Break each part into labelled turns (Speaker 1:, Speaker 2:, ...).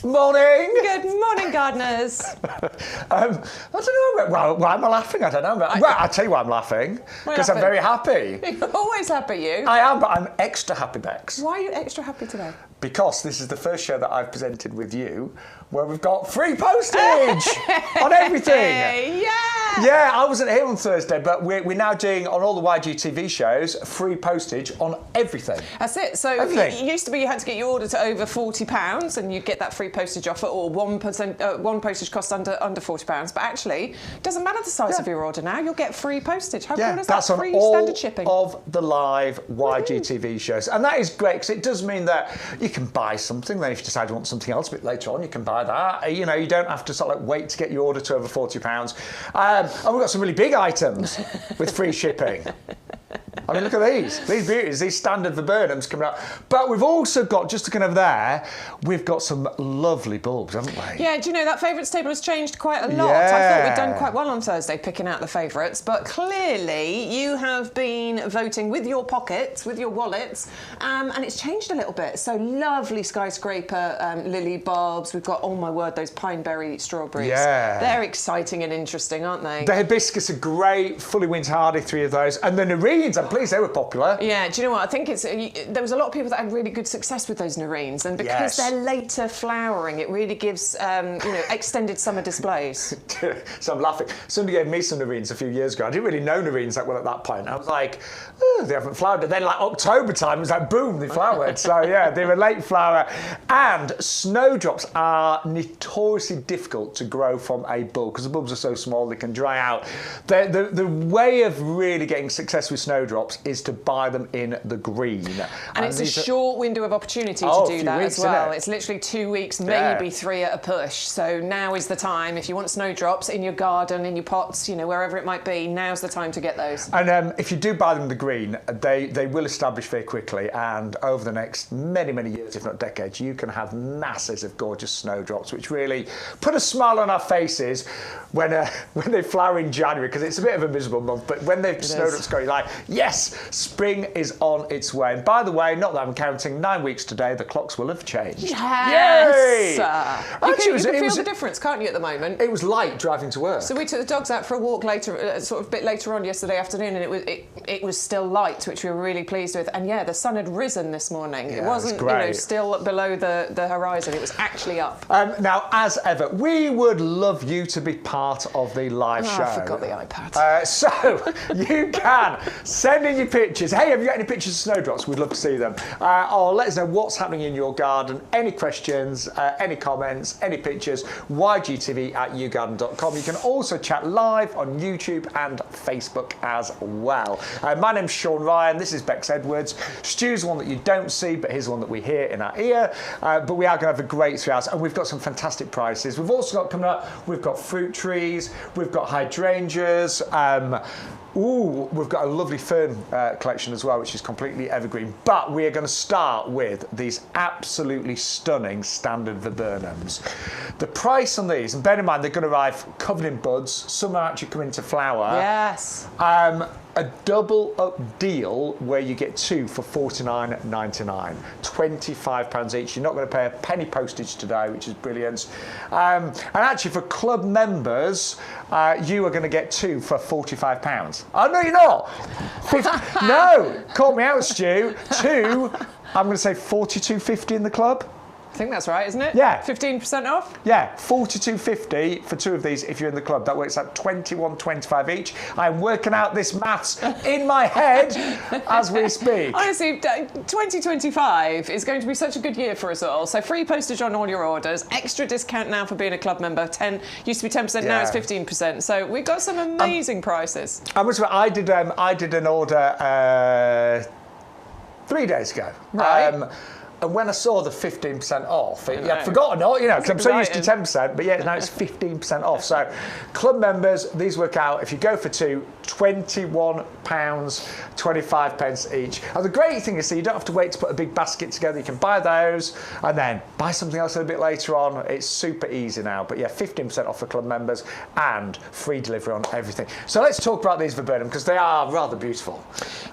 Speaker 1: Morning.
Speaker 2: Good morning, gardeners.
Speaker 1: I don't know. Why am I laughing? I don't know. I'll tell you why I'm laughing. Because I'm very happy.
Speaker 2: You're always happy, you.
Speaker 1: I am, but I'm extra happy, Bex.
Speaker 2: Why are you extra happy today?
Speaker 1: Because this is the first show that I've presented with you where we've got free postage on everything.
Speaker 2: Yeah.
Speaker 1: Yeah, I wasn't here on Thursday, but we're now doing, on all the YG TV shows, free postage on everything.
Speaker 2: That's it. So it used to be you had to get your order to over £40 and you'd get that free postage offer, or 1%, one postage cost under £40. But actually, it doesn't matter the size of your order now, you'll get free postage. How cool is that?
Speaker 1: That's on
Speaker 2: free
Speaker 1: all
Speaker 2: standard shipping
Speaker 1: of the live YG TV shows. And that is great, because it does mean that you can buy something, then if you decide you want something else a bit later on, you can buy that. You know, you don't have to sort of like wait to get your order to over £40. And we've got some really big items with free shipping. I mean, look at these beauties, these standard viburnums coming up. But we've also got, just looking over there, we've got some lovely bulbs, haven't we?
Speaker 2: Yeah, do you know, that favourites table has changed quite a lot.
Speaker 1: Yeah.
Speaker 2: I thought we'd done quite well on Thursday picking out the favourites, but clearly you have been voting with your pockets, with your wallets, and it's changed a little bit. So lovely skyscraper lily bulbs. We've got, oh my word, those pineberry strawberries.
Speaker 1: Yeah.
Speaker 2: They're exciting and interesting, aren't they?
Speaker 1: The hibiscus are great, fully winter hardy, 3 of those. And the nereens, I'm pleased they were popular.
Speaker 2: Yeah, do you know what? I think there was a lot of people that had really good success with those nereens, and because they're later flowering, it really gives extended summer displays.
Speaker 1: So I'm laughing. Somebody gave me some nereens a few years ago. I didn't really know nereens that well at that point. I was like, oh, they haven't flowered. And then like October time, it was like, boom, they flowered. So yeah, they're a late flower. And snowdrops are notoriously difficult to grow from a bulb because the bulbs are so small they can dry out. The way of really getting success with snowdrops is to buy them in the green.
Speaker 2: And it's a short window of opportunity to do that as well. It's literally 2 weeks, maybe 3 at a push. So now is the time. If you want snowdrops in your garden, in your pots, you know, wherever it might be, now's the time to get those. And
Speaker 1: if you do buy them in the green, they will establish very quickly. And over the next many, many years, if not decades, you can have masses of gorgeous snowdrops, which really put a smile on our faces when they flower in January, because it's a bit of a miserable month. But when the snowdrops go, you're like, yes, spring is on its way. And by the way, not that I'm counting, 9 weeks today, the clocks will have changed.
Speaker 2: Yes!
Speaker 1: Yay!
Speaker 2: Actually, you can feel the difference, can't you, at the moment?
Speaker 1: It was light driving to work.
Speaker 2: So we took the dogs out for a walk later, sort of a bit later on yesterday afternoon, and it was still light, which we were really pleased with. And yeah, the sun had risen this morning.
Speaker 1: Yeah,
Speaker 2: it wasn't still below the horizon. It was actually up.
Speaker 1: Now, as ever, we would love you to be part of the live show.
Speaker 2: I forgot the iPad.
Speaker 1: So you can send in your pictures. Hey, have you got any pictures of snowdrops? We'd love to see them. Or let us know what's happening in your garden. Any questions, any comments, any pictures, ygtv@yougarden.com. You can also chat live on YouTube and Facebook as well. My name's Shaun Ryan. This is Bex Edwards. Stu's one that you don't see, but here's one that we hear in our ear. But we are going to have a great 3 hours, and we've got some fantastic prices. We've also got coming up, we've got fruit trees, we've got hydrangeas, we've got a lovely fern collection as well, which is completely evergreen. But we are going to start with these absolutely stunning standard viburnums. The price on these, and bear in mind they're going to arrive covered in buds, some are actually coming to flower.
Speaker 2: Yes.
Speaker 1: A double up deal where you get 2 for $49.99, £25 each. You're not going to pay a penny postage today, which is brilliant. And actually, for club members, you are going to get 2 for £45. Oh, no, you're not. No, call me out, Stu. 2, I'm going to say $42.50 in the club.
Speaker 2: I think that's right, isn't it?
Speaker 1: Yeah.
Speaker 2: 15% off?
Speaker 1: Yeah, $42.50 for 2 of these if you're in the club. That works out $21.25 each. I'm working out this maths in my head as we speak.
Speaker 2: Honestly, 2025 is going to be such a good year for us all. So free postage on all your orders, extra discount now for being a club member. Used to be 10%, now it's 15%. So we've got some amazing prices.
Speaker 1: I did an order 3 days ago.
Speaker 2: Right.
Speaker 1: And when I saw the 15% off, I'd forgotten, because I'm so used to 10%, but now it's 15% off. So club members, these work out, if you go for 2, £21.25 each. And the great thing is, you don't have to wait to put a big basket together. You can buy those and then buy something else a bit later on. It's super easy now. But yeah, 15% off for club members and free delivery on everything. So let's talk about these viburnum, because they are rather beautiful.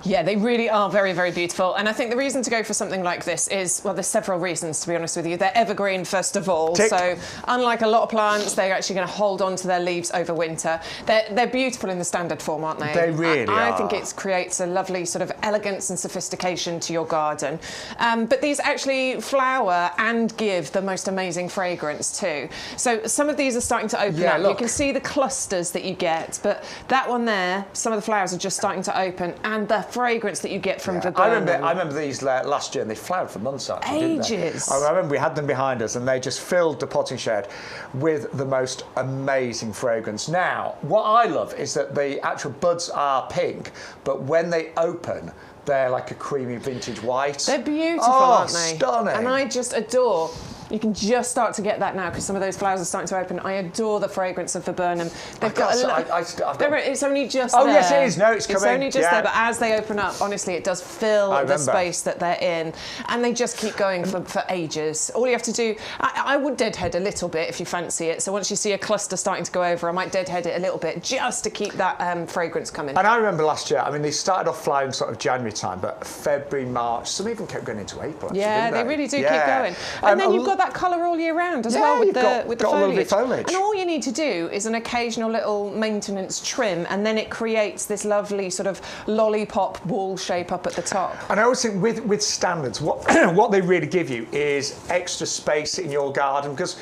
Speaker 2: Yeah, they really are very, very beautiful. And I think the reason to go for something like this is because, well, there's several reasons, to be honest with you. They're evergreen, first of all.
Speaker 1: Tick.
Speaker 2: So unlike a lot of plants, they're actually going to hold on to their leaves over winter. They're beautiful in the standard form, aren't they?
Speaker 1: They really are.
Speaker 2: I think it creates a lovely sort of elegance and sophistication to your garden. But these actually flower and give the most amazing fragrance too. So some of these are starting to open up.
Speaker 1: Look.
Speaker 2: You can see the clusters that you get, but that one there, some of the flowers are just starting to open, and the fragrance that you get from viburnum.
Speaker 1: I remember these last year, and they flowered for months actually,
Speaker 2: Ages.
Speaker 1: didn't they? I remember we had them behind us, and they just filled the potting shed with the most amazing fragrance. Now, what I love is that the actual buds are pink, but when they open, they're like a creamy vintage white.
Speaker 2: They're beautiful, aren't they?
Speaker 1: Stunning.
Speaker 2: And I just adore. You can just start to get that now because some of those flowers are starting to open. I adore the fragrance of viburnum. They've it's only just there.
Speaker 1: Oh, yes, it is. No, it's coming.
Speaker 2: It's only just there, but as they open up, honestly, it does fill the space that they're in. And they just keep going for ages. All you have to do, I would deadhead a little bit if you fancy it. So once you see a cluster starting to go over, I might deadhead it a little bit just to keep that fragrance coming.
Speaker 1: And I remember last year, I mean, they started off flowering sort of January time, but February, March, some even kept going into April. Actually,
Speaker 2: yeah,
Speaker 1: didn't
Speaker 2: they really do keep going. And then you've got that colour all year round as well with the foliage. And all you need to do is an occasional little maintenance trim, and then it creates this lovely sort of lollipop wall shape up at the top.
Speaker 1: And I always think with standards, what what they really give you is extra space in your garden, because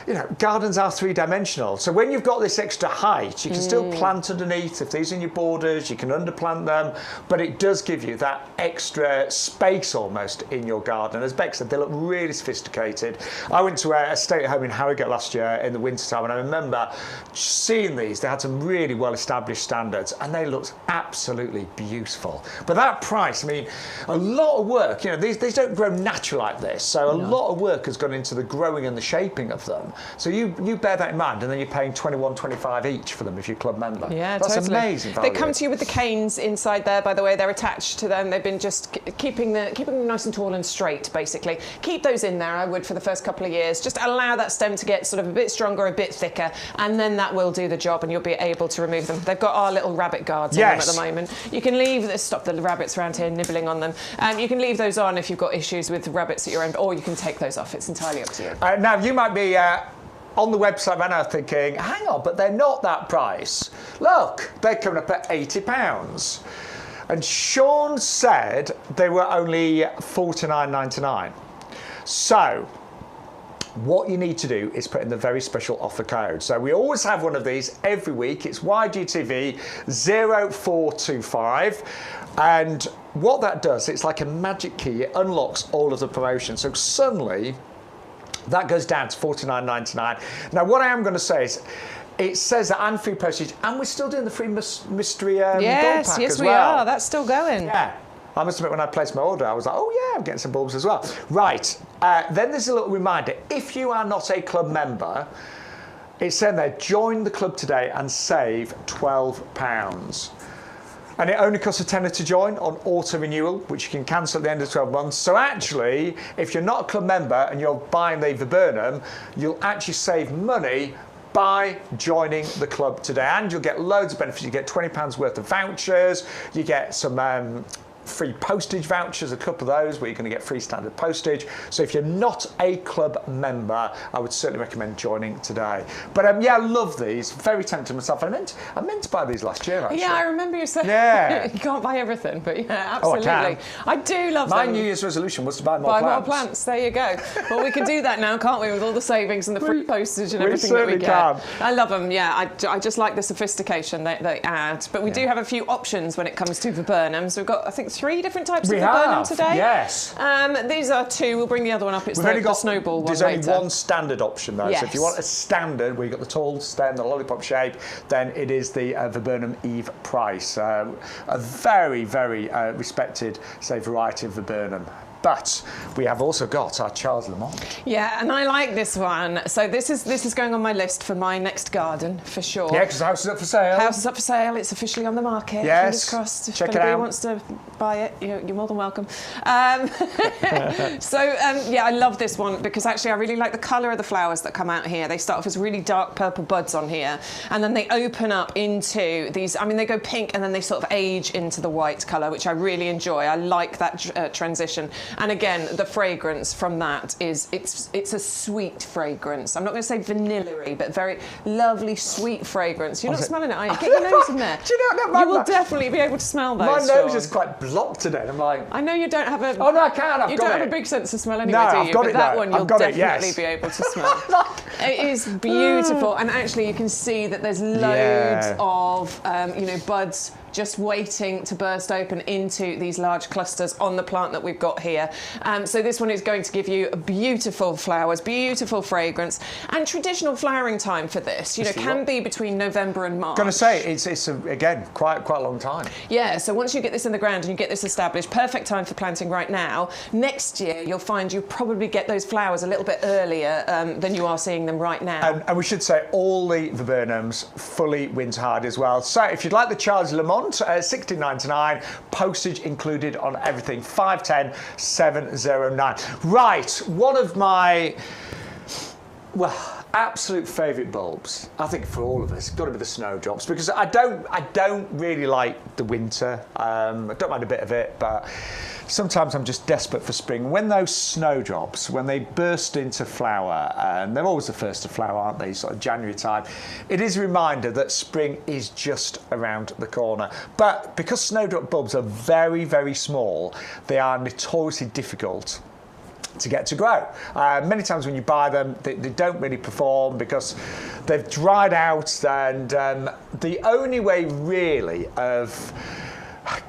Speaker 1: you know, gardens are three-dimensional. So when you've got this extra height, you can still plant underneath. If these are in your borders, you can underplant them. But it does give you that extra space almost in your garden. As Beck said, they look really sophisticated. I went to a stay-at-home in Harrogate last year in the wintertime, and I remember seeing these. They had some really well-established standards, and they looked absolutely beautiful. But that price, I mean, a lot of work. You know, these don't grow natural like this. So a lot of work has gone into the growing and the shaping of them. So you bear that in mind, and then you're paying $21.25 each for them if you're a club member.
Speaker 2: Yeah,
Speaker 1: that's
Speaker 2: totally
Speaker 1: amazing value.
Speaker 2: They come to you with the canes inside there, by the way. They're attached to them. They've been just keeping them nice and tall and straight, basically. Keep those in there, I would, for the first couple of years. Just allow that stem to get sort of a bit stronger, a bit thicker, and then that will do the job, and you'll be able to remove them. They've got our little rabbit guards on them at the moment. You can leave this, stop the rabbits around here nibbling on them. You can leave those on if you've got issues with rabbits at your end, or you can take those off. It's entirely up to you.
Speaker 1: Now, you might be on the website right now thinking, hang on, but they're not that price. Look, they're coming up at £80. And Shaun said they were only $49.99. So what you need to do is put in the very special offer code. So we always have one of these every week. It's YGTV 0425. And what that does, it's like a magic key. It unlocks all of the promotions. So suddenly, that goes down to $49.99. Now, what I am going to say is, it says that and free postage, and we're still doing the free mystery bulb pack as well.
Speaker 2: Yes, we are. That's still going.
Speaker 1: Yeah. I must admit, when I placed my order, I was like, oh yeah, I'm getting some bulbs as well. Right. Then there's a little reminder. If you are not a club member, it's saying there, join the club today and save £12. And it only costs a tenner to join on auto renewal, which you can cancel at the end of 12 months. So actually, if you're not a club member and you're buying the viburnum, you'll actually save money by joining the club today. And you'll get loads of benefits. You get £20 worth of vouchers. You get some free postage vouchers, a couple of those where you're going to get free standard postage. So if you're not a club member, I would certainly recommend joining today. But yeah, I love these. Very tempted myself. I meant to buy these last year, actually.
Speaker 2: Yeah, I remember you saying you can't buy everything, but yeah, absolutely.
Speaker 1: Oh,
Speaker 2: I do love them.
Speaker 1: My New Year's resolution was to buy more plants.
Speaker 2: Buy more plants, there you go. Well, we can do that now, can't we, with all the savings and the free postage and everything that we get.
Speaker 1: Can.
Speaker 2: I love them, yeah. I just like the sophistication they add. But we do have a few options when it comes to viburnum. So we've got, I think, 3 different types of viburnum today.
Speaker 1: Yes.
Speaker 2: These are 2. We'll bring the other one up. It's the snowball one.
Speaker 1: There's only one standard option though.
Speaker 2: Yes.
Speaker 1: So if you want a standard where you've got the tall stem, the lollipop shape, then it is the viburnum Eve Price. A very, very respected, say, variety of viburnum. But we have also got our Charles Lamont.
Speaker 2: Yeah, and I like this one. So this is going on my list for my next garden, for sure.
Speaker 1: Yeah, because the house is up for sale.
Speaker 2: House is up for sale. It's officially on the market.
Speaker 1: Yes.
Speaker 2: Fingers crossed. If
Speaker 1: Check it
Speaker 2: anybody
Speaker 1: out.
Speaker 2: wants to buy it, you're more than welcome. Yeah, I love this one because actually I really like the colour of the flowers that come out here. They start off as really dark purple buds on here, and then they open up into these, I mean, they go pink and then they sort of age into the white colour, which I really enjoy. I like that transition. And again, the fragrance from that is, it's a sweet fragrance. I'm not going to say vanilla-y, but very lovely, sweet fragrance. You're not smelling it, are you? Get your nose in there.
Speaker 1: Do you know,
Speaker 2: you will definitely be able to smell those.
Speaker 1: My nose
Speaker 2: Shaun.
Speaker 1: is quite blocked today. I'm like,
Speaker 2: I know you don't have a.
Speaker 1: oh no, I can.
Speaker 2: You don't have a big sense of smell anyway,
Speaker 1: No,
Speaker 2: do
Speaker 1: I've
Speaker 2: you?
Speaker 1: got
Speaker 2: But
Speaker 1: it
Speaker 2: that
Speaker 1: though.
Speaker 2: one
Speaker 1: I've
Speaker 2: you'll
Speaker 1: got it,
Speaker 2: definitely
Speaker 1: yes.
Speaker 2: be able to smell. It is beautiful, and actually you can see that there's loads of buds just waiting to burst open into these large clusters on the plant that we've got here. So this one is going to give you beautiful flowers, beautiful fragrance, and traditional flowering time for this, can be between November and March.
Speaker 1: I'm going to say, it's again, quite a long time.
Speaker 2: Yeah, so once you get this in the ground and you get this established, perfect time for planting right now. Next year, you'll find you probably get those flowers a little bit earlier than you are seeing them right now.
Speaker 1: And we should say all the viburnums fully winter hardy as well. So if you'd like the Charles Lamont, $16.99, postage included on everything, 510 709. Right, one of my absolute favourite bulbs, I think for all of us, got to be the snowdrops, because I don't really like the winter. I don't mind a bit of it, but sometimes I'm just desperate for spring. When those snowdrops, when they burst into flower, and they're always the first to flower, aren't they, sort of January time, it is a reminder that spring is just around the corner. But because snowdrop bulbs are very, very small, they are notoriously difficult to get to grow. Many times when you buy them, they don't really perform because they've dried out, and the only way really of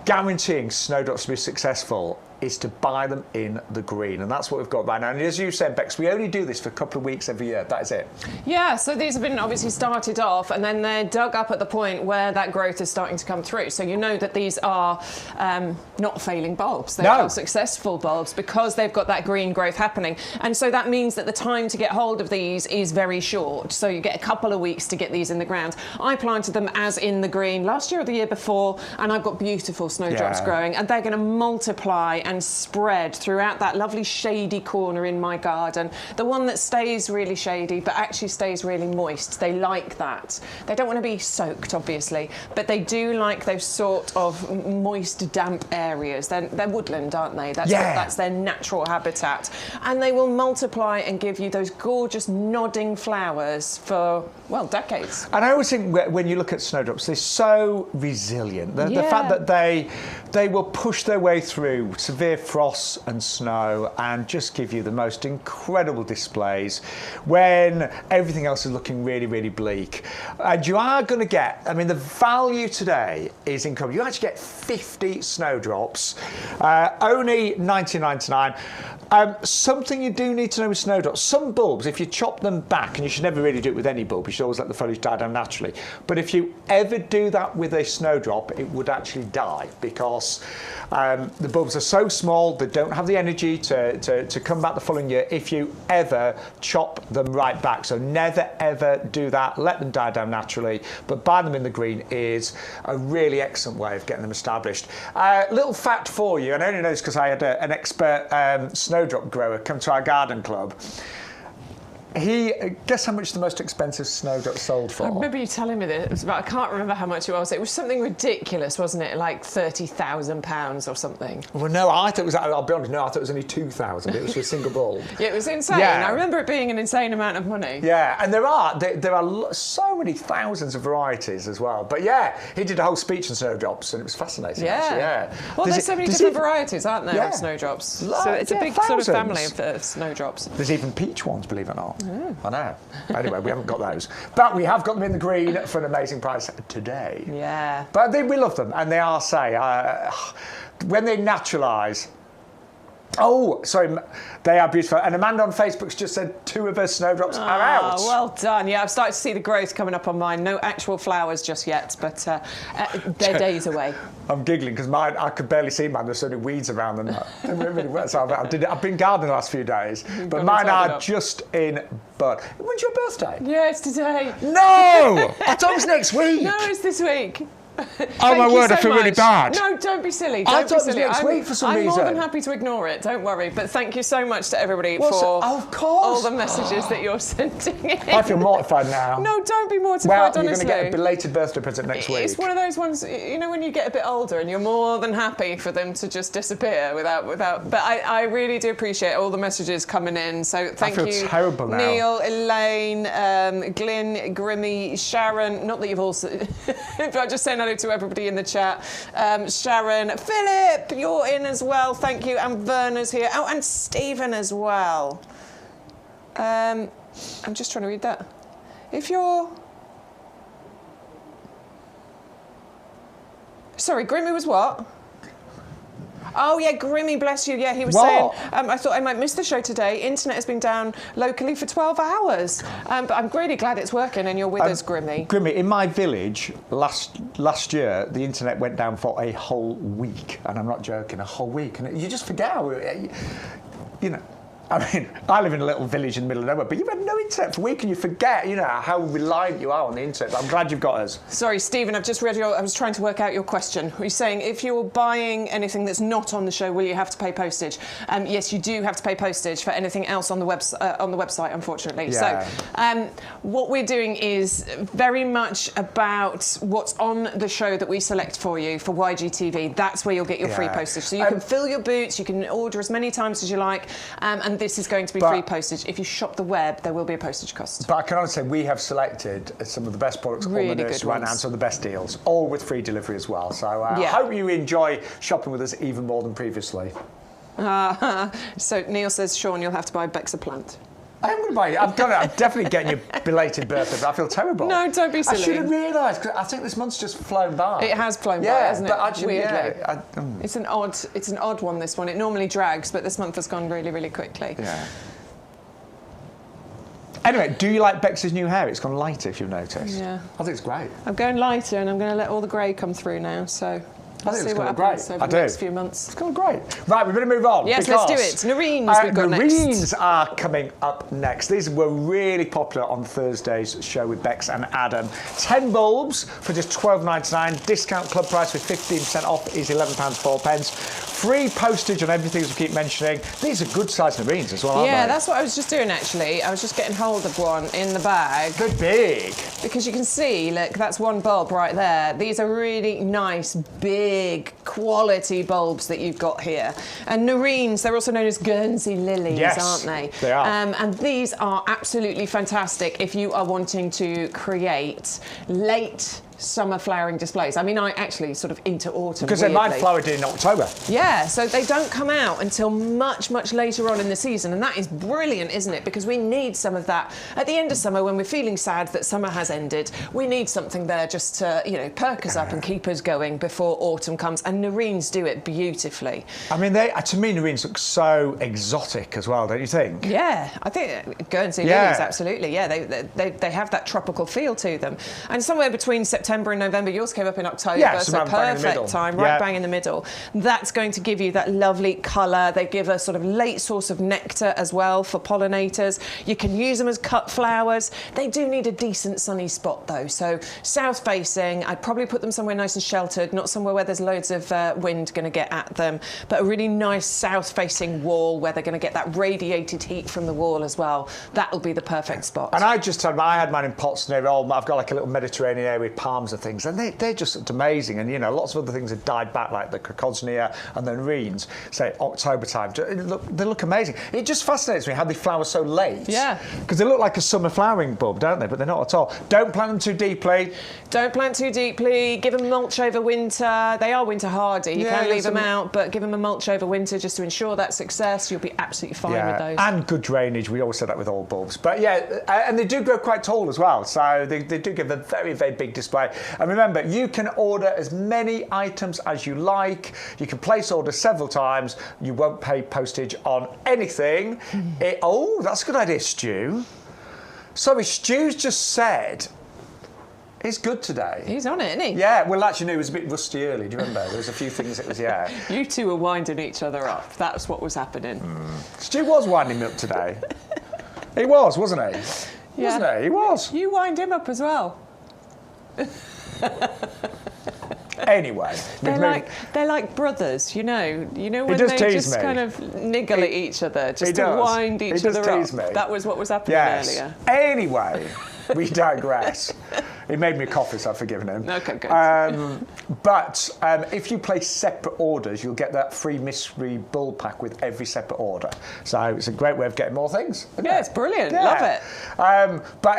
Speaker 1: guaranteeing snowdrops to be successful is to buy them in the green, and that's what we've got right now. And as you said, Bex, we only do this for a couple of weeks every year. That is it. Yeah,
Speaker 2: so these have been obviously started off, and then they're dug up at the point where that growth is starting to come through. So you know that these are not failing bulbs. They're successful bulbs because they've got that green growth happening. And so that means that the time to get hold of these is very short. So you get a couple of weeks to get these in the ground. I planted them as in the green last year or the year before, and I've got beautiful snowdrops growing, and they're going to multiply and spread throughout that lovely shady corner in my garden. The one that stays really shady but actually stays really moist. They like that. They don't want to be soaked, obviously, but they do like those sort of moist, damp areas. They're woodland, aren't they? That's their natural habitat. And they will multiply and give you those gorgeous nodding flowers for, well, decades. And I always think when you look at snowdrops, they're so resilient. The fact that they will push their way through severe frost and snow and just give you the most incredible displays when everything else is looking really, really bleak. And you are going to get, I mean, the value today is incredible. You actually get 50 snowdrops, only $19.99. Something you do need to know with snowdrops, some bulbs, if you chop them back, and you should never really do it with any bulb, you should always let the foliage die down naturally, but if you ever do that with a snowdrop, it would actually die because the bulbs are so small, they don't have the energy to come back the following year if you ever chop them right back. So never ever do that, let them die down naturally, but buy them in the green is a really excellent way of getting them established. Little fact for you, and I only know this because I had an expert snowdrop grower come to our garden club. Guess how much the most expensive snowdrop sold for? I remember you telling me this, but I can't remember how much it was. It was something ridiculous, wasn't it? Like £30,000 or something. Well, no, I thought it was, I'll be honest, no, I thought it was only 2,000. It was for a single bulb. Yeah, it was insane. Yeah. I remember it being an insane amount of money. Yeah, and there are so many thousands of varieties as well. But yeah, he did a whole speech on snowdrops, and it was fascinating, actually, yeah. Well, there's so many different varieties, aren't there, of snowdrops? So it's a big sort of family of snowdrops. There's even peach ones, believe it or not. I know. Anyway, we haven't got those. But we have got them in the green for an amazing price today. Yeah. But we love them, and they are, when they naturalise, they are beautiful. And Amanda on Facebook's just said 2 of her snowdrops are out. Well done. Yeah, I've started to see the growth coming up on mine. No actual flowers just yet, but they're days away. I'm giggling because mine, I could barely see mine. There's so many weeds around them. So I've been gardening the last few days, but mine are just in bud. When's your birthday? Yeah, it's today. No! I thought it was next week. No, it's this week.
Speaker 1: Oh my word,
Speaker 2: so
Speaker 1: I feel really
Speaker 2: much.
Speaker 1: bad.
Speaker 2: No, don't be silly.
Speaker 1: I
Speaker 2: Don't
Speaker 1: thought
Speaker 2: be
Speaker 1: it was
Speaker 2: silly.
Speaker 1: next week for some
Speaker 2: I'm
Speaker 1: reason.
Speaker 2: more than happy to ignore it. Don't worry. But thank you so much to everybody
Speaker 1: Well,
Speaker 2: for
Speaker 1: of course.
Speaker 2: all the messages that you're sending in.
Speaker 1: I feel mortified now.
Speaker 2: No, don't be mortified,
Speaker 1: well,
Speaker 2: honestly.
Speaker 1: you're going to get a belated birthday present next week.
Speaker 2: It's one of those ones, you know, when you get a bit older and you're more than happy for them to just disappear without. But I really do appreciate all the messages coming in. So thank you.
Speaker 1: I feel terrible now.
Speaker 2: Neil, Elaine, Glyn, Grimmy, Sharon. Not that you've also. But I'm just saying hello to everybody in the chat. Sharon, Philip, you're in as well. Thank you. And Verna's here. Oh, and Stephen as well. I'm just trying to read that. If you're... Sorry, Grimmy was what? Oh, yeah, Grimmy, bless you. Yeah, he was saying, I thought I might miss the show today. Internet has been down locally for 12 hours. But I'm really glad it's working and you're with us, Grimmy.
Speaker 1: Grimmy, in my village, last year, the internet went down for a whole week. And I'm not joking, a whole week. And you just forget how, you know... I mean, I live in a little village in the middle of nowhere, but you've had no internet for a week and you forget, you know, how reliant you are on the internet. But I'm glad you've got us.
Speaker 2: Sorry, Stephen, I've just read I was trying to work out your question. You're saying if you're buying anything that's not on the show, will you have to pay postage? Yes, you do have to pay postage for anything else on the website, unfortunately.
Speaker 1: Yeah.
Speaker 2: So what we're doing is very much about what's on the show that we select for you for YGTV. That's where you'll get your free postage. So you can fill your boots, you can order as many times as you like, and this is going to be free postage. If you shop the web, there will be a postage cost.
Speaker 1: But I can honestly say we have selected some of the best products on the nursery right now and some of the best deals, all with free delivery as well. So I hope you enjoy shopping with us even more than previously.
Speaker 2: So Neil says, Shaun, you'll have to buy Bex a plant.
Speaker 1: I'm going to buy it. I'm definitely getting you a belated birthday, but I feel terrible.
Speaker 2: No, don't be silly.
Speaker 1: I should have realised, because I think this month's just flown by.
Speaker 2: It has flown by, hasn't it?
Speaker 1: But actually,
Speaker 2: weirdly. It's an odd one, this one. It normally drags, but this month has gone really, really quickly.
Speaker 1: Yeah. Anyway, do you like Bex's new hair? It's gone lighter, if you've noticed.
Speaker 2: Yeah.
Speaker 1: I think it's great.
Speaker 2: I'm going lighter, and I'm going to let all the grey come through now, so...
Speaker 1: I think it's going to be great.
Speaker 2: Over the next few months.
Speaker 1: It's going to be great. Right, we better move on.
Speaker 2: Yes, let's do it. Narines we've got next.
Speaker 1: Narines are coming up next. These were really popular on Thursday's show with Bex and Adam. 10 bulbs for just $12.99. Discount club price with 15% off is £11.04. Free postage on everything, as we keep mentioning. These are good sized Narines as well, aren't they?
Speaker 2: Yeah, that's what I was just doing, actually. I was just getting hold of one in the bag.
Speaker 1: They're big.
Speaker 2: Because you can see, look, that's one bulb right there. These are really nice, big, quality bulbs that you've got here. And Narines, they're also known as Guernsey lilies, aren't they?
Speaker 1: They are.
Speaker 2: And these are absolutely fantastic if you are wanting to create late summer flowering displays. I mean, I actually sort of into autumn.
Speaker 1: Because they might flower in October.
Speaker 2: Yeah, so they don't come out until much, much later on in the season, and that is brilliant, isn't it? Because we need some of that at the end of summer when we're feeling sad that summer has ended. We need something there just to, you know, perk us up and keep us going before autumn comes, and Narines do it beautifully.
Speaker 1: I mean, to me, Narines look so exotic as well, don't you think?
Speaker 2: Yeah, I think Guernsey lilies, absolutely. Yeah, they have that tropical feel to them, and somewhere between September and November. Yours came up in October, so perfect time, right bang in the middle. That's going to give you that lovely colour. They give a sort of late source of nectar as well for pollinators. You can use them as cut flowers. They do need a decent sunny spot though, so south facing. I'd probably put them somewhere nice and sheltered, not somewhere where there's loads of wind going to get at them, but a really nice south facing wall where they're going to get that radiated heat from the wall as well. That'll be the perfect spot.
Speaker 1: And I just told them, I had mine in pots near I've got like a little Mediterranean area with palms and things, and they just looked amazing. And you know, lots of other things have died back, like the Crocosnia and the Narines, say October time. They look amazing. It just fascinates me how they flower so late.
Speaker 2: Yeah.
Speaker 1: Because they look like a summer flowering bulb, don't they? But they're not at all. Don't plant them too deeply.
Speaker 2: Don't plant too deeply. Give them mulch over winter. They are winter hardy. You can leave them out, but give them a mulch over winter just to ensure that success. You'll be absolutely fine with those.
Speaker 1: And good drainage. We always say that with all bulbs. But yeah, and they do grow quite tall as well. So they do give a very, very big display. And remember, you can order as many items as you like. You can place orders several times. You won't pay postage on anything. Oh, that's a good idea, Stu. Sorry, Stu's just said he's good today.
Speaker 2: He's on it, isn't he?
Speaker 1: Yeah, well, actually, no, it was a bit rusty early. Do you remember? There was a few things it was,
Speaker 2: You two were winding each other up. That's what was happening.
Speaker 1: Stu was winding me up today. He was, wasn't he?
Speaker 2: Yeah.
Speaker 1: Wasn't he? He was.
Speaker 2: You wind him up as well.
Speaker 1: Anyway.
Speaker 2: They're like brothers, you know when
Speaker 1: does
Speaker 2: they
Speaker 1: tease
Speaker 2: just
Speaker 1: me.
Speaker 2: kind of niggle at each other, just to
Speaker 1: does.
Speaker 2: wind
Speaker 1: He
Speaker 2: each
Speaker 1: does
Speaker 2: other
Speaker 1: tease
Speaker 2: up.
Speaker 1: me.
Speaker 2: That was what was happening earlier.
Speaker 1: Anyway, we digress. He made me coffee, so I've forgiven him.
Speaker 2: Okay, good.
Speaker 1: But if you place separate orders, you'll get that free mystery bulb pack with every separate order. So it's a great way of getting more things.
Speaker 2: Yeah, it's brilliant. Love it.
Speaker 1: But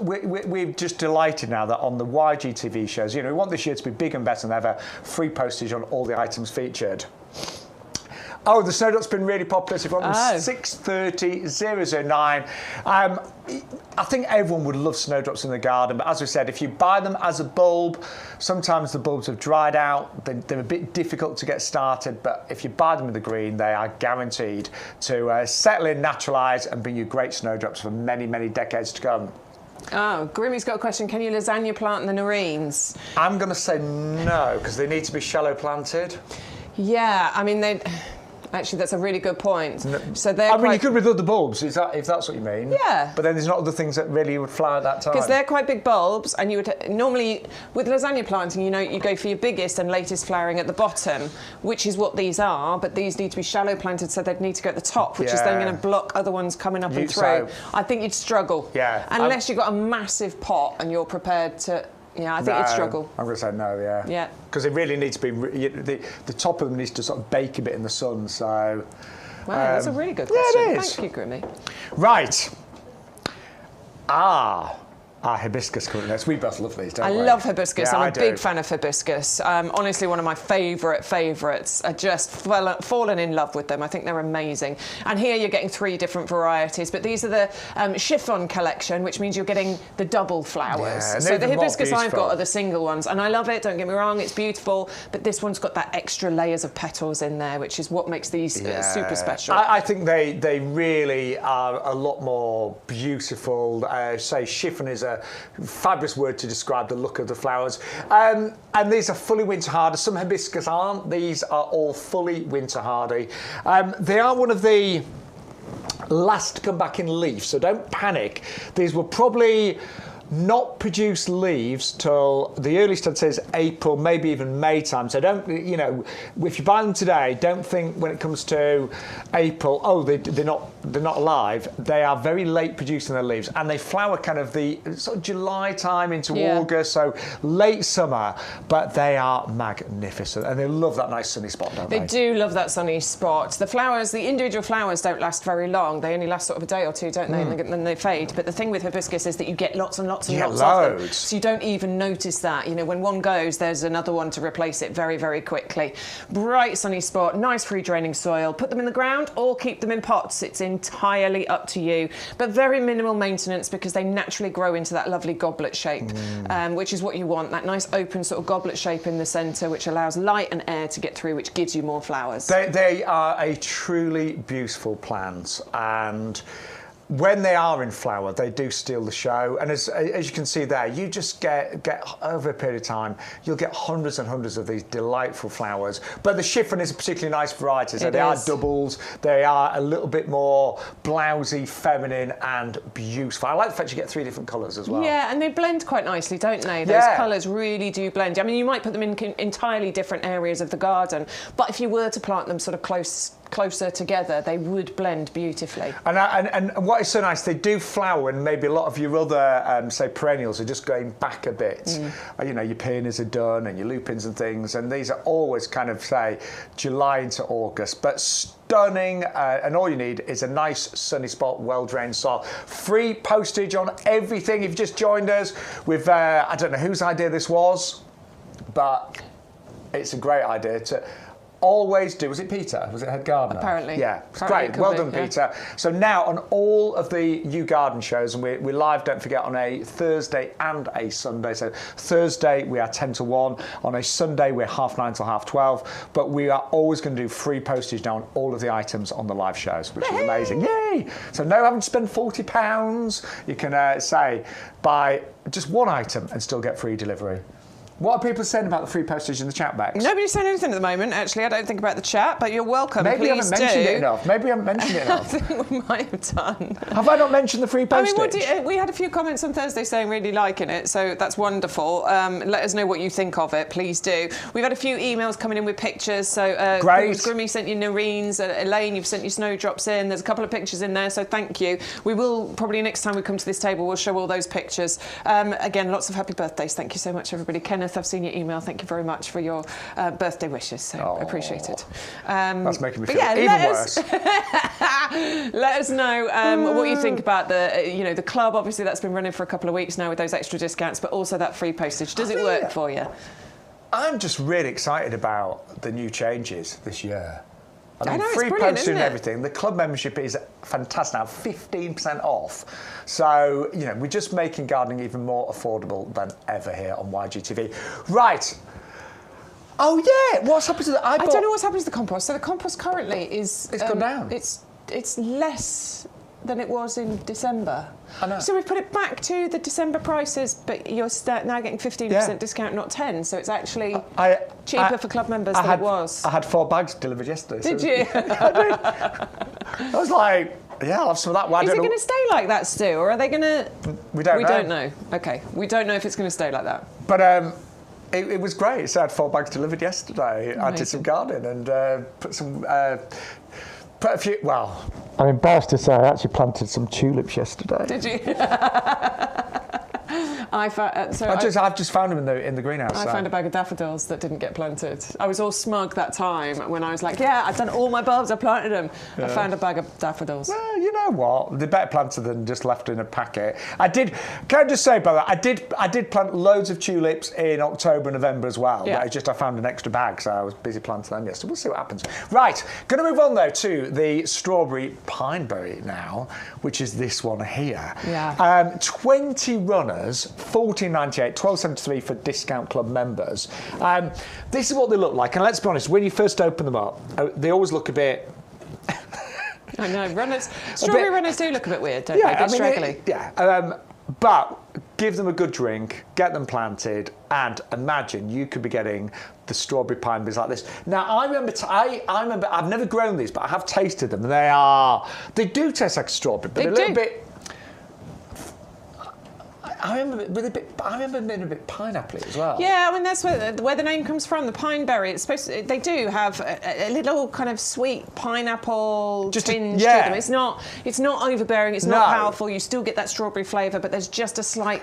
Speaker 1: we're just delighted now that on the YG TV shows, we want this year to be big and better than ever. Free postage on all the items featured. Oh, the Snowdrop's been really popular. So if you want them 630-009. I think everyone would love Snowdrops in the garden, but as we said, if you buy them as a bulb, sometimes the bulbs have dried out. They're a bit difficult to get started, but if you buy them in the green, they are guaranteed to settle in, naturalise, and bring you great Snowdrops for many, many decades to come.
Speaker 2: Oh, Grimmy's got a question. Can you lasagna plant the Nerines?
Speaker 1: I'm going to say no, because they need to be shallow planted.
Speaker 2: Yeah, I mean, actually, that's a really good point. So
Speaker 1: you could with other bulbs, if that's what you mean.
Speaker 2: Yeah.
Speaker 1: But then there's not other things that really would flower at that time.
Speaker 2: Because they're quite big bulbs, and you would normally, with lasagna planting, you go for your biggest and latest flowering at the bottom, which is what these are, but these need to be shallow planted, so they'd need to go at the top, which is then going to block other ones coming up and through. I think you'd struggle.
Speaker 1: Yeah.
Speaker 2: Unless you've got a massive pot and you're prepared to... Yeah, I think you'd struggle.
Speaker 1: I'm going to say no, yeah.
Speaker 2: Yeah.
Speaker 1: Because it really needs to be... The top of them needs to sort of bake a bit in the sun, so...
Speaker 2: Wow, that's a really good question.
Speaker 1: Yeah, it is.
Speaker 2: Thank you, Grimmy.
Speaker 1: Right. Our hibiscus current next. We both love these, don't we?
Speaker 2: I love hibiscus.
Speaker 1: Yeah,
Speaker 2: I'm a big fan of hibiscus. Honestly, one of my favourites. I just fallen in love with them. I think they're amazing. And here you're getting 3 different varieties, but these are the chiffon collection, which means you're getting the double flowers.
Speaker 1: Yeah,
Speaker 2: so the hibiscus I've got are the single ones, and I love it. Don't get me wrong, it's beautiful, but this one's got that extra layers of petals in there, which is what makes these super special.
Speaker 1: I think they really are a lot more beautiful. Say chiffon is a fabulous word to describe the look of the flowers. And these are fully winter hardy. Some hibiscus aren't. These are all fully winter hardy. They are one of the last to come back in leaf, so don't panic. These will probably not produce leaves till the earliest I'd say is April, maybe even May time. So don't, if you buy them today, don't think when it comes to April, they're not alive. They are very late producing their leaves, and they flower kind of the sort of July time into August, so late summer. But they are magnificent, and they love that nice sunny spot, don't they?
Speaker 2: They do love that sunny spot. The flowers, the individual flowers don't last very long. They only last sort of a day or two, don't they? And then they fade. But the thing with hibiscus is that you get lots and lots and lots of them. So you don't even notice that. When one goes, there's another one to replace it very, very quickly. Bright sunny spot, nice free draining soil. Put them in the ground or keep them in pots. It's entirely up to you. But very minimal maintenance because they naturally grow into that lovely goblet shape, which is what you want. That nice open sort of goblet shape in the centre, which allows light and air to get through, which gives you more flowers.
Speaker 1: They are a truly beautiful plant, and when they are in flower, they do steal the show. And as you can see there, you just get over a period of time, you'll get hundreds and hundreds of these delightful flowers. But the chiffon is a particularly nice variety. So they are doubles. They are a little bit more blousy, feminine, and beautiful. I like the fact you get 3 different colours as well.
Speaker 2: Yeah, and they blend quite nicely, don't they? Those colours really do blend. I mean, you might put them in entirely different areas of the garden, but if you were to plant them sort of closer together, they would blend beautifully. And
Speaker 1: what is so nice, they do flower, and maybe a lot of your other, say, perennials are just going back a bit. Your peonies are done, and your lupins and things, and these are always kind of, say, July into August, but stunning, and all you need is a nice sunny spot, well-drained soil. Free postage on everything. If you've just joined us, with, I don't know whose idea this was, but it's a great idea to always do. Was it Peter? Was it head gardener?
Speaker 2: Apparently.
Speaker 1: Yeah, it's great. Well done, Peter. So now on all of the YouGarden shows, and we're live, don't forget, on a Thursday and a Sunday. So Thursday we are 10 to 1. On a Sunday we're 9:30 till 12:30. But we are always going to do free postage now on all of the items on the live shows, which is amazing. Yay! So no having to spend £40. You can say buy just one item and still get free delivery. What are people saying about the free postage in the chat box?
Speaker 2: Nobody's saying anything at the moment, actually. I don't think about the chat, but you're welcome.
Speaker 1: Maybe I
Speaker 2: Please
Speaker 1: haven't mentioned
Speaker 2: do.
Speaker 1: it enough. Maybe I haven't mentioned it
Speaker 2: I
Speaker 1: enough.
Speaker 2: think we might have done.
Speaker 1: Have I not mentioned the free postage?
Speaker 2: We had a few comments on Thursday saying really liking it, so that's wonderful. Let us know what you think of it, please do. We've had a few emails coming in with pictures. So
Speaker 1: Great.
Speaker 2: Grimmy sent you Noreen's, Elaine, you've sent your snowdrops in. There's a couple of pictures in there, so thank you. We will probably next time we come to this table, we'll show all those pictures. Again, lots of happy birthdays. Thank you so much, everybody. Kenneth, I've seen your email. Thank you very much for your birthday wishes. So appreciate it.
Speaker 1: That's making me feel even worse.
Speaker 2: Let us know what you think about the club. Obviously, that's been running for a couple of weeks now with those extra discounts, but also that free postage. Does it work for you?
Speaker 1: I'm just really excited about the new changes this year. I mean,
Speaker 2: know,
Speaker 1: free
Speaker 2: it's brilliant,
Speaker 1: postage and
Speaker 2: isn't it?
Speaker 1: everything. The club membership is fantastic now, 15% off. So, we're just making gardening even more affordable than ever here on YGTV. Right. Oh, yeah. What's happened to the...
Speaker 2: I don't know what's happened to the compost. So the compost currently is...
Speaker 1: It's gone down.
Speaker 2: It's less than it was in December.
Speaker 1: I know.
Speaker 2: So we've put it back to the December prices, but you're now getting 15% discount, not 10. So it's actually cheaper for club members than it was.
Speaker 1: I had 4 bags delivered yesterday.
Speaker 2: Did you?
Speaker 1: I did. I was like, yeah, I'll have some of that.
Speaker 2: Is it going to stay like that, Stu, or are they going to...
Speaker 1: We don't know.
Speaker 2: We don't know. OK. We don't know if it's going to stay like that.
Speaker 1: But it was great. So I had 4 bags delivered yesterday. Amazing. I did some gardening and put a few... Well, I'm embarrassed to say I actually planted some tulips yesterday.
Speaker 2: Did you? I've
Speaker 1: just found them in the greenhouse.
Speaker 2: I found a bag of daffodils that didn't get planted. I was all smug that time when I was like, yeah, I've done all my bulbs, I planted them. Yeah. I found a bag of daffodils.
Speaker 1: Well, you know what? They're better planted than just left in a packet. Can I just say, brother, I did plant loads of tulips in October and November as well.
Speaker 2: Yeah.
Speaker 1: But I found an extra bag, so I was busy planting them yesterday. We'll see what happens. Right, going to move on though to the strawberry pineberry now, which is this one here.
Speaker 2: Yeah.
Speaker 1: 20 runners, $14.98, $12.73 for discount club members. This is what they look like, and let's be honest, when you first open them up, they always look a bit...
Speaker 2: I know, strawberry runners do look a bit weird, don't they? A bit straggly.
Speaker 1: But give them a good drink, get them planted, and imagine you could be getting the strawberry pineberries like this. Now, I remember, I've never grown these, but I have tasted them, and they do taste like a strawberry, but a little bit... I remember being a bit pineapple-y as well. Yeah,
Speaker 2: I mean that's where the name comes from. The pineberry. It's supposed to, they do have a little kind of sweet pineapple tinge to them. It's not overbearing. It's not powerful. You still get that strawberry flavour, but there's just a slight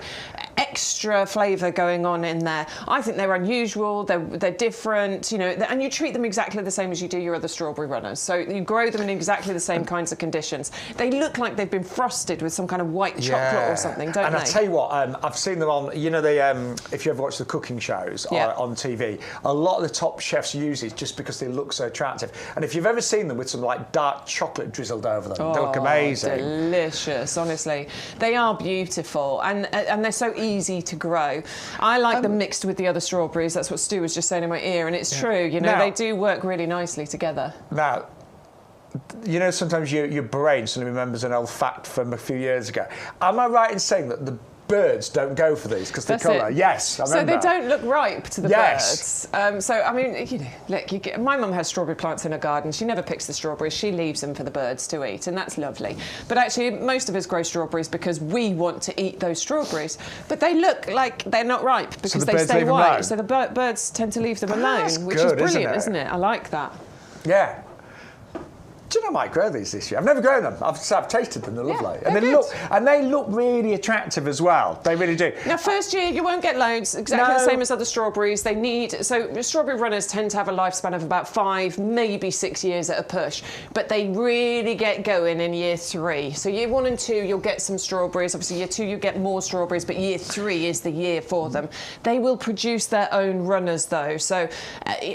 Speaker 2: extra flavour going on in there. I think they're unusual. They're different. And you treat them exactly the same as you do your other strawberry runners. So you grow them in exactly the same kinds of conditions. They look like they've been frosted with some kind of white chocolate or something, don't they?
Speaker 1: And I tell you what. I've seen them on, if you ever watch the cooking shows on TV, a lot of the top chefs use it just because they look so attractive. And if you've ever seen them with some like dark chocolate drizzled over them, they look amazing.
Speaker 2: Delicious, honestly. They are beautiful and they're so easy to grow. I like them mixed with the other strawberries. That's what Stu was just saying in my ear, and it's true. They do work really nicely together.
Speaker 1: Now, sometimes your brain suddenly remembers an old fact from a few years ago. Am I right in saying that the birds don't go for these because the colour? Yes, I remember.
Speaker 2: So they don't look ripe to the birds. Look, my mum has strawberry plants in her garden. She never picks the strawberries. She leaves them for the birds to eat, and that's lovely. But actually, most of us grow strawberries because we want to eat those strawberries. But they look like they're not ripe because they stay white. So the birds tend to leave them alone, which is brilliant, isn't it? I like that.
Speaker 1: Yeah. Do you know I might grow these this year? I've never grown them. I've tasted them. They're lovely, and they look really attractive as well. They really do.
Speaker 2: Now, first year you won't get loads. Exactly the same as other strawberries. Strawberry runners tend to have a lifespan of about 5, maybe 6 years at a push, but they really get going in year 3. So year 1 and 2 you'll get some strawberries. Obviously year 2 you get more strawberries, but year 3 is the year for them. They will produce their own runners though. So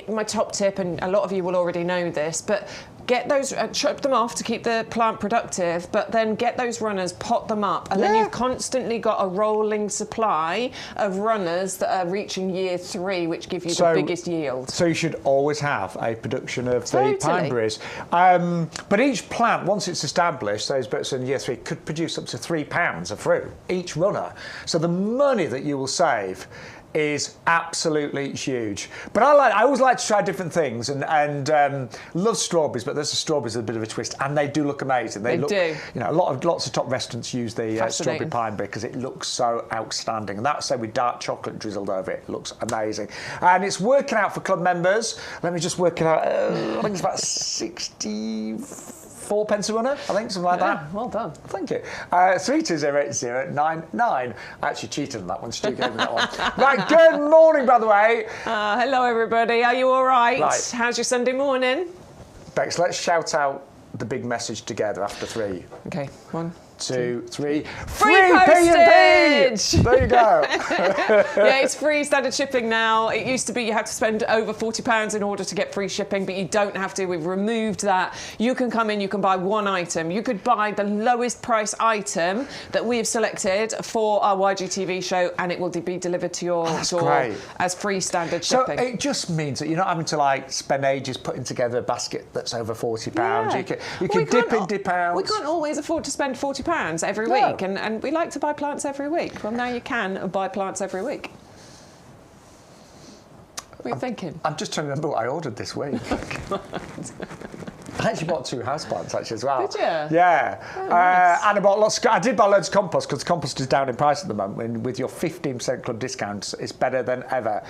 Speaker 2: my top tip, and a lot of you will already know this, but get those, chop them off to keep the plant productive, but then get those runners, pot them up, and then you've constantly got a rolling supply of runners that are reaching year 3, which give you the biggest yield. So
Speaker 1: you should always have a production of the pineberries. But each plant, once it's established, those bits in year 3, could produce up to £3 of fruit, each runner. So the money that you will save is absolutely huge. But I always like to try different things and love strawberries, but there's strawberries with a bit of a twist, and they do look amazing. They look,
Speaker 2: do.
Speaker 1: You know, lots of top restaurants use the strawberry pie because it looks so outstanding, and that's with dark chocolate drizzled over it. It looks amazing, and it's working out for club members. Let me just work it out. I think it's about 64 pence a runner, I think, something like that.
Speaker 2: Well done.
Speaker 1: Thank you. 328099. I actually cheated on that one. Stu gave me that one. Right, good morning, by the way.
Speaker 2: Hello, everybody. Are you all right?
Speaker 1: Right.
Speaker 2: How's your Sunday morning?
Speaker 1: Bex, let's shout out the big message together after 3.
Speaker 2: Okay, 1,
Speaker 1: 2, 3.
Speaker 2: Free postage!
Speaker 1: There you go.
Speaker 2: Yeah, it's free standard shipping now. It used to be you had to spend over £40 in order to get free shipping, but you don't have to. We've removed that. You can come in, you can buy one item. You could buy the lowest price item that we have selected for our YGTV show, and it will be delivered to your door as free standard shipping.
Speaker 1: So it just means that you're not having to spend ages putting together a basket that's over £40.
Speaker 2: Yeah.
Speaker 1: You can dip in, dip out.
Speaker 2: We can't always afford to spend £40 every week, and we like to buy plants every week. Well, now you can buy plants every week. What are you thinking?
Speaker 1: I'm just trying to remember what I ordered this week. I actually bought 2 houseplants actually as well.
Speaker 2: Did you?
Speaker 1: Yeah.
Speaker 2: Oh, nice.
Speaker 1: And I did buy loads of compost because compost is down in price at the moment, and with your 15% club discounts, it's better than ever.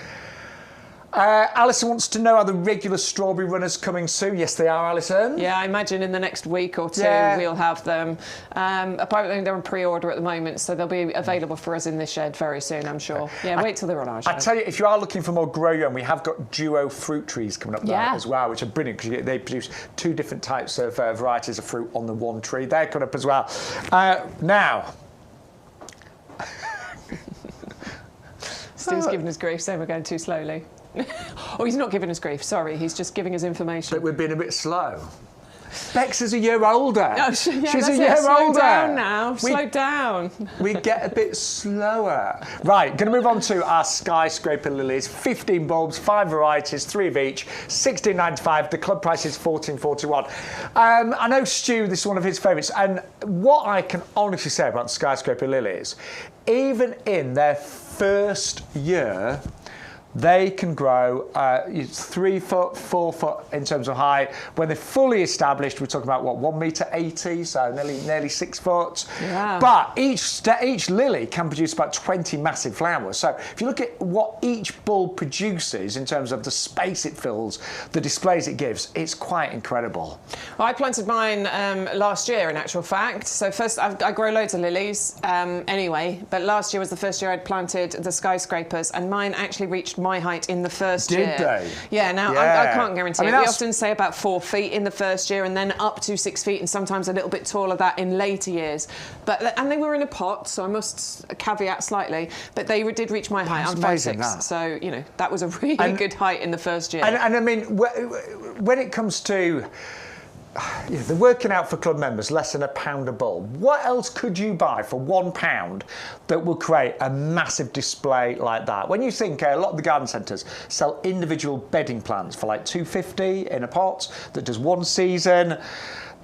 Speaker 1: Alison wants to know, are the regular strawberry runners coming soon? Yes, they are, Alison.
Speaker 2: Yeah, I imagine in the next week or two we'll have them. Apparently they're on pre-order at the moment, so they'll be available for us in the shed very soon, I'm sure. Yeah, wait till they're on our shed.
Speaker 1: I tell you, if you are looking for more grow your own, we have got duo fruit trees coming up there as well, which are brilliant because they produce 2 different types of varieties of fruit on the one tree. They're coming up as well. Now...
Speaker 2: Stu's giving us grief, saying we're going too slowly. Oh, he's not giving us grief, sorry. He's just giving us information.
Speaker 1: But we're being a bit slow. Bex is a year older.
Speaker 2: Oh, she's
Speaker 1: a year older.
Speaker 2: Slow down now. Slow down.
Speaker 1: We get a bit slower. Right, going to move on to our skyscraper lilies. 15 bulbs, 5 varieties, 3 of each, £16.95. The club price is £14.41. I know Stu, this is one of his favourites. And what I can honestly say about skyscraper lilies, even in their first year, they can grow 3 foot, 4 foot in terms of height. When they're fully established, we're talking about, what, 1.80 m, so nearly 6 foot. Yeah. But each lily can produce about 20 massive flowers. So if you look at what each bulb produces in terms of the space it fills, the displays it gives, it's quite incredible.
Speaker 2: Well, I planted mine last year, in actual fact. So first, I grow loads of lilies anyway, but last year was the first year I'd planted the skyscrapers, and mine actually reached my height in the first year.
Speaker 1: Did they?
Speaker 2: Yeah, now I can't guarantee it. We often say about 4 feet in the first year and then up to 6 feet and sometimes a little bit taller that in later years. And they were in a pot, so I must caveat slightly, but they did reach my height. I'm 5'6", so, you know, that was a really good height in the first year.
Speaker 1: And I mean, when it comes to... they're working out for club members less than £1 a bulb. What else could you buy for £1 that will create a massive display like that? When you think a lot of the garden centres sell individual bedding plants for like £2.50 in a pot that does 1 season.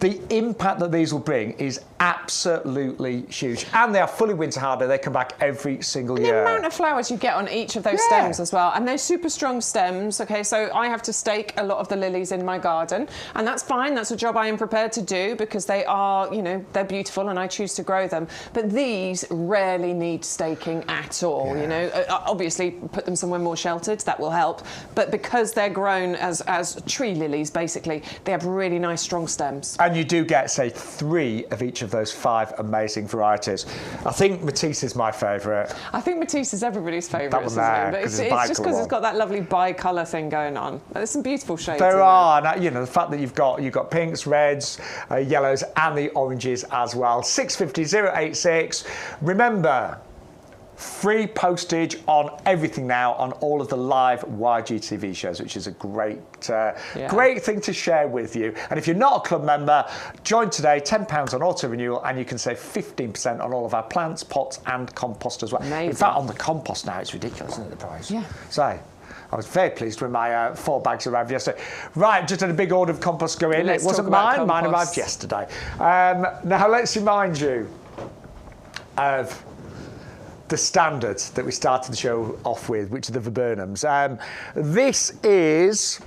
Speaker 1: The impact that these will bring is absolutely huge. And they are fully winter hardy. They come back every single year.
Speaker 2: The amount of flowers you get on each of those stems as well. And they're super strong stems, OK? So I have to stake a lot of the lilies in my garden. And that's fine. That's a job I am prepared to do because they are, you know, they're beautiful and I choose to grow them. But these rarely need staking at all, you know. Obviously, put them somewhere more sheltered. That will help. But because they're grown as tree lilies, basically, they have really nice, strong stems.
Speaker 1: And you do get, say, 3 of each of those 5 amazing varieties. I think Matisse is my favourite.
Speaker 2: I think Matisse is everybody's favourite.
Speaker 1: That one there,
Speaker 2: but it's just because it's got that lovely bi-colour thing going on. There's some beautiful shades.
Speaker 1: There are, and, you know, the fact that you've got pinks, reds, yellows, and the oranges as well. 650-086. Remember, free postage on everything now on all of the live YGTV shows, which is a great thing to share with you. And if you're not a club member, join today, £10 on auto renewal, and you can save 15% on all of our plants, pots, and compost as well.
Speaker 2: Amazing.
Speaker 1: In fact, on the compost now, it's ridiculous, isn't it, the price?
Speaker 2: Yeah.
Speaker 1: So, I was very pleased when my 4 bags arrived yesterday. Right, just had a big order of compost go in. It wasn't mine. Mine arrived yesterday. Now, let's remind you of the standard that we started the show off with, which are the viburnums. This is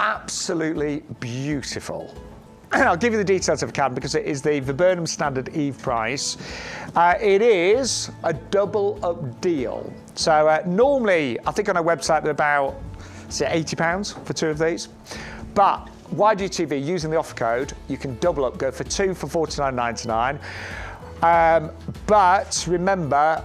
Speaker 1: absolutely beautiful. I'll give you the details if I can, because it is the Viburnum Standard Eve price. It is a double up deal. So normally, I think on our website they're about, say, £80 for 2 of these. But YGTV, using the offer code, you can double up, go for 2 for £49.99. But remember,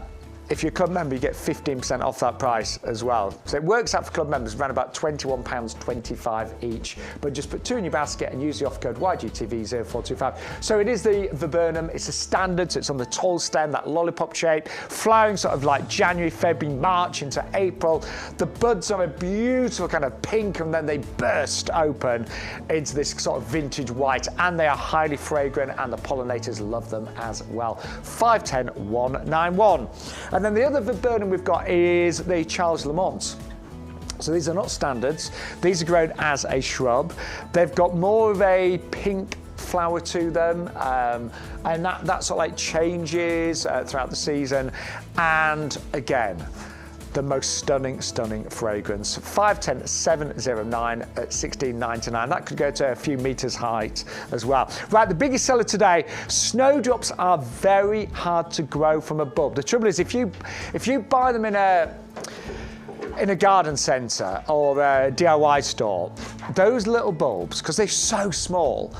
Speaker 1: if you're a club member, you get 15% off that price as well. So it works out for club members around about £21.25 each. But just put 2 in your basket and use the offer code YGTV0425. So it is the viburnum. It's a standard, so it's on the tall stem, that lollipop shape, flowering sort of like January, February, March into April. The buds are a beautiful kind of pink, and then they burst open into this sort of vintage white, and they are highly fragrant, and the pollinators love them as well. 510191. And then the other viburnum we've got is the Charles Lamont. So these are not standards. These are grown as a shrub. They've got more of a pink flower to them, and that sort of like changes throughout the season. And again, the most stunning fragrance. 510709 at £16.99. That could go to a few meters height as well. Right, the biggest seller today. Snowdrops are very hard to grow from a bulb. The trouble is, if you buy them in a garden centre or a DIY store, those little bulbs, because they're so small,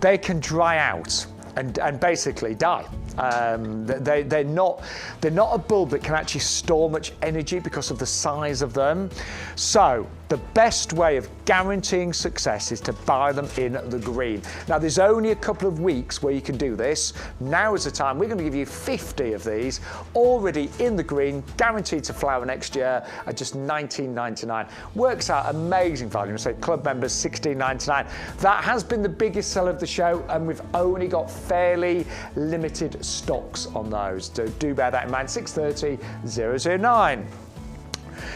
Speaker 1: they can dry out and basically die. They're not a bulb that can actually store much energy because of the size of them. So the best way of guaranteeing success is to buy them in the green. Now there's only a couple of weeks where you can do this. Now is the time. We're going to give you 50 of these already in the green, guaranteed to flower next year at just £19.99. Works out amazing value. So club members £16.99. That has been the biggest seller of the show, and we've only got fairly limited stocks on those. So do bear that in mind. 630-009.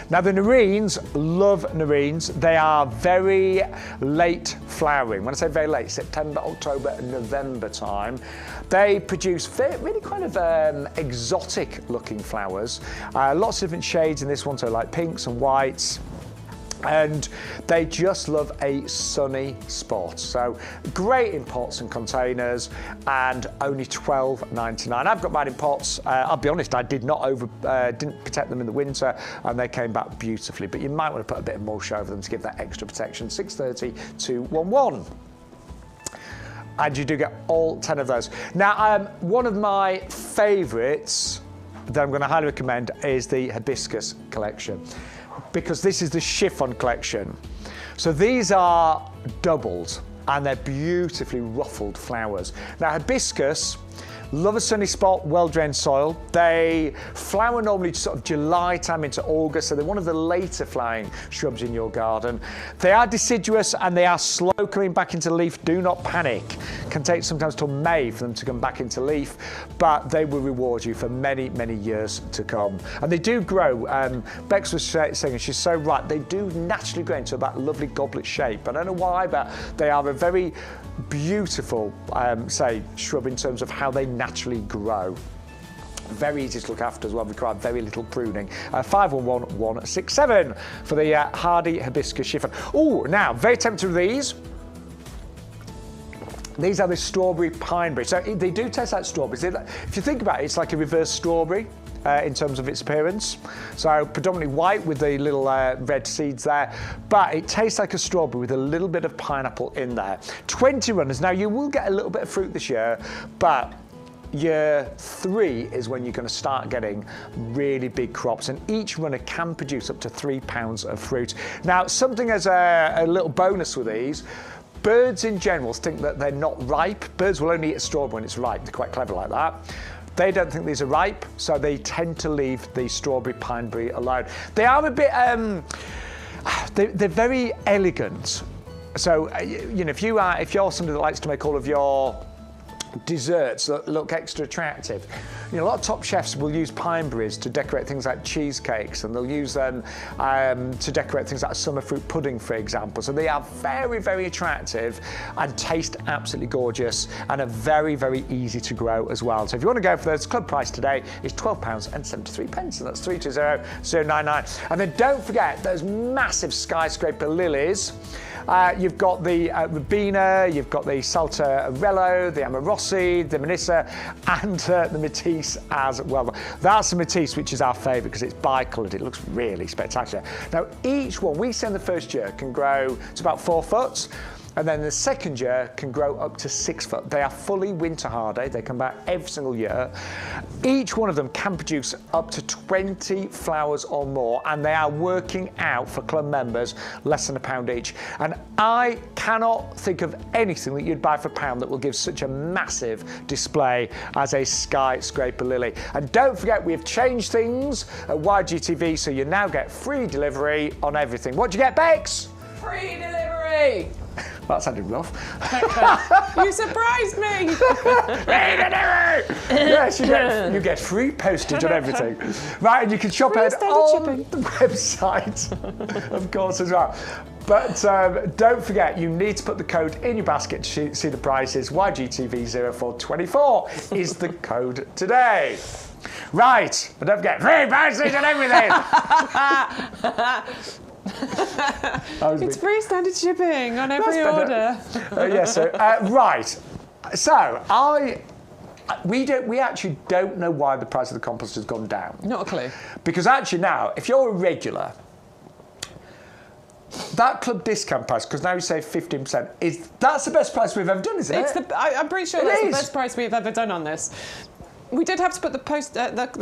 Speaker 1: Now the Nerines, love Nerines. They are very late flowering. When I say very late, September, October, November time. They produce really kind of exotic looking flowers. Lots of different shades in this one, so like pinks and whites. And they just love a sunny spot. So great in pots and containers, and only £12.99. I've got mine in pots. I'll be honest, I didn't protect them in the winter, and they came back beautifully. But you might want to put a bit of mulch over them to give that extra protection. 630-211. And you do get all 10 of those. Now, one of my favourites that I'm going to highly recommend is the hibiscus collection, because this is the chiffon collection. So these are doubled, and they're beautifully ruffled flowers. Now hibiscus, love a sunny spot, well-drained soil. They flower normally sort of July time into August, so they're one of the later flowering shrubs in your garden. They are deciduous, and they are slow coming back into leaf. Do not panic. Can take sometimes till May for them to come back into leaf, but they will reward you for many, many years to come. And they do grow. Bex was saying, she's so right, they do naturally grow into that lovely goblet shape. I don't know why, but they are a very beautiful, say, shrub in terms of how they naturally grow. Very easy to look after as well, require very little pruning. 511167 for the hardy hibiscus chiffon. Oh, now, very tempted with these. These are the strawberry pineberry. So they do taste like strawberries. If you think about it, it's like a reverse strawberry in terms of its appearance. So predominantly white with the little red seeds there, but it tastes like a strawberry with a little bit of pineapple in there. 20 runners. Now you will get a little bit of fruit this year, but year 3 is when you're going to start getting really big crops, and each runner can produce up to 3 pounds of fruit. Now, something as a little bonus with these, birds in general think that they're not ripe. Birds will only eat a strawberry when it's ripe. They're quite clever like that. They don't think these are ripe, so they tend to leave the strawberry pineberry alone. They are a bit, they're very elegant. So, you know, if you're somebody that likes to make all of your desserts that look extra attractive. You know, a lot of top chefs will use pine berries to decorate things like cheesecakes, and they'll use them to decorate things like summer fruit pudding, for example. So they are very, very attractive and taste absolutely gorgeous, and are very, very easy to grow as well. So if you want to go for those, club price today is £12.73, and that's 320099. And then don't forget those massive skyscraper lilies. You've got the Ribena, you've got the Saltarello, the Amarossi, the Manissa, and the Matisse as well. That's the Matisse, which is our favourite because it's bicoloured. It looks really spectacular. Now, each one, we say in the first year, can grow to about 4 foot. And then the second year can grow up to 6 foot. They are fully winter hardy. They come back every single year. Each one of them can produce up to 20 flowers or more, and they are working out for club members less than £1 each. And I cannot think of anything that you'd buy for £1 that will give such a massive display as a skyscraper lily. And don't forget, we have changed things at YGTV, so you now get free delivery on everything. What do you get, Bex?
Speaker 2: Free delivery!
Speaker 1: That sounded rough.
Speaker 2: You surprised me!
Speaker 1: Yes, you get free postage on everything. Right, and you can shop it on the website, of course, as well. But don't forget, you need to put the code in your basket to see the prices. YGTV0424 is the code today. Right, but don't forget, free postage on everything!
Speaker 2: It's free standard shipping on every order.
Speaker 1: Right. So we actually don't know why the price of the compost has gone down.
Speaker 2: Not a clue.
Speaker 1: Because actually now, if you're a regular, that club discount price, because now you save 15%, that's the best price we've ever done, isn't it?
Speaker 2: I'm pretty sure that's the best price we've ever done on this. We did have to put the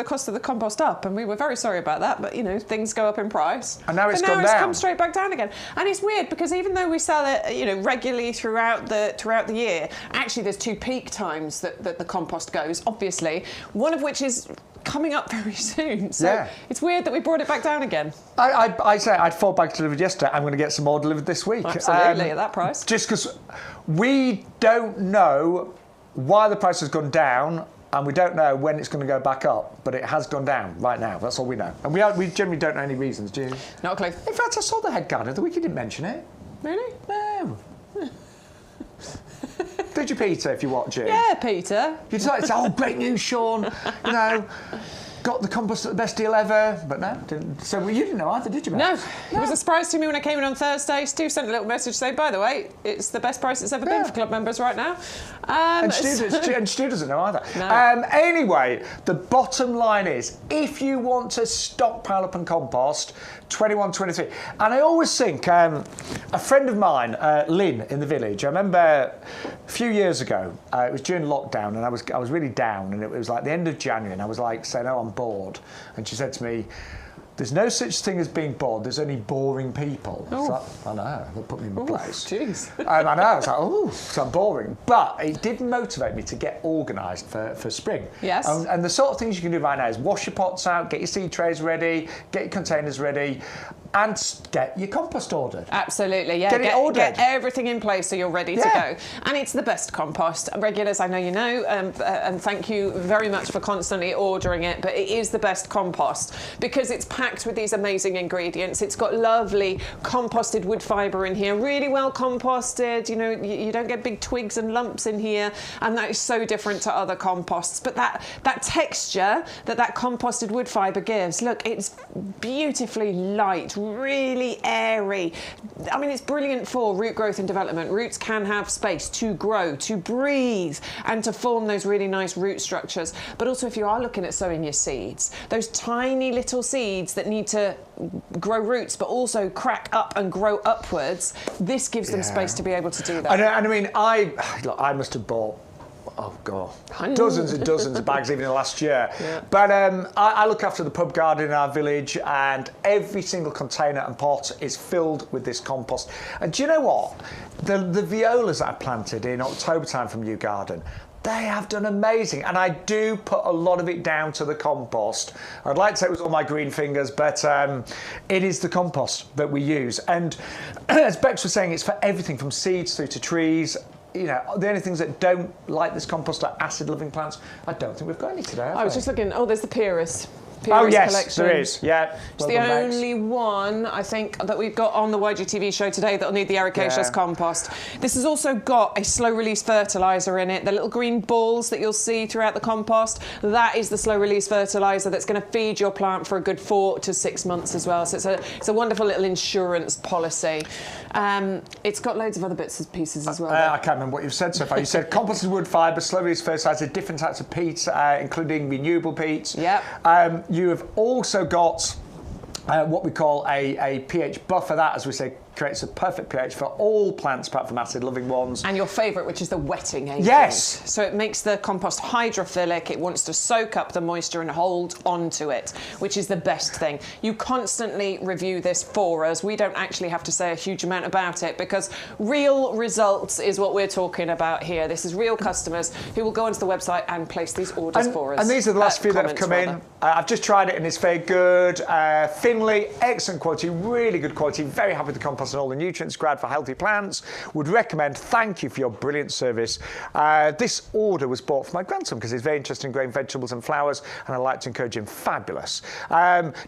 Speaker 2: cost of the compost up, and we were very sorry about that. But you know, things go up in price,
Speaker 1: and now it's
Speaker 2: come straight back down again. And it's weird because even though we sell it, you know, regularly throughout the year, actually there's 2 peak times that the compost goes. Obviously, one of which is coming up very soon. So it's weird that we brought it back down again.
Speaker 1: I say I'd 4 bags delivered yesterday. I'm going to get some more delivered this week.
Speaker 2: Absolutely, at that price.
Speaker 1: Just because we don't know why the price has gone down. And we don't know when it's going to go back up, but it has gone down right now. That's all we know. And we generally don't know any reasons, do you?
Speaker 2: Not a clue.
Speaker 1: In fact, I saw the head gardener the week you didn't mention it.
Speaker 2: Really?
Speaker 1: No. Did you, Peter, if you watch it?
Speaker 2: Yeah, Peter.
Speaker 1: You decided to say, oh, great news, Shaun. You know, got the compost at the best deal ever. But no, didn't. So you didn't know either, did you, Matt?
Speaker 2: No. It was a surprise to me when I came in on Thursday. Stu sent a little message saying, by the way, it's the best price it's ever been for club members right now.
Speaker 1: And Stu doesn't know either.
Speaker 2: No.
Speaker 1: Anyway, the bottom line is, if you want to stockpile up and compost, 21-23. And I always think, a friend of mine, Lynn, in the village, I remember a few years ago, it was during lockdown, and I was really down, and it was like the end of January, and I was like saying, oh, I'm bored. And she said to me, there's no such thing as being bored, there's only boring people. Like, I know, they'll put me in my place.
Speaker 2: Jeez.
Speaker 1: I know, I was like, oh, so I'm boring. But it did motivate me to get organised for spring.
Speaker 2: Yes.
Speaker 1: And the sort of things you can do right now is wash your pots out, get your seed trays ready, get your containers ready, and get your compost ordered.
Speaker 2: Absolutely, yeah.
Speaker 1: Get it ordered.
Speaker 2: Get everything in place so you're ready to go. And it's the best compost. Regulars, I know you know, and thank you very much for constantly ordering it, but it is the best compost because it's packed with these amazing ingredients. It's got lovely composted wood fibre in here, really well composted. You know, you don't get big twigs and lumps in here, and that is so different to other composts. But that texture that composted wood fibre gives, look, it's beautifully light, really airy. I mean, it's brilliant for root growth and development. Roots can have space to grow, to breathe, and to form those really nice root structures. But also, if you are looking at sowing your seeds, those tiny little seeds that need to grow roots but also crack up and grow upwards, this gives them space to be able to do that.
Speaker 1: And I mean, I must have bought, oh God, dozens and dozens of bags even in the last year. But I look after the pub garden in our village, and every single container and pot is filled with this compost. And do you know what? The violas that I planted in October time from YouGarden, they have done amazing, and I do put a lot of it down to the compost. I'd like to say it was all my green fingers, but it is the compost that we use. And as Bex was saying, it's for everything from seeds through to trees. you know, the only things that don't like this compost are acid-loving plants. I don't think we've got any today, have
Speaker 2: I was
Speaker 1: we?
Speaker 2: just looking. Oh, there's the Pyrrhus.
Speaker 1: Oh yes,
Speaker 2: collection.
Speaker 1: there is. Yeah,
Speaker 2: It's the only one, I think, that we've got on the YGTV show today that'll need the ericaceous compost. This has also got a slow-release fertiliser in it. The little green balls that you'll see throughout the compost, that is the slow-release fertiliser that's going to feed your plant for a good 4 to 6 months as well. So it's a wonderful little insurance policy. It's got loads of other bits and pieces as well.
Speaker 1: I can't remember what you've said so far. You said composted wood fibre, slow-release fertiliser, different types of peat, including renewable peat.
Speaker 2: Yep.
Speaker 1: You have also got what we call a pH buffer. That, as we say, creates a perfect pH for all plants apart from acid-loving ones.
Speaker 2: And your favourite, which is the wetting agent.
Speaker 1: Yes.
Speaker 2: So it makes the compost hydrophilic. It wants to soak up the moisture and hold onto it, which is the best thing. You constantly review this for us. We don't actually have to say a huge amount about it because real results is what we're talking about here. This is real customers who will go onto the website and place these orders for us.
Speaker 1: And these are the last few that have come in. I've just tried it and it's very good. Thinly, excellent quality, really good quality. Very happy with the compost and all the nutrients, great for healthy plants. Would recommend. Thank you for your brilliant service. This order was bought for my grandson because he's very interested in growing vegetables and flowers, and I'd like to encourage him. Fabulous.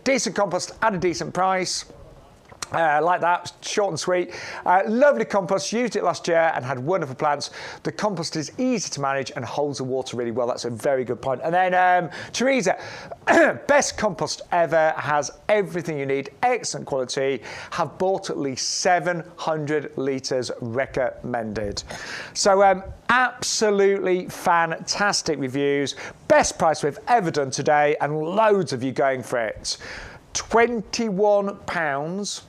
Speaker 1: Decent compost at a decent price. Like that, short and sweet. Lovely compost, used it last year and had wonderful plants. The compost is easy to manage and holds the water really well. That's a very good point. And then Teresa, best compost ever, has everything you need, excellent quality, have bought at least 700 litres recommended. So absolutely fantastic reviews, best price we've ever done today and loads of you going for it. £21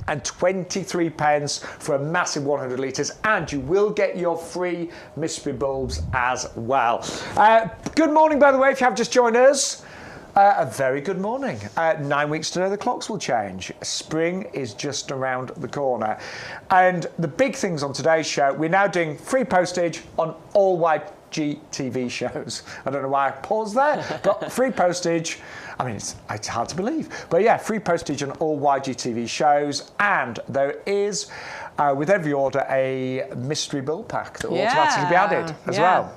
Speaker 1: and 23 pence for a massive 100 litres, and you will get your free mystery bulbs as well. Good morning, by the way, if you have just joined us. A very good morning. 9 weeks to know the clocks will change. Spring is just around the corner. And the big things on today's show, we're now doing free postage on all YGTV shows. I don't know why I paused there, but free postage. I mean, it's hard to believe. But yeah, free postage on all YGTV shows. And there is, with every order, a mystery bulb pack that will automatically be added as well.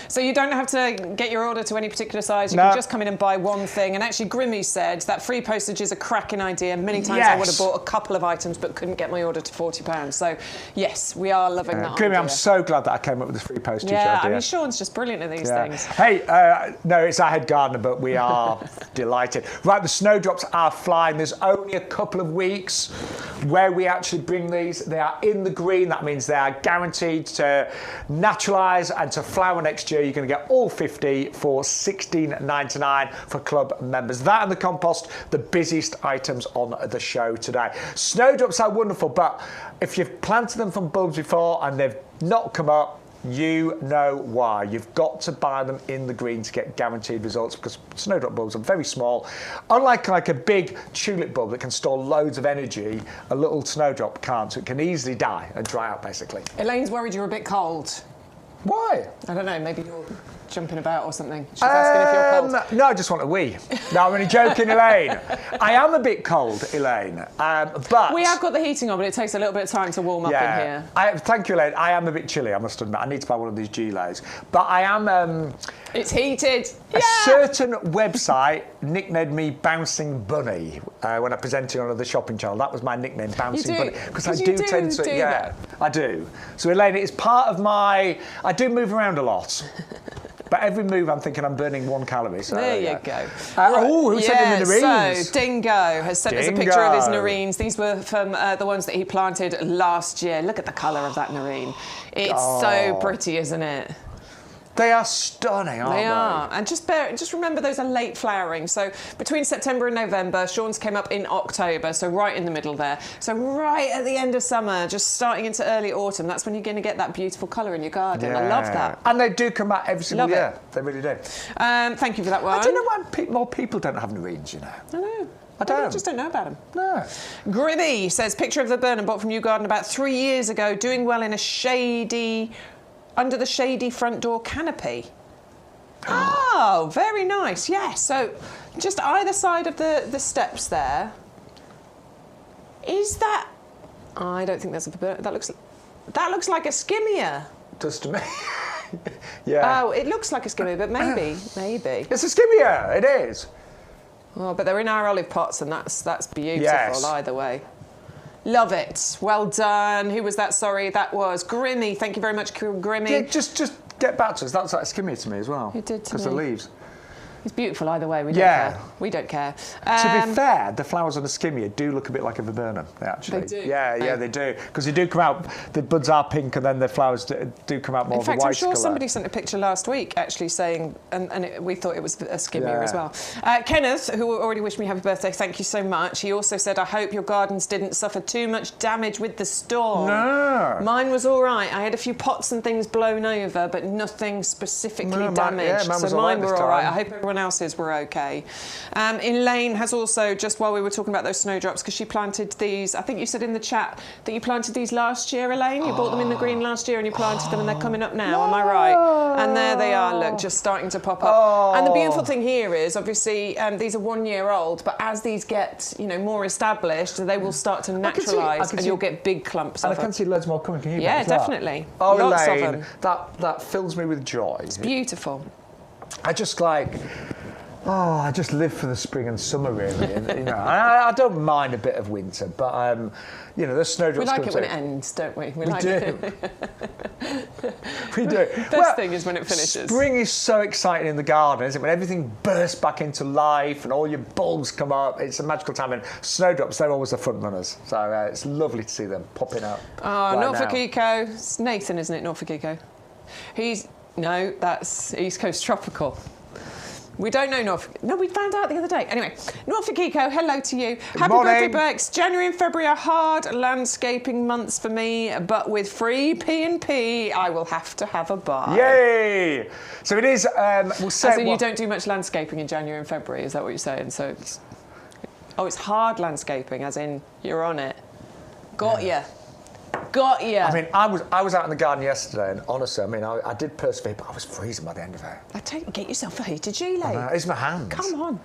Speaker 2: So you don't have to get your order to any particular size. You can just come in and buy one thing. And actually, Grimmy said that free postage is a cracking idea. Many times I would have bought a couple of items but couldn't get my order to £40. So, yes, we are loving that
Speaker 1: Grimmy,
Speaker 2: idea.
Speaker 1: I'm so glad that I came up with the free postage idea.
Speaker 2: I mean, Shaun's just brilliant at these things.
Speaker 1: Hey, no, it's our head gardener, but we are delighted. Right, the snowdrops are flying. There's only a couple of weeks where we actually bring these. They are in the green. That means they are guaranteed to naturalise and to flower next year. You're going to get all 50 for $16.99 for club members. That and the compost, the busiest items on the show today. Snowdrops are wonderful, but if you've planted them from bulbs before and they've not come up, you know why. You've got to buy them in the green to get guaranteed results because snowdrop bulbs are very small. Unlike like a big tulip bulb that can store loads of energy, a little snowdrop can't. So it can easily die and dry out, basically.
Speaker 2: Elaine's worried you're a bit cold.
Speaker 1: Why?
Speaker 2: I don't know, maybe you're jumping about or something. She's asking if you're cold.
Speaker 1: No, I just want a wee. No, I'm only joking, Elaine. I am a bit cold, Elaine, but...
Speaker 2: We have got the heating on, but it takes a little bit of time to warm up in here.
Speaker 1: Thank you, Elaine. I am a bit chilly, I must admit. I need to buy one of these Gilos. But I am...
Speaker 2: It's heated.
Speaker 1: A certain website nicknamed me Bouncing Bunny when I presented on the shopping channel. That was my nickname, Bouncing Bunny. Because I do tend to...
Speaker 2: that.
Speaker 1: I do. So, Elaine, it's part of my... I do move around a lot. But every move, I'm thinking I'm burning 1 calorie. So
Speaker 2: there you go.
Speaker 1: Who sent in the Nerines?
Speaker 2: So, Dingo has sent us a picture of his Nerines. These were from the ones that he planted last year. Look at the colour of that Nerine. It's so pretty, isn't it?
Speaker 1: They are stunning, aren't they?
Speaker 2: They are. And just remember those are late flowering. So between September and November, Shaun's came up in October, so right in the middle there. So right at the end of summer, just starting into early autumn, that's when you're going to get that beautiful colour in your garden. Yeah. I love that.
Speaker 1: And they do come out every single year. They really do.
Speaker 2: Thank you for that one.
Speaker 1: I don't know why more people don't have Nerines, you know.
Speaker 2: I know.
Speaker 1: I don't.
Speaker 2: I just don't know about them.
Speaker 1: No.
Speaker 2: Grimmy says, picture of the Burnham bought from YouGarden about 3 years ago, doing well in a under the shady front door canopy. Oh, very nice. Yes. So just either side of the steps there. Is that... I don't think that's a... That looks... That looks like a skimmier.
Speaker 1: Does to me. Yeah.
Speaker 2: Oh, it looks like a skimmier, but maybe.
Speaker 1: It's a skimmier. It is.
Speaker 2: Oh, but they're in our olive pots, and that's beautiful
Speaker 1: Yes.
Speaker 2: either way. Love it. Well done. Who was that? Sorry, that was Grimmy. Thank you very much, Grimmy.
Speaker 1: Yeah, just get back to us. That's like a skimmier to me as well.
Speaker 2: It did to
Speaker 1: because the
Speaker 2: me.
Speaker 1: leaves.
Speaker 2: It's beautiful either way. We don't
Speaker 1: Yeah.
Speaker 2: care. We don't care.
Speaker 1: To be fair, the flowers on the skimmier do look a bit like a viburnum. They actually.
Speaker 2: They do.
Speaker 1: Yeah, they do. Because they do come out. The buds are pink, and then the flowers do come out more
Speaker 2: In
Speaker 1: of a
Speaker 2: fact,
Speaker 1: white
Speaker 2: I'm sure
Speaker 1: colour.
Speaker 2: somebody sent a picture last week actually saying, we thought it was a skimmier
Speaker 1: Yeah.
Speaker 2: as well. Kenneth, who already wished me happy birthday, thank you so much. He also said, I hope your gardens didn't suffer too much damage with the storm.
Speaker 1: No.
Speaker 2: Mine was all right. I had a few pots and things blown over, but nothing specifically damaged.
Speaker 1: mine was
Speaker 2: so
Speaker 1: all right
Speaker 2: mine
Speaker 1: this
Speaker 2: were all right.
Speaker 1: time.
Speaker 2: I hope everyone else's were okay. Elaine has also, just while we were talking about those snowdrops, because she planted these, I think you said in the chat that you planted these last year, Elaine. You bought them in the green last year and you planted them and they're coming up now, am I right? And there they are, look, just starting to pop up. And the beautiful thing here is, obviously, these are 1 year old, but as these get, more established, they will start to naturalise and you'll get big clumps
Speaker 1: And
Speaker 2: of
Speaker 1: I can see loads more coming. Can you?
Speaker 2: Yeah,
Speaker 1: as well?
Speaker 2: definitely.
Speaker 1: Oh,
Speaker 2: Lots of
Speaker 1: Elaine,
Speaker 2: them.
Speaker 1: that fills me with joy.
Speaker 2: It's beautiful.
Speaker 1: I just I just live for the spring and summer, really. And, I don't mind a bit of winter, but the snowdrops.
Speaker 2: We like it when it ends, don't we? We like
Speaker 1: do.
Speaker 2: it.
Speaker 1: We do.
Speaker 2: Best thing is when it finishes.
Speaker 1: Spring is so exciting in the garden, isn't it? When everything bursts back into life and all your bulbs come up, it's a magical time. And snowdrops, they're always the front runners. So it's lovely to see them popping up.
Speaker 2: Oh,
Speaker 1: right
Speaker 2: Norfolk
Speaker 1: now.
Speaker 2: Eco. It's Nathan, isn't it? Norfolk Eco. No, that's East Coast Tropical. We don't know Norfolk. No, we found out the other day. Anyway, Norfolk Eco, hello to you. Happy
Speaker 1: morning.
Speaker 2: birthday, Bex. January and February are hard landscaping months for me, but with free P&P, I will have to have a buy.
Speaker 1: Yay! So it is. We'll say.
Speaker 2: So you don't do much landscaping in January and February, is that what you're saying? So it's hard landscaping, as in you're on it. Got ya.
Speaker 1: I mean, I was out in the garden yesterday, and honestly, I did persevere, but I was freezing by the end of it.
Speaker 2: Get yourself a heated gilet.
Speaker 1: It's my hands.
Speaker 2: Come on.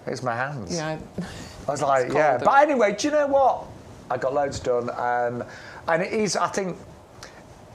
Speaker 1: It's my hands.
Speaker 2: Yeah.
Speaker 1: I was like, yeah. But anyway, do you know what? I got loads done, and it is. I think.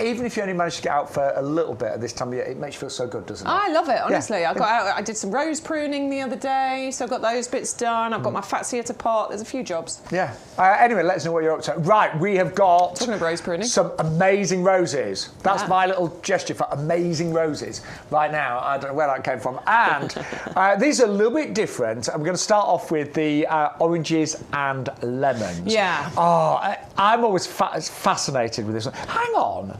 Speaker 1: Even if you only manage to get out for a little bit at this time of year, it makes you feel so good, doesn't it?
Speaker 2: I love it, honestly. Yeah. I got out, I did some rose pruning the other day, so I got those bits done. I've got my Fatsia to pot. There's a few jobs.
Speaker 1: Yeah. Anyway, let us know what you're up to. Right, we have got
Speaker 2: Talking of rose pruning.
Speaker 1: some amazing roses. That's my little gesture for amazing roses right now. I don't know where that came from. And these are a little bit different. I'm going to start off with the oranges and lemons.
Speaker 2: Yeah.
Speaker 1: Oh, I'm always fascinated with this one. Hang on.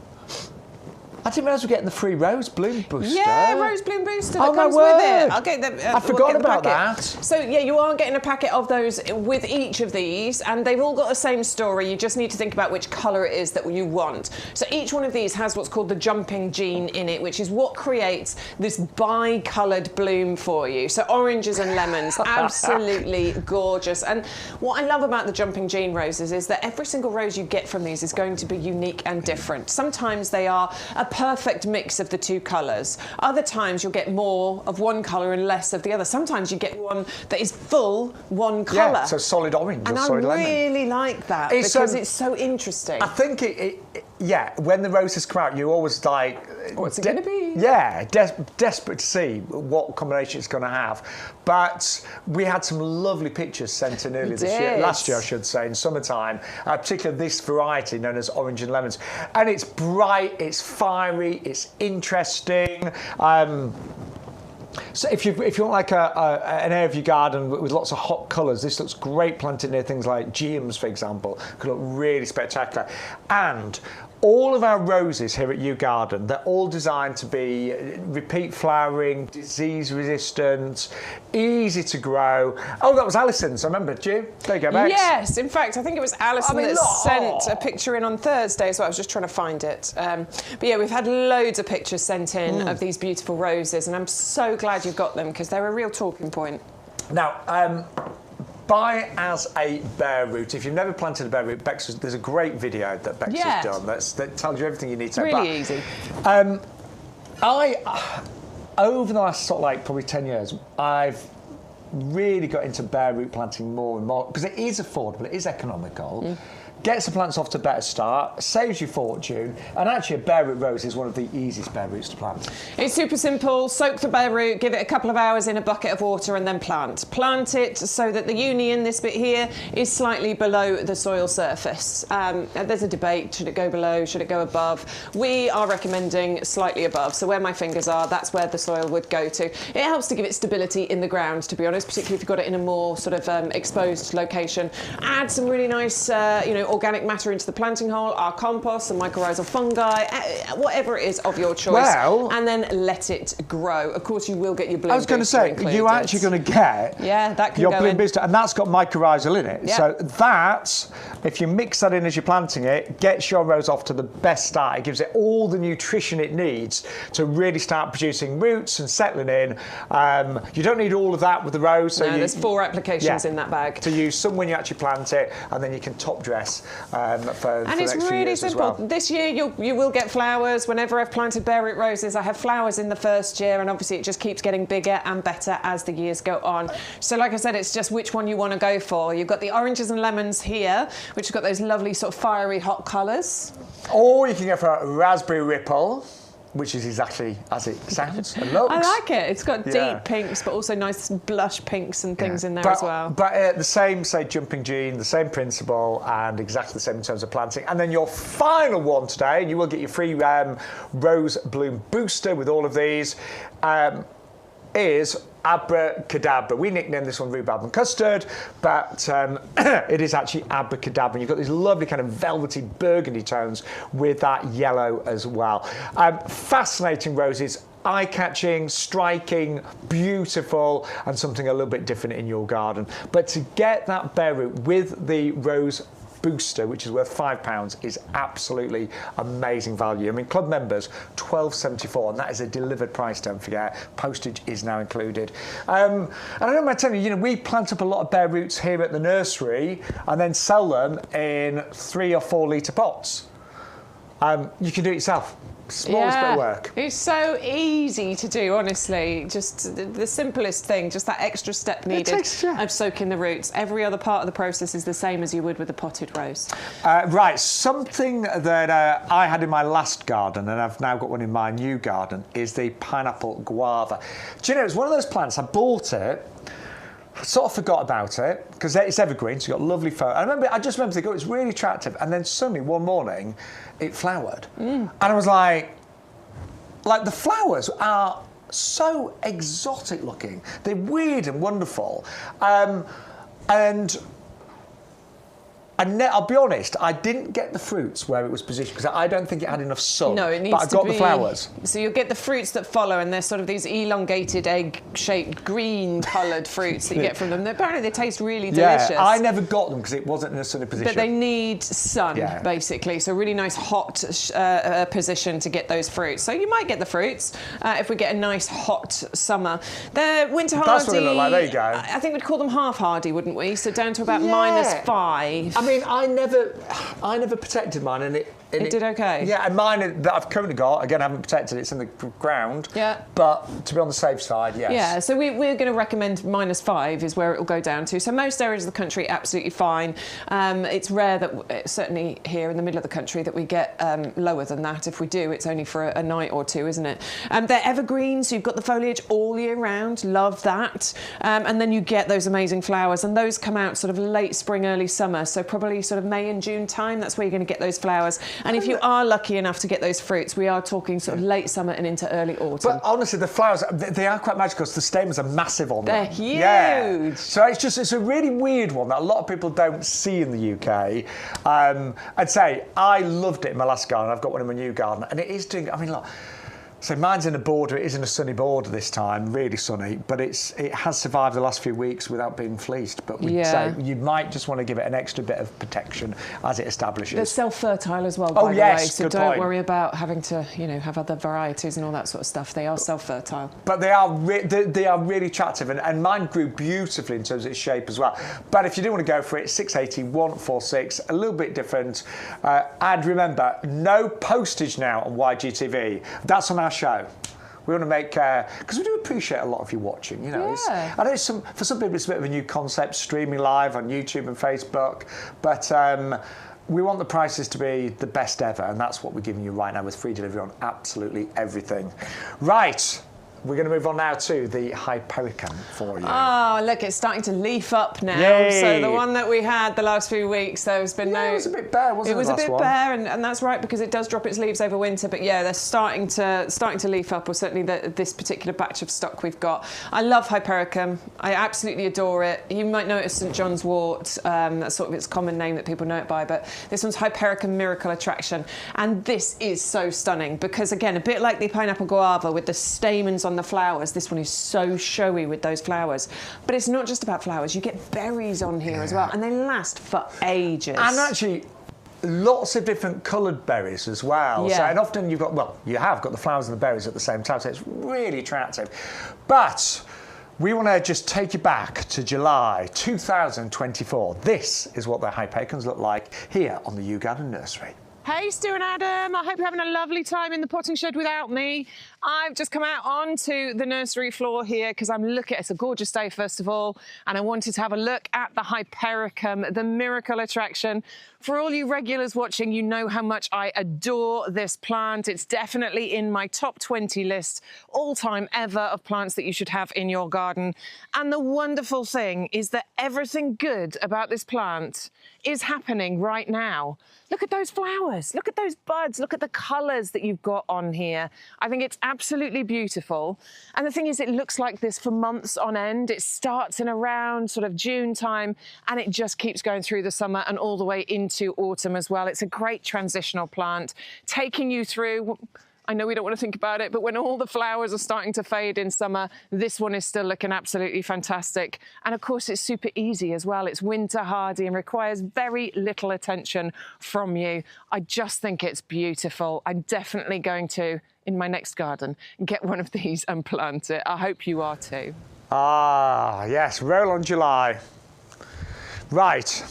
Speaker 1: I didn't realise we're getting the free rose bloom booster.
Speaker 2: Yeah, rose bloom booster that
Speaker 1: Oh, my
Speaker 2: comes with
Speaker 1: word.
Speaker 2: it. I'll get the.
Speaker 1: I forgot
Speaker 2: get the
Speaker 1: about
Speaker 2: packet.
Speaker 1: that.
Speaker 2: So yeah, you are getting a packet of those with each of these, and they've all got the same story. You just need to think about which colour it is that you want. So each one of these has what's called the jumping gene in it, which is what creates this bi-coloured bloom for you. So oranges and lemons, absolutely gorgeous. And what I love about the jumping gene roses is that every single rose you get from these is going to be unique and different. Sometimes they are a perfect mix of the two colours. Other times you'll get more of one colour and less of the other. Sometimes you get one that is full one colour.
Speaker 1: Yeah, so solid orange
Speaker 2: and
Speaker 1: or solid lemon.
Speaker 2: I really like that because it's so interesting.
Speaker 1: I think when the roses come out, you always like...
Speaker 2: What's it going to be?
Speaker 1: Yeah, desperate to see what combination it's going to have. But we had some lovely pictures sent in earlier this year, last year I should say, in summertime, particularly this variety known as orange and lemons. And it's bright, it's fiery, it's interesting. So if you want like an area of your garden with lots of hot colours, this looks great planted near things like geums, for example. Could look really spectacular. And all of our roses here at YouGarden, they're all designed to be repeat flowering, disease resistant, easy to grow. Oh, that was Alison's, I remember. Did you? There you go, Bex.
Speaker 2: Yes, in fact, I think it was Alison that sent a picture in on Thursday, so I was just trying to find it. But yeah, we've had loads of pictures sent in of these beautiful roses, and I'm so glad you've got them because they're a real talking point.
Speaker 1: Now, buy as a bare root. If you've never planted a bare root, there's a great video that Bex has done that tells you everything you need to know.
Speaker 2: Really easy.
Speaker 1: Over the last probably 10 years, I've really got into bare root planting more and more because it is affordable, it is economical. gets the plants off to a better start, saves you fortune, and actually a bare root rose is one of the easiest bare roots to plant.
Speaker 2: It's super simple. Soak the bare root, give it a couple of hours in a bucket of water, and then plant. Plant it so that the union, this bit here, is slightly below the soil surface. There's a debate, should it go below, should it go above? We are recommending slightly above, so where my fingers are, that's where the soil would go to. It helps to give it stability in the ground, to be honest, particularly if you've got it in a more sort of exposed location. Add some really nice, organic matter into the planting hole, our compost, some mycorrhizal fungi, whatever it is of your choice, and then let it grow. Of course, you will get your bloom.
Speaker 1: I was going to say, you're actually going to get
Speaker 2: that can
Speaker 1: your
Speaker 2: go
Speaker 1: bloom
Speaker 2: in.
Speaker 1: booster, and that's got mycorrhizal in it.
Speaker 2: Yep.
Speaker 1: So that, if you mix that in as you're planting it, gets your rose off to the best start. It gives it all the nutrition it needs to really start producing roots and settling in. You don't need all of that with the rose. So
Speaker 2: there's 4 applications in that bag.
Speaker 1: To use some when you actually plant it, and then you can top dress for the next few years as well.
Speaker 2: This year you will get flowers. Whenever I've planted bare root roses, I have flowers in the first year, and obviously it just keeps getting bigger and better as the years go on. So like I said, it's just which one you want to go for. You've got the oranges and lemons here, which have got those lovely sort of fiery hot colours.
Speaker 1: Or you can go for a raspberry ripple, which is exactly as it sounds and looks.
Speaker 2: I like it. It's got deep pinks, but also nice blush pinks and things in there as well.
Speaker 1: But the same, say, jumping gene, the same principle, and exactly the same in terms of planting. And then your final one today, and you will get your free rose bloom booster with all of these, is Abracadabra. We nicknamed this one rhubarb and custard, but it is actually abracadabra. And you've got these lovely kind of velvety burgundy tones with that yellow as well. Fascinating roses. Eye-catching, striking, beautiful, and something a little bit different in your garden. But to get that bare root with the rose booster, which is worth £5, is absolutely amazing value. I mean, club members, £12.74, and that is a delivered price, don't forget. Postage is now included. And I don't mind telling you, we plant up a lot of bare roots here at the nursery and then sell them in 3 or 4 litre pots. You can do it yourself. Smallest bit of work.
Speaker 2: It's so easy to do, honestly. Just the simplest thing, just that extra step needed of soaking the roots. Every other part of the process is the same as you would with a potted rose.
Speaker 1: Right, something that I had in my last garden, and I've now got one in my new garden, is the pineapple guava. Do you know, it's one of those plants, I bought it, sort of forgot about it, because it's evergreen, so you've got lovely photo. I just remember thinking, it's really attractive, and then suddenly one morning, it flowered. And I was like, the flowers are so exotic looking. They're weird and wonderful. And I'll be honest, I didn't get the fruits where it was positioned because I don't think it had enough sun.
Speaker 2: No, it needs
Speaker 1: but I got the flowers.
Speaker 2: So you'll get the fruits that follow, and they're sort of these elongated, egg-shaped, green-coloured fruits that you get from them. Apparently, they taste really delicious.
Speaker 1: I never got them because it wasn't in a sunny position.
Speaker 2: But they need sun, basically. So really nice hot position to get those fruits. So you might get the fruits if we get a nice hot summer. They're winter hardy.
Speaker 1: That's what they look like. There you go.
Speaker 2: I think we'd call them half hardy, wouldn't we? So down to about -5.
Speaker 1: I mean, I never protected mine, and it
Speaker 2: did okay.
Speaker 1: Yeah, and mine that I've currently got, again, I haven't protected it, it's in the ground.
Speaker 2: Yeah.
Speaker 1: But to be on the safe side, yes.
Speaker 2: Yeah, so we're going to recommend -5 is where it will go down to. So most areas of the country, absolutely fine. It's rare that, certainly here in the middle of the country, that we get lower than that. If we do, it's only for a night or two, isn't it? They're evergreen, so you've got the foliage all year round. Love that. And then you get those amazing flowers, and those come out sort of late spring, early summer. So probably sort of May and June time, that's where you're going to get those flowers. And if you are lucky enough to get those fruits, we are talking sort of late summer and into early autumn.
Speaker 1: But honestly, the flowers, they are quite magical because the stamens are massive on them.
Speaker 2: They're huge.
Speaker 1: Yeah. So it's a really weird one that a lot of people don't see in the UK. I'd say I loved it in my last garden. I've got one in my new garden, and it is doing, I mean, look. So mine's in a border. It isn't a sunny border this time, really sunny, but it has survived the last few weeks without being fleeced. But we'd say you might just want to give it an extra bit of protection as it establishes.
Speaker 2: They're self-fertile as well, by the way, so don't worry about having to, have other varieties and all that sort of stuff. They are self-fertile. But
Speaker 1: they are really attractive, and mine grew beautifully in terms of its shape as well. But if you do want to go for it, 680 146, a little bit different. And remember, no postage now on YGTV. That's on our show. We want to make, because we do appreciate a lot of you watching, I know for some people it's a bit of a new concept, streaming live on YouTube and Facebook, but We want the prices to be the best ever, and that's what we're giving you right now with free delivery on absolutely everything. Right. We're going to move on now to the Hypericum for you.
Speaker 2: Oh, look, it's starting to leaf up now.
Speaker 1: Yay.
Speaker 2: So the one that we had the last few weeks, there's been no...
Speaker 1: It was a bit bare, wasn't it?
Speaker 2: It was a bit bare, and that's right, because it does drop its leaves over winter. But yeah, they're starting to leaf up, or certainly this particular batch of stock we've got. I love Hypericum. I absolutely adore it. You might know it as St John's wort. That's sort of its common name that people know it by. But this one's Hypericum Miracle Attraction. And this is so stunning because, again, a bit like the pineapple guava with the stamens on the flowers, this one is so showy with those flowers. But it's not just about flowers. You get berries on here as well, and they last for ages.
Speaker 1: And actually, lots of different coloured berries as well.
Speaker 2: Yeah.
Speaker 1: So, and often you've got, well, you have got the flowers and the berries at the same time, so it's really attractive. But we want to just take you back to July 2024. This is what the Hypericums look like here on the YouGarden nursery.
Speaker 2: Hey, Stu and Adam. I hope you're having a lovely time in the potting shed without me. I've just come out onto the nursery floor here because I'm looking. It's a gorgeous day, first of all, and I wanted to have a look at the Hypericum, the miracle attraction. For all you regulars watching, you know how much I adore this plant. It's definitely in my top 20 list all-time ever of plants that you should have in your garden. And the wonderful thing is that everything good about this plant is happening right now. Look at those flowers, look at those buds, look at the colours that you've got on here. I think it's absolutely beautiful. And the thing is, it looks like this for months on end. It starts in around sort of June time, and it just keeps going through the summer and all the way into autumn as well. It's a great transitional plant, taking you through, I know we don't want to think about it, but when all the flowers are starting to fade in summer, this one is still looking absolutely fantastic. And of course, it's super easy as well. It's winter hardy and requires very little attention from you. I just think it's beautiful. I'm definitely going to, in my next garden, get one of these and plant it. I hope you are too.
Speaker 1: Ah, yes, roll on July. Right.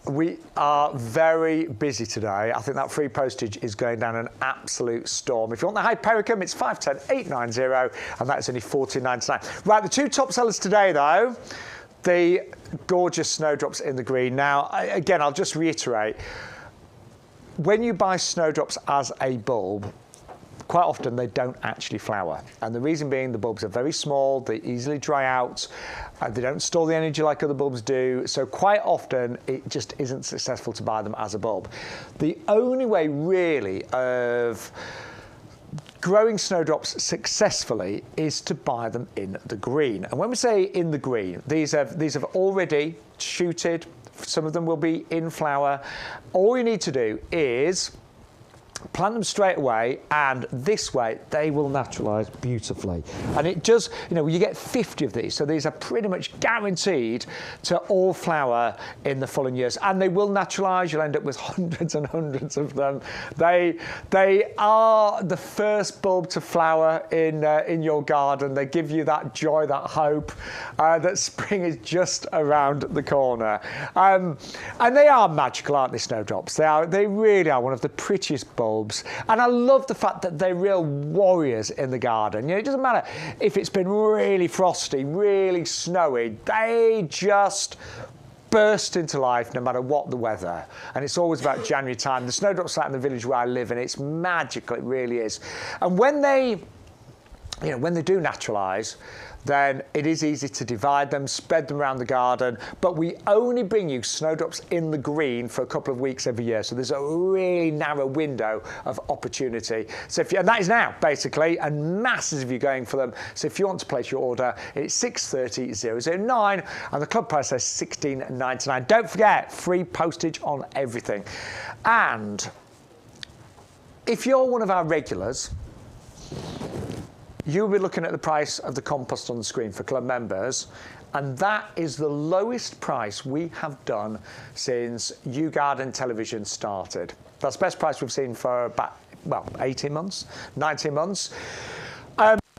Speaker 1: We are very busy today. I think that free postage is going down an absolute storm. If you want the Hypericum, it's 510,890, and that's only $14.99. Right, the two top sellers today, though, the gorgeous snowdrops in the green. Now, again, I'll just reiterate, when you buy snowdrops as a bulb, quite often they don't actually flower. And the reason being, the bulbs are very small, they easily dry out, they don't store the energy like other bulbs do, so quite often it just isn't successful to buy them as a bulb. The only way really of growing snowdrops successfully is to buy them in the green. And when we say in the green, these have already shooted, some of them will be in flower. All you need to do is plant them straight away, and this way they will naturalise beautifully. And it does, you know, you get 50 of these, so these are pretty much guaranteed to all flower in the following years, and they will naturalise. You'll end up with hundreds and hundreds of them. They are the first bulb to flower in your garden. They give you that joy, that hope that spring is just around the corner. And they are magical, aren't they, snowdrops? They really are one of the prettiest bulbs. And I love the fact that they're real warriors in the garden. You know, it doesn't matter if it's been really frosty, really snowy, they just burst into life no matter what the weather. And it's always about January time. The snowdrops are in the village where I live, and it's magical, it really is. And when they do naturalise, then it is easy to divide them, spread them around the garden, but we only bring you snowdrops in the green for a couple of weeks every year, so there's a really narrow window of opportunity. So and that is now, basically, and masses of you going for them. So if you want to place your order, it's 630,009, and the club price says $16.99. Don't forget, free postage on everything. And if you're one of our regulars, you'll be looking at the price of the compost on the screen for club members, and that is the lowest price we have done since YouGarden television started. That's the best price we've seen for about, well, 18 months, 19 months.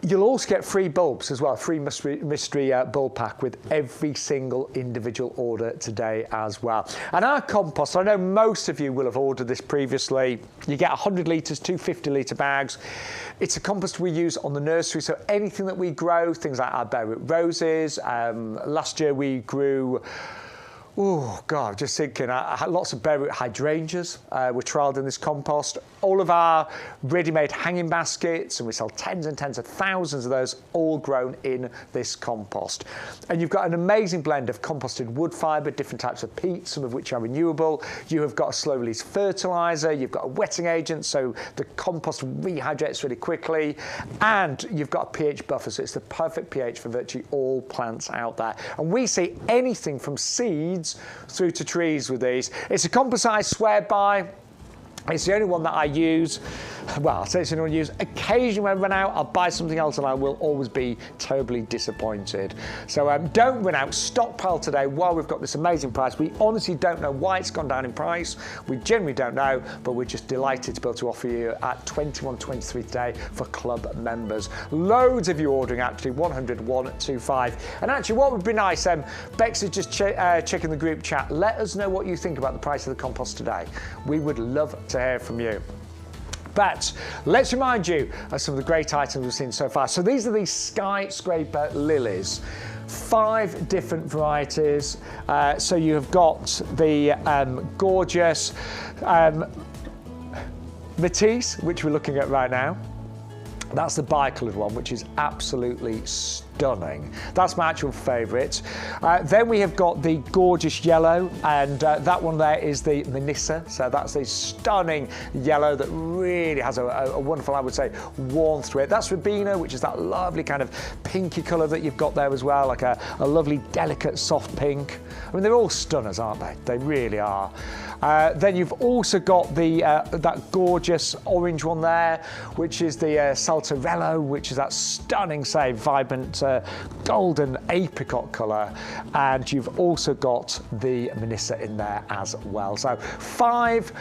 Speaker 1: You'll also get free bulbs as well, free mystery bulb pack with every single individual order today as well. And our compost, I know most of you will have ordered this previously. You get 100 litres, 250-litre bags. It's a compost we use on the nursery, so anything that we grow, things like our bare root roses. Last year we grew Oh, God, just thinking, I had lots of bare root hydrangeas were trialled in this compost. All of our ready-made hanging baskets, and we sell tens and tens of thousands of those, all grown in this compost. And you've got an amazing blend of composted wood fibre, different types of peat, some of which are renewable. You have got a slow-release fertiliser, you've got a wetting agent, so the compost rehydrates really quickly, and you've got a pH buffer, so it's the perfect pH for virtually all plants out there. And we see anything from seeds through to trees with these. It's a compost I swear by. It's the only one that I use. Well, I say it's the only one I use. Occasionally when I run out, I'll buy something else and I will always be terribly disappointed. So don't run out. Stockpile today while we've got this amazing price. We honestly don't know why it's gone down in price. We generally don't know, but we're just delighted to be able to offer you at $21.23 today for club members. Loads of you ordering, actually, 101.25. And actually, what would be nice, Bex is just checking the group chat. Let us know what you think about the price of the compost today. We would love to hear from you. But let's remind you of some of the great items we've seen so far. So these are the skyscraper lilies. 5 different varieties. So you have got the gorgeous Matisse, which we're looking at right now. That's the bicoloured one, which is absolutely stunning. That's my actual favourite. Then we have got the gorgeous yellow, and that one there is the Melissa. So that's a stunning yellow that really has a wonderful, I would say, warmth to it. That's Rubino, which is that lovely kind of pinky colour that you've got there as well, like a lovely, delicate, soft pink. I mean, they're all stunners, aren't they? They really are. Then you've also got the that gorgeous orange one there, which is the Saltarello, which is that stunning, say, vibrant golden apricot colour. And you've also got the Melissa in there as well. So 5,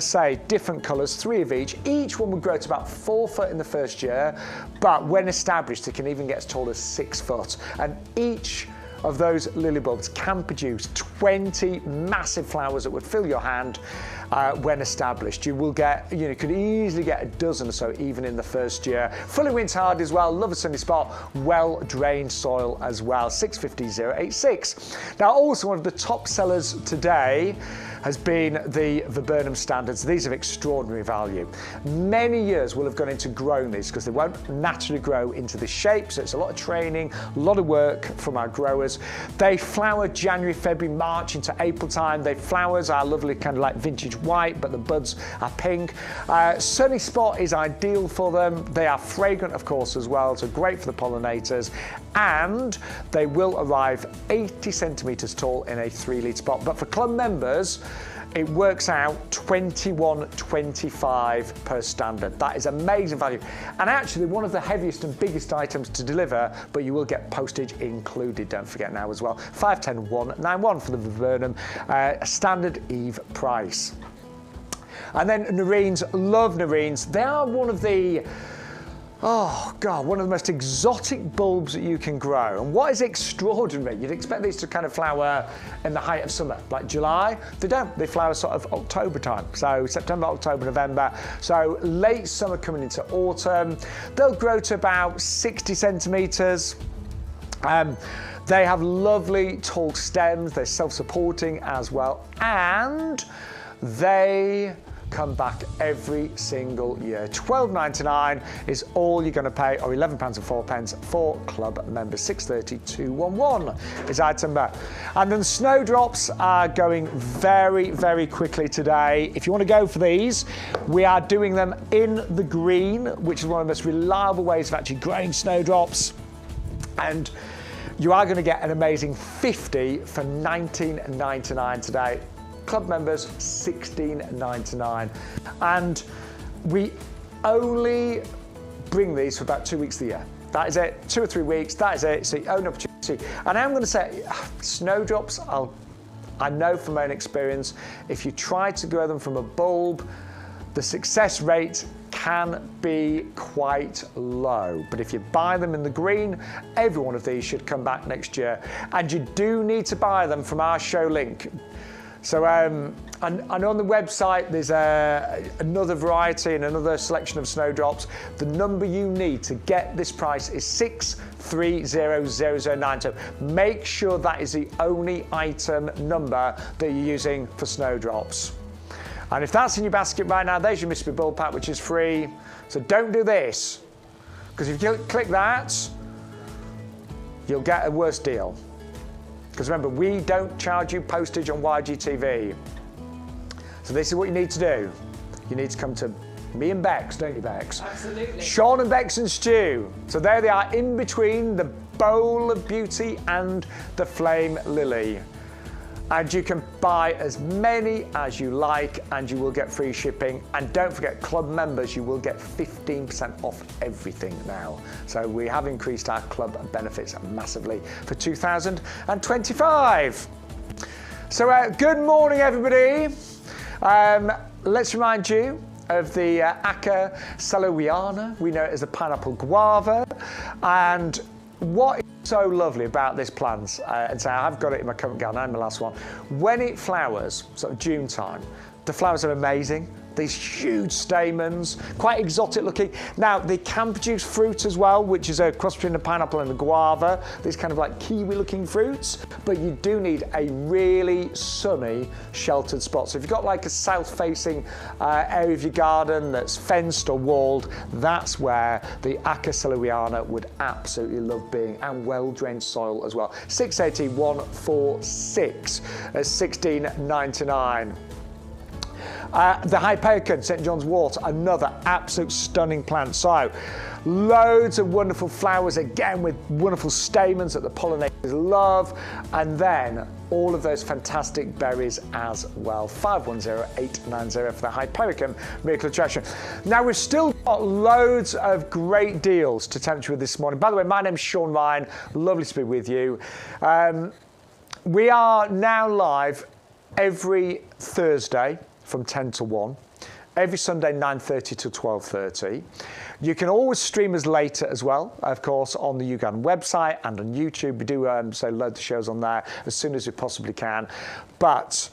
Speaker 1: say, different colours, 3 of each. Each one would grow to about 4 foot in the first year, but when established, it can even get as tall as 6 foot. And each of those lily bulbs can produce 20 massive flowers that would fill your hand when established. You will get, you could easily get a dozen or so even in the first year. Fully winter hard as well, love a sunny spot, well drained soil as well. 650-086. Now also one of the top sellers today has been the viburnum standards. These are extraordinary value. Many years will have gone into growing these because they won't naturally grow into this shape, so it's a lot of training, a lot of work from our growers. They flower January, February, March into April time. They flowers are lovely, kind of like vintage white, but the buds are pink. Sunny spot is ideal for them. They are fragrant, of course, as well, so great for the pollinators. And they will arrive 80 centimetres tall in a 3-litre pot. But for club members, it works out $21.25 per standard. That is amazing value. And actually one of the heaviest and biggest items to deliver, but you will get postage included, don't forget now as well. 510-191 for the viburnum, standard Eve price. And then Nerines, love Nerines. They are one of the, oh God, one of the most exotic bulbs that you can grow. And what is extraordinary, you'd expect these to kind of flower in the height of summer, like July. They don't, they flower sort of October time. So September, October, November. So late summer coming into autumn. They'll grow to about 60 centimetres. They have lovely tall stems. They're self-supporting as well. And they come back every single year. $12.99 is all you're going to pay, or £11.04 for club members. 630-211 is item number. And then the snowdrops are going very, very quickly today. If you want to go for these, we are doing them in the green, which is one of the most reliable ways of actually growing snowdrops. And you are going to get an amazing 50 for $19.99 today. Club members, $16.99. And we only bring these for about 2 weeks of the year. That is it, 2 or 3 weeks, that is it, so you own an opportunity. And I'm gonna say, snowdrops, I know from my own experience, if you try to grow them from a bulb, the success rate can be quite low. But if you buy them in the green, every one of these should come back next year. And you do need to buy them from our show link. So And on the website, there's another variety and another selection of snowdrops. The number you need to get this price is 630009. So make sure that is the only item number that you're using for snowdrops. And if that's in your basket right now, there's your Mystery Bull Pack, which is free. So don't do this, because if you click that, you'll get a worse deal. Because remember, we don't charge you postage on YGTV. So this is what you need to do. You need to come to me and Bex, don't you, Bex?
Speaker 2: Absolutely.
Speaker 1: Shaun and Bex and Stu. So there they are, in between the Bowl of Beauty and the Flame Lily. And you can buy as many as you like, and you will get free shipping. And don't forget, club members, you will get 15% off everything now. So we have increased our club benefits massively for 2025. So good morning, everybody. Let's remind you of the Aca Salawiana. We know it as a pineapple guava. And what is so lovely about this plant, and so I've got it in my current garden and my last one, when it flowers, sort of June time, the flowers are amazing. These huge stamens, quite exotic looking. Now, they can produce fruit as well, which is a cross between a pineapple and a guava. These kind of like kiwi looking fruits, but you do need a really sunny, sheltered spot. So if you've got like a south-facing area of your garden that's fenced or walled, that's where the Aca Salawiana would absolutely love being, and well-drained soil as well. 680-146 at $16.99. The Hyperion, St John's wort, another absolute stunning plant. So, loads of wonderful flowers, again with wonderful stamens that the pollinators love, and then all of those fantastic berries as well. 510890 for the Hyperion Miracle Attraction. Now, we've still got loads of great deals to tempt you with this morning. By the way, my name's Shaun Ryan. Lovely to be with you. We are now live every Thursday from 10 to 1, every Sunday 9:30 to 12:30. You can always stream us later as well, of course, on the YouGarden website and on YouTube. We do so loads of shows on there as soon as we possibly can. But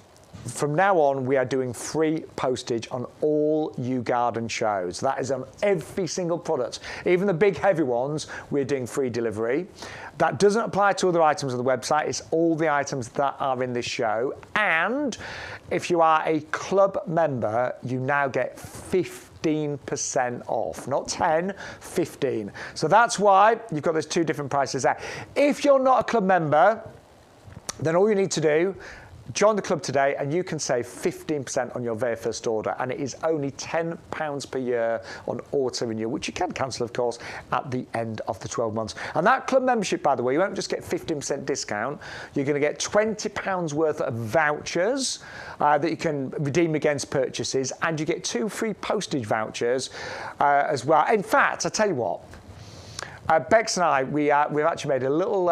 Speaker 1: from now on, we are doing free postage on all YouGarden shows. That is on every single product. Even the big heavy ones, we're doing free delivery. That doesn't apply to other items on the website. It's all the items that are in this show. And if you are a club member, you now get 15% off, not 10, 15. So that's why you've got those two different prices there. If you're not a club member, then all you need to do, join the club today and you can save 15% on your very first order, and it is only £10 per year on auto renewal, which you can cancel, of course, at the end of the 12 months. And that club membership, by the way, you won't just get 15% discount, you're going to get £20 worth of vouchers that you can redeem against purchases, and you get 2 free postage vouchers as well. In fact, I tell you what, Bex and I, we've actually made a little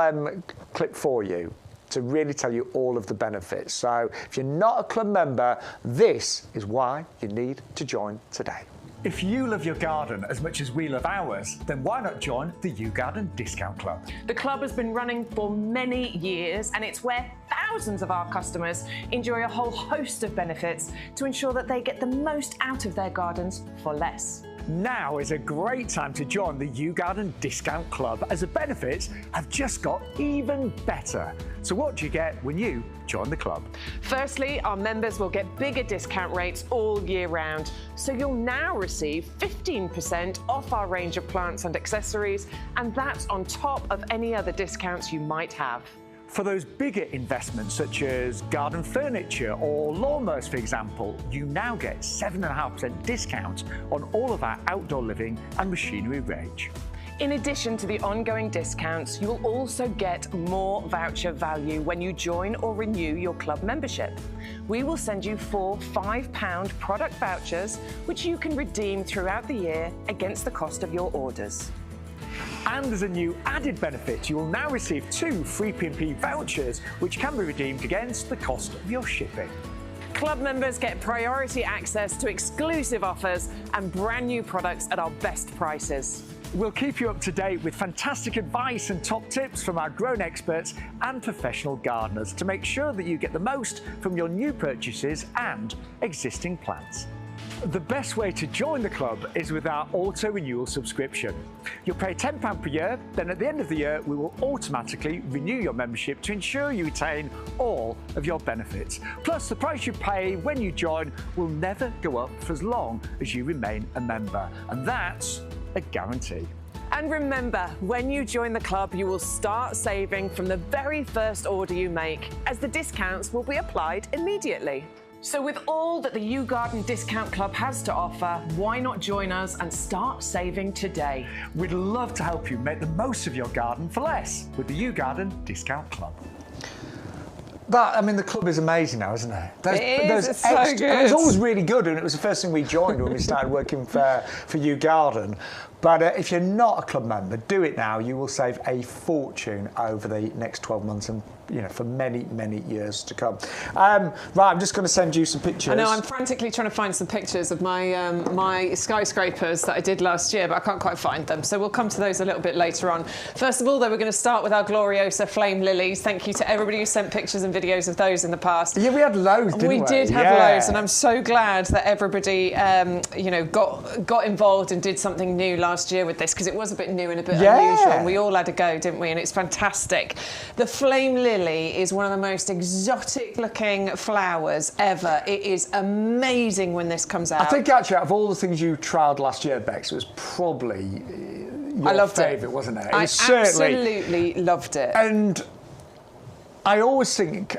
Speaker 1: clip for you to really tell you all of the benefits. So if you're not a club member, this is why you need to join today.
Speaker 3: If you love your garden as much as we love ours, then why not join the YouGarden Discount Club?
Speaker 4: The club has been running for many years, and it's where thousands of our customers enjoy a whole host of benefits to ensure that they get the most out of their gardens for less.
Speaker 3: Now is a great time to join the YouGarden Discount Club, as the benefits have just got even better. So what do you get when you join the club?
Speaker 4: Firstly, our members will get bigger discount rates all year round. So you'll now receive 15% off our range of plants and accessories, and that's on top of any other discounts you might have.
Speaker 3: For those bigger investments such as garden furniture or lawnmowers, for example, you now get 7.5% discount on all of our outdoor living and machinery range.
Speaker 4: In addition to the ongoing discounts, you'll also get more voucher value when you join or renew your club membership. We will send you 4 £5 product vouchers, which you can redeem throughout the year against the cost of your orders.
Speaker 3: And as a new added benefit, you will now receive 2 free P&P vouchers, which can be redeemed against the cost of your shipping.
Speaker 4: Club members get priority access to exclusive offers and brand new products at our best prices.
Speaker 3: We'll keep you up to date with fantastic advice and top tips from our grown experts and professional gardeners to make sure that you get the most from your new purchases and existing plants. The best way to join the club is with our auto-renewal subscription. You'll pay £10 per year, then at the end of the year we will automatically renew your membership to ensure you retain all of your benefits. Plus, the price you pay when you join will never go up for as long as you remain a member, and that's a guarantee.
Speaker 4: And remember, when you join the club, you will start saving from the very first order you make, as the discounts will be applied immediately. So with all that the YouGarden Discount Club has to offer, why not join us and start saving today?
Speaker 3: We'd love to help you make the most of your garden for less with the YouGarden Discount Club.
Speaker 1: The club is amazing now, isn't it?
Speaker 2: It's so good.
Speaker 1: It was always really good, and it was the first thing we joined when we started working for YouGarden. But if you're not a club member, do it now. You will save a fortune over the next 12 months and for many, many years to come. Right, I'm just going to send you some pictures.
Speaker 2: I know, I'm frantically trying to find some pictures of my my skyscrapers that I did last year, but I can't quite find them. So we'll come to those a little bit later on. First of all, though, we're going to start with our Gloriosa flame lilies. Thank you to everybody who sent pictures and videos of those in the past.
Speaker 1: Yeah, we had loads, didn't we?
Speaker 2: We did have loads, and I'm so glad that everybody, got involved and did something new last year with this, because it was a bit new and a bit unusual, and we all had a go, didn't we? And it's fantastic. The flame lily is one of the most exotic looking flowers ever. It is amazing when this comes out.
Speaker 1: I think actually out of all the things you trialled last year, Bex, it was probably your favourite, wasn't it?
Speaker 2: I absolutely loved it.
Speaker 1: And I always think,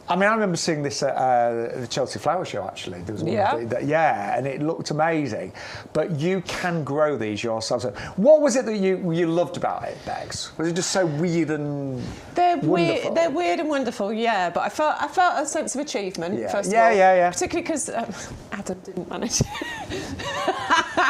Speaker 1: I remember seeing this at the Chelsea Flower Show, actually. There was one and it looked amazing. But you can grow these yourself. What was it that you loved about it, Bex? Was it just so weird and wonderful?
Speaker 2: They're weird and wonderful, yeah. But I felt a sense of achievement, first of all.
Speaker 1: Yeah.
Speaker 2: Particularly because Adam didn't manage it.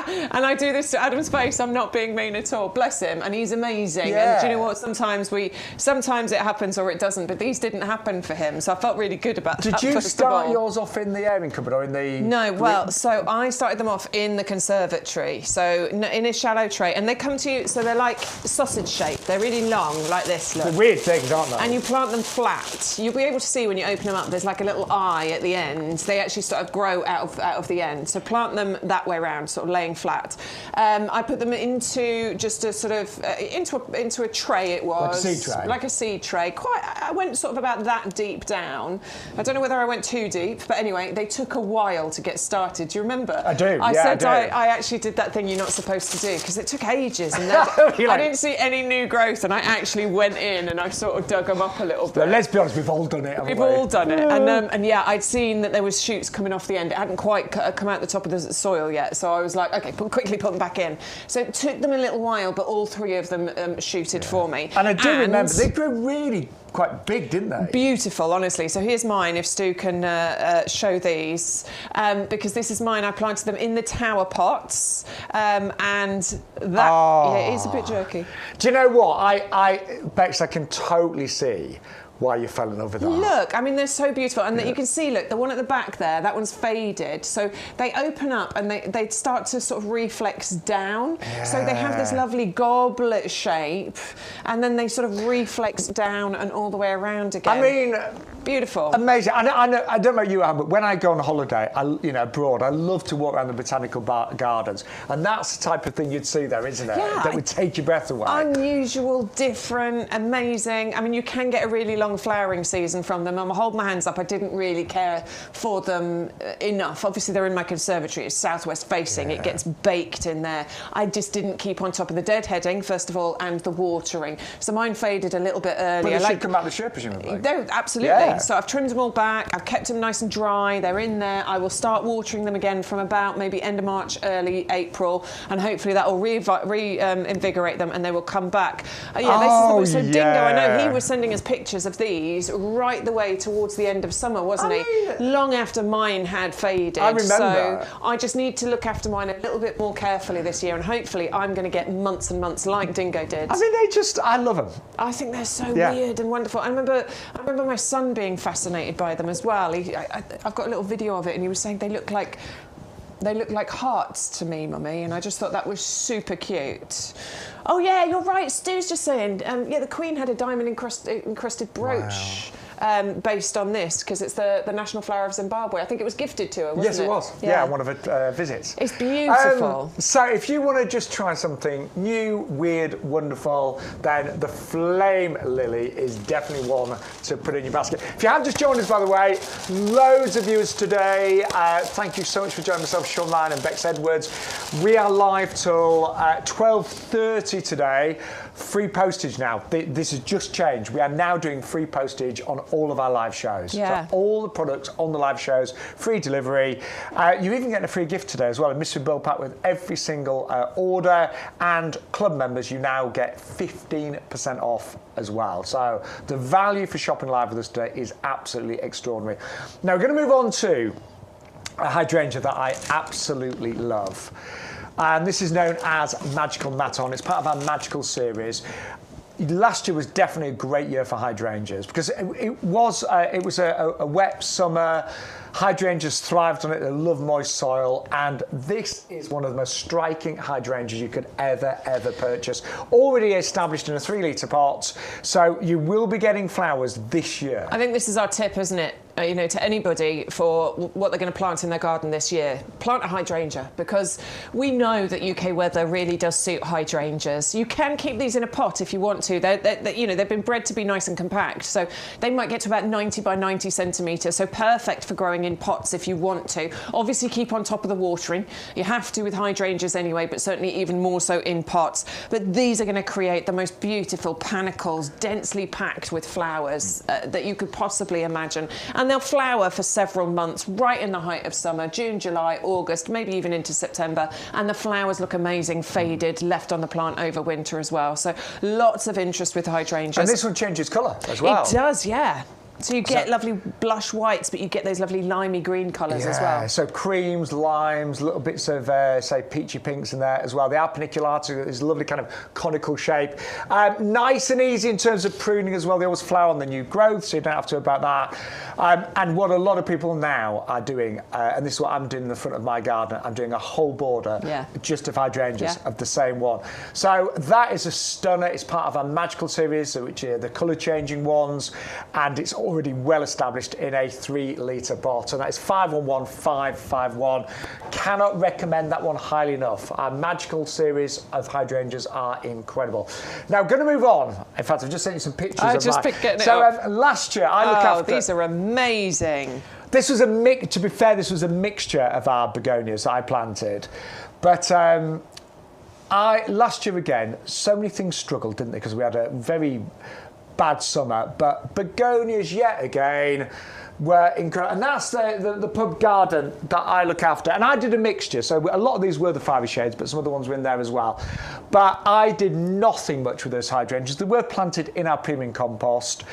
Speaker 2: And I do this to Adam's face. I'm not being mean at all. Bless him. And he's amazing.
Speaker 1: Yeah.
Speaker 2: And do you know what? Sometimes it happens or it doesn't. But these didn't happen for him. So I felt really good about that.
Speaker 1: Did you start yours off in the airing cupboard or in the...
Speaker 2: No, well, so I started them off in the conservatory, so in a shallow tray, and they come to you, so they're like sausage shaped. They're really long, like this, look.
Speaker 1: They're weird things, aren't they?
Speaker 2: And you plant them flat. You'll be able to see when you open them up, there's like a little eye at the end. They actually sort of grow out of the end. So plant them that way around, sort of laying flat. I put them into just a sort of, into a tray it was.
Speaker 1: Like a seed tray? Like
Speaker 2: a seed tray. I went sort of about that deep down. I don't know whether I went too deep, but anyway, they took a while to get started. Do you remember?
Speaker 1: I do.
Speaker 2: I actually did that thing you're not supposed to do, because it took ages. And I didn't see any new growth, and I actually went in and I sort of dug them up a little bit.
Speaker 1: But let's be honest, we've all done it, haven't we?
Speaker 2: We've all done it. And yeah, I'd seen that there was shoots coming off the end. It hadn't quite come out the top of the soil yet, so I was like, okay, quickly put them back in. So it took them a little while, but all three of them shooted for me.
Speaker 1: And I do remember, they grew really quite big, didn't they?
Speaker 2: Beautiful, honestly. So here's mine, if Stu can show these, because this is mine. I planted them in the tower pots, and that it is a bit jerky.
Speaker 1: Do you know what? Bex, I can totally see why you fell in love with that.
Speaker 2: Look, they're so beautiful, and you can see, look, the one at the back there, that one's faded, so they open up and they start to sort of reflex down, so they have this lovely goblet shape, and then they sort of reflex down and all the way around again. Beautiful.
Speaker 1: Amazing. I don't know about you, Anne, but when I go on a holiday, abroad, I love to walk around the botanical gardens, and that's the type of thing you'd see there, isn't it?
Speaker 2: Yeah,
Speaker 1: that would take your breath away.
Speaker 2: Unusual, different, amazing. You can get a really long flowering season from them. I'm holding my hands up. I didn't really care for them enough. Obviously, they're in my conservatory. It's southwest facing. It gets baked in there. I just didn't keep on top of the deadheading, first of all, and the watering. So mine faded a little bit earlier.
Speaker 1: But they should come out this year, presumably.
Speaker 2: Absolutely. Yeah. So I've trimmed them all back. I've kept them nice and dry. They're in there. I will start watering them again from about maybe end of March, early April, and hopefully that will reinvigorate them, and they will come back. So Dingo, I know he was sending us pictures of these right the way towards the end of summer, wasn't he? Long after mine had faded.
Speaker 1: I remember.
Speaker 2: So I just need to look after mine a little bit more carefully this year, and hopefully I'm going to get months and months like Dingo did.
Speaker 1: I love them.
Speaker 2: I think they're so weird and wonderful. I remember my son being fascinated by them as well. I've got a little video of it, and he was saying they look like They look like hearts to me, Mummy, and I just thought that was super cute. Oh yeah, you're right. Stu's just saying, yeah, the Queen had a diamond encrusted brooch.
Speaker 1: Wow.
Speaker 2: Based on this, because it's the national flower of Zimbabwe. I think it was gifted to her, wasn't it?
Speaker 1: Yes, it was. Yeah, one of her visits.
Speaker 2: It's beautiful.
Speaker 1: So if you want to just try something new, weird, wonderful, then the flame lily is definitely one to put in your basket. If you have just joined us, by the way, loads of viewers today. Thank you so much for joining myself, Shaun Ryan and Bex Edwards. We are live till 12:30 today. Free postage now. This has just changed. We are now doing free postage on all of our live shows.
Speaker 2: Yeah.
Speaker 1: So all the products on the live shows, free delivery. You're even getting a free gift today as well, a mystery build pack with every single order. And club members, you now get 15% off as well. So the value for shopping live with us today is absolutely extraordinary. Now we're going to move on to a hydrangea that I absolutely love. And this is known as Magical Maton. It's part of our Magical series. Last year was definitely a great year for hydrangeas because it was a wet summer. Hydrangeas thrived on it. They love moist soil, and this is one of the most striking hydrangeas you could ever purchase. Already established in a 3-litre pot, so you will be getting flowers this year.
Speaker 2: I think this is our tip, isn't it? To anybody for what they're going to plant in their garden this year. Plant a hydrangea, because we know that UK weather really does suit hydrangeas. You can keep these in a pot if you want to. They've been bred to be nice and compact, so they might get to about 90 by 90 centimetres, so perfect for growing in pots if you want to. Obviously keep on top of the watering. You have to with hydrangeas anyway, but certainly even more so in pots. But these are going to create the most beautiful panicles, densely packed with flowers that you could possibly imagine. And they'll flower for several months, right in the height of summer, June, July, August, maybe even into September. And the flowers look amazing, faded, left on the plant over winter as well. So lots of interest with hydrangeas.
Speaker 1: And this one changes colour as well.
Speaker 2: It does, yeah. So you get lovely blush whites, but you get those lovely limey green colours as well.
Speaker 1: So creams, limes, little bits of, say, peachy pinks in there as well. The Alpaniculata is a lovely kind of conical shape. Nice and easy in terms of pruning as well. They always flower on the new growth, so you don't have to worry about that. And what a lot of people now are doing, and this is what I'm doing in the front of my garden, I'm doing a whole border just of hydrangeas of the same one. So that is a stunner. It's part of our Magical series, which are the colour-changing ones, and it's already well established in a 3-litre pot, and that is 511551. Cannot recommend that one highly enough. Our Magical series of hydrangeas are incredible. Now, going to move on. In fact, I've just sent you some pictures of last year, I look after...
Speaker 2: these are amazing.
Speaker 1: This was to be fair, this was a mixture of our begonias I planted, but last year again, so many things struggled, didn't they? Because we had a very bad summer, but begonias yet again were incredible. And that's the pub garden that I look after. And I did a mixture, so a lot of these were the fiery shades, but some of the ones were in there as well. But I did nothing much with those hydrangeas. They were planted in our premium compost.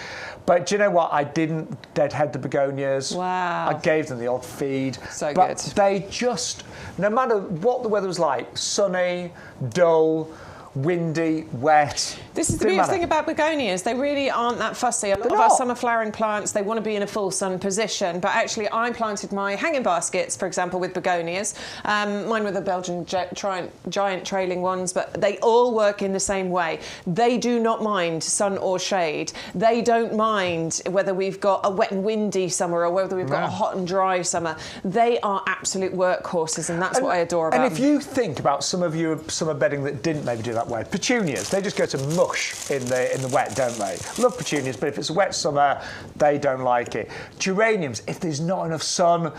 Speaker 1: But do you know what? I didn't deadhead the begonias.
Speaker 2: Wow.
Speaker 1: I gave them the odd feed.
Speaker 2: So
Speaker 1: but
Speaker 2: good.
Speaker 1: They just, no matter what the weather was like, sunny, dull, windy, wet.
Speaker 2: This is the beautiful thing about begonias. They really aren't that fussy. A lot of our summer flowering plants, they want to be in a full sun position. But actually, I planted my hanging baskets, for example, with begonias. Mine were the Belgian giant trailing ones, but they all work in the same way. They do not mind sun or shade. They don't mind whether we've got a wet and windy summer or whether we've got a hot and dry summer. They are absolute workhorses, and that's what I adore about them.
Speaker 1: And if you think about some of your summer bedding that didn't maybe do that way, petunias, they just go to mush in the wet, don't they? Love petunias, but if it's a wet summer, they don't like it. Geraniums, if there's not enough sun,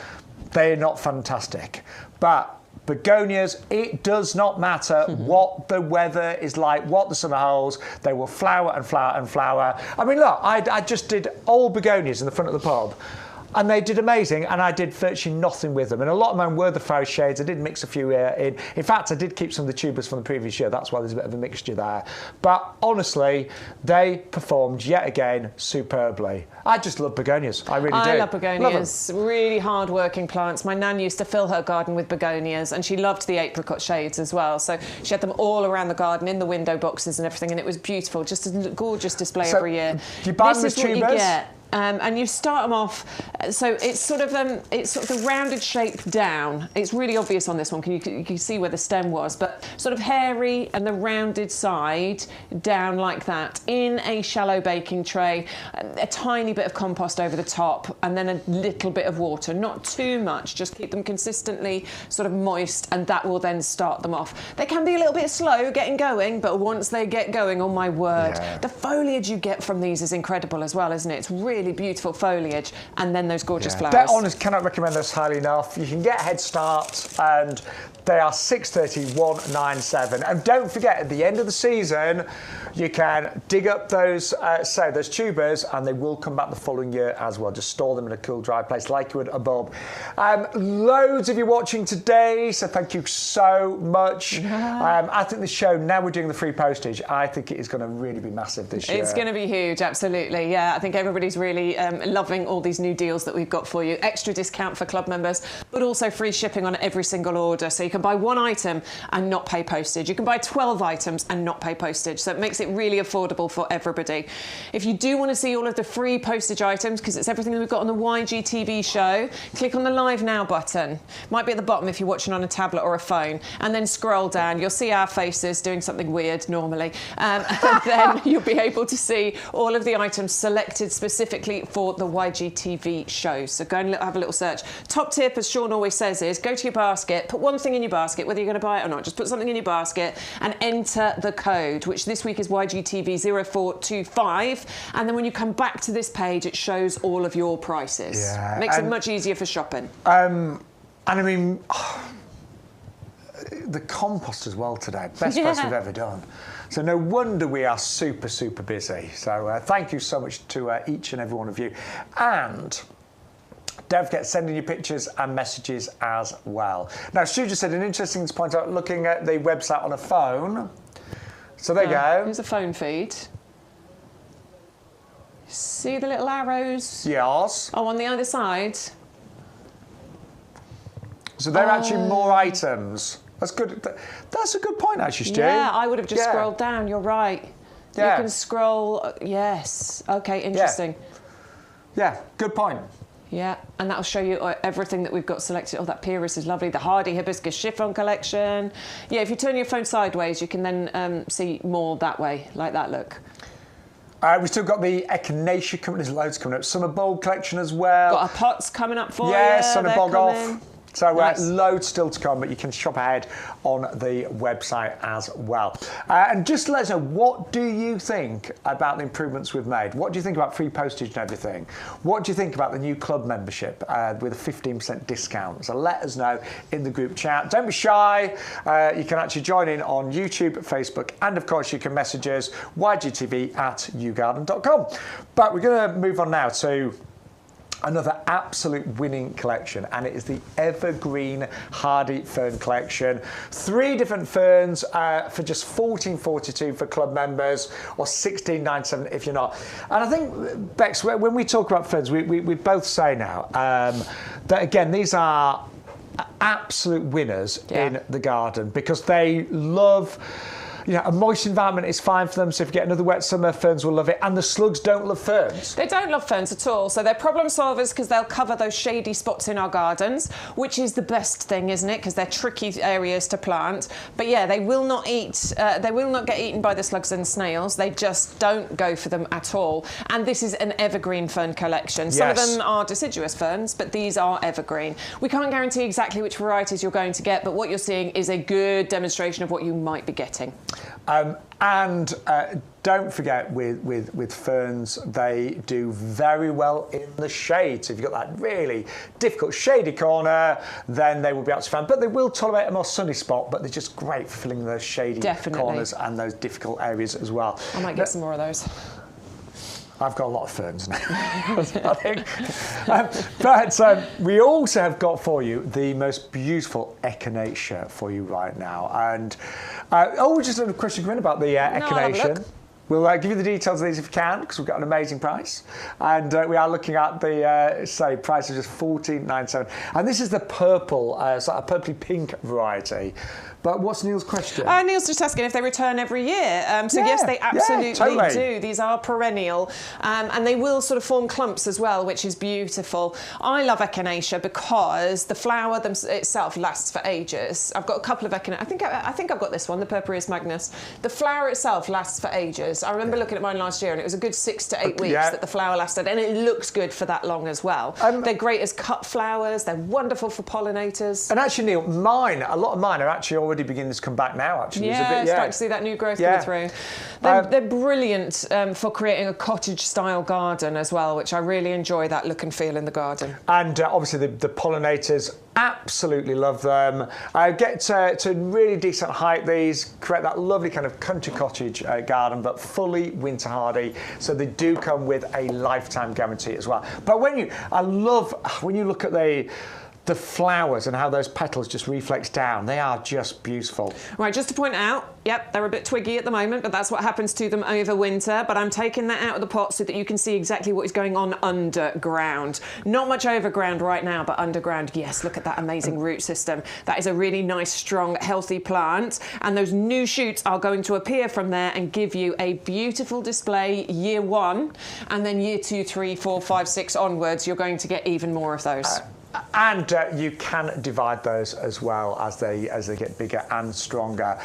Speaker 1: they're not fantastic. But begonias, it does not matter what the weather is like, what the summer holds, they will flower and flower and flower. I mean, look, I just did all begonias in the front of the pub. And they did amazing, and I did virtually nothing with them. And a lot of mine were the fiery shades. I did mix a few in. In fact, I did keep some of the tubers from the previous year. That's why there's a bit of a mixture there. But honestly, they performed yet again superbly. I just love begonias. I really do.
Speaker 2: I love begonias. Really hard-working plants. My nan used to fill her garden with begonias, and she loved the apricot shades as well. So she had them all around the garden, in the window boxes and everything, and it was beautiful. Just a gorgeous display every year.
Speaker 1: Do you buy them as tubers?
Speaker 2: What you get. and you start them off. So it's sort of the rounded shape down. It's really obvious on this one. You can see where the stem was, but sort of hairy and the rounded side down like that in a shallow baking tray. A tiny bit of compost over the top, and then a little bit of water. Not too much. Just keep them consistently sort of moist, and that will then start them off. They can be a little bit slow getting going, but once they get going, oh my word, the foliage you get from these is incredible as well, isn't it? It's really beautiful foliage, and then those gorgeous flowers.
Speaker 1: They're honest, cannot recommend this highly enough. You can get a head start, and they are $6.31.97. And don't forget, at the end of the season, you can dig up those those tubers, and they will come back the following year as well. Just store them in a cool, dry place like you would a bulb. Loads of you watching today, so thank you so much. I think the show, now we're doing the free postage, I think it is going to really be massive this year.
Speaker 2: It's going to be huge, absolutely. Yeah, I think everybody's really loving all these new deals that we've got for you. Extra discount for club members, but also free shipping on every single order. So you can buy one item and not pay postage. You can buy 12 items and not pay postage. So it makes it really affordable for everybody. If you do want to see all of the free postage items, because it's everything that we've got on the YGTV show, click on the Live Now button. Might be at the bottom if you're watching on a tablet or a phone, and then scroll down. You'll see our faces doing something weird normally, and then you'll be able to see all of the items selected specifically for the YGTV show. So go and have a little search. Top tip, as Shaun always says, is go to your basket, put one thing in your basket, whether you're going to buy it or not. Just put something in your basket and enter the code, which this week is YGTV0425. And then when you come back to this page, it shows all of your prices.
Speaker 1: Yeah,
Speaker 2: makes it much easier for shopping.
Speaker 1: And I mean, the compost as well today, best price we've ever done. So no wonder we are super, super busy. So thank you so much to each and every one of you. And don't forget, sending your pictures and messages as well. Now, Stu just said an interesting thing to point out, looking at the website on a phone. So there you go.
Speaker 2: Here's a phone feed. See the little arrows?
Speaker 1: Yes.
Speaker 2: Oh, on the other side.
Speaker 1: So there are actually more items. That's good. That's a good point, actually, Stu.
Speaker 2: Yeah, I would have just scrolled down. You're right. Yeah. You can scroll. Yes. Okay, interesting.
Speaker 1: Yeah, good point.
Speaker 2: Yeah, and that'll show you everything that we've got selected. Oh, that Pyrrhus is lovely. The Hardy Hibiscus Chiffon collection. Yeah, if you turn your phone sideways, you can then see more that way, like that look.
Speaker 1: We've still got the Echinacea coming. There's loads coming up. Summer bulb collection as well.
Speaker 2: Got our pots coming up for you.
Speaker 1: Yeah, Summer bog off. So
Speaker 2: nice.
Speaker 1: Loads still to come, but you can shop ahead on the website as well. And just let us know, what do you think about the improvements we've made? What do you think about free postage and everything? What do you think about the new club membership with a 15% discount? So let us know in the group chat. Don't be shy. You can actually join in on YouTube, Facebook, and of course you can message us, ygtv@yougarden.com. But we're going to move on now to another absolute winning collection, and it is the Evergreen Hardy Fern Collection. 3 different ferns for just $14.42 for club members, or $16.97 if you're not. And I think, Bex, when we talk about ferns, we both say now that, again, these are absolute winners in the garden, because they love... You know, a moist environment is fine for them, so if you get another wet summer, ferns will love it. And the slugs don't love ferns.
Speaker 2: They don't love ferns at all. So they're problem solvers because they'll cover those shady spots in our gardens, which is the best thing, isn't it? Because they're tricky areas to plant. But yeah, they will not eat, they will not get eaten by the slugs and snails. They just don't go for them at all. And this is an evergreen fern collection. Some of them are deciduous ferns, but these are evergreen. We can't guarantee exactly which varieties you're going to get, but what you're seeing is a good demonstration of what you might be getting.
Speaker 1: Don't forget, with ferns, they do very well in the shade. So if you've got that really difficult shady corner, then they will be absolutely fine. But they will tolerate a more sunny spot, but they're just great for filling those shady corners and those difficult areas as well.
Speaker 2: I might get some more of those.
Speaker 1: I've got a lot of ferns now, I think. But we also have got for you the most beautiful Echinacea for you right now. And, just a question about the Echinacea. We'll give you the details of these if you can, because we've got an amazing price. And we are looking at the, price of just $14.97. And this is the purple, sort of purpley pink variety. But what's Neil's question?
Speaker 2: Neil's just asking if they return every year. So yes, they absolutely do. These are perennial, and they will sort of form clumps as well, which is beautiful. I love echinacea because the flower itself lasts for ages. I've got a couple of echinacea. I think I've got this one, the Purpureus magnus. The flower itself lasts for ages. I remember looking at mine last year, and it was a good 6 to 8 weeks that the flower lasted, and it looks good for that long as well. They're great as cut flowers. They're wonderful for pollinators.
Speaker 1: And actually, Neil, a lot of mine are actually already beginning to come back now, actually.
Speaker 2: Yeah, starting to see that new growth coming through. They're brilliant for creating a cottage-style garden as well, which I really enjoy that look and feel in the garden.
Speaker 1: And obviously the pollinators, absolutely love them. Get to really decent height these, create that lovely kind of country cottage garden, but fully winter hardy. So they do come with a lifetime guarantee as well. But I love when you look at the flowers and how those petals just reflex down. They are just beautiful.
Speaker 2: Right, just to point out, yep, they're a bit twiggy at the moment, but that's what happens to them over winter. But I'm taking that out of the pot so that you can see exactly what is going on underground. Not much overground right now, but underground, yes, look at that amazing root system. That is a really nice, strong, healthy plant. And those new shoots are going to appear from there and give you a beautiful display year 1. And then year 2, 3, 4, 5, 6 onwards, you're going to get even more of those.
Speaker 1: And you can divide those as well as they get bigger and stronger.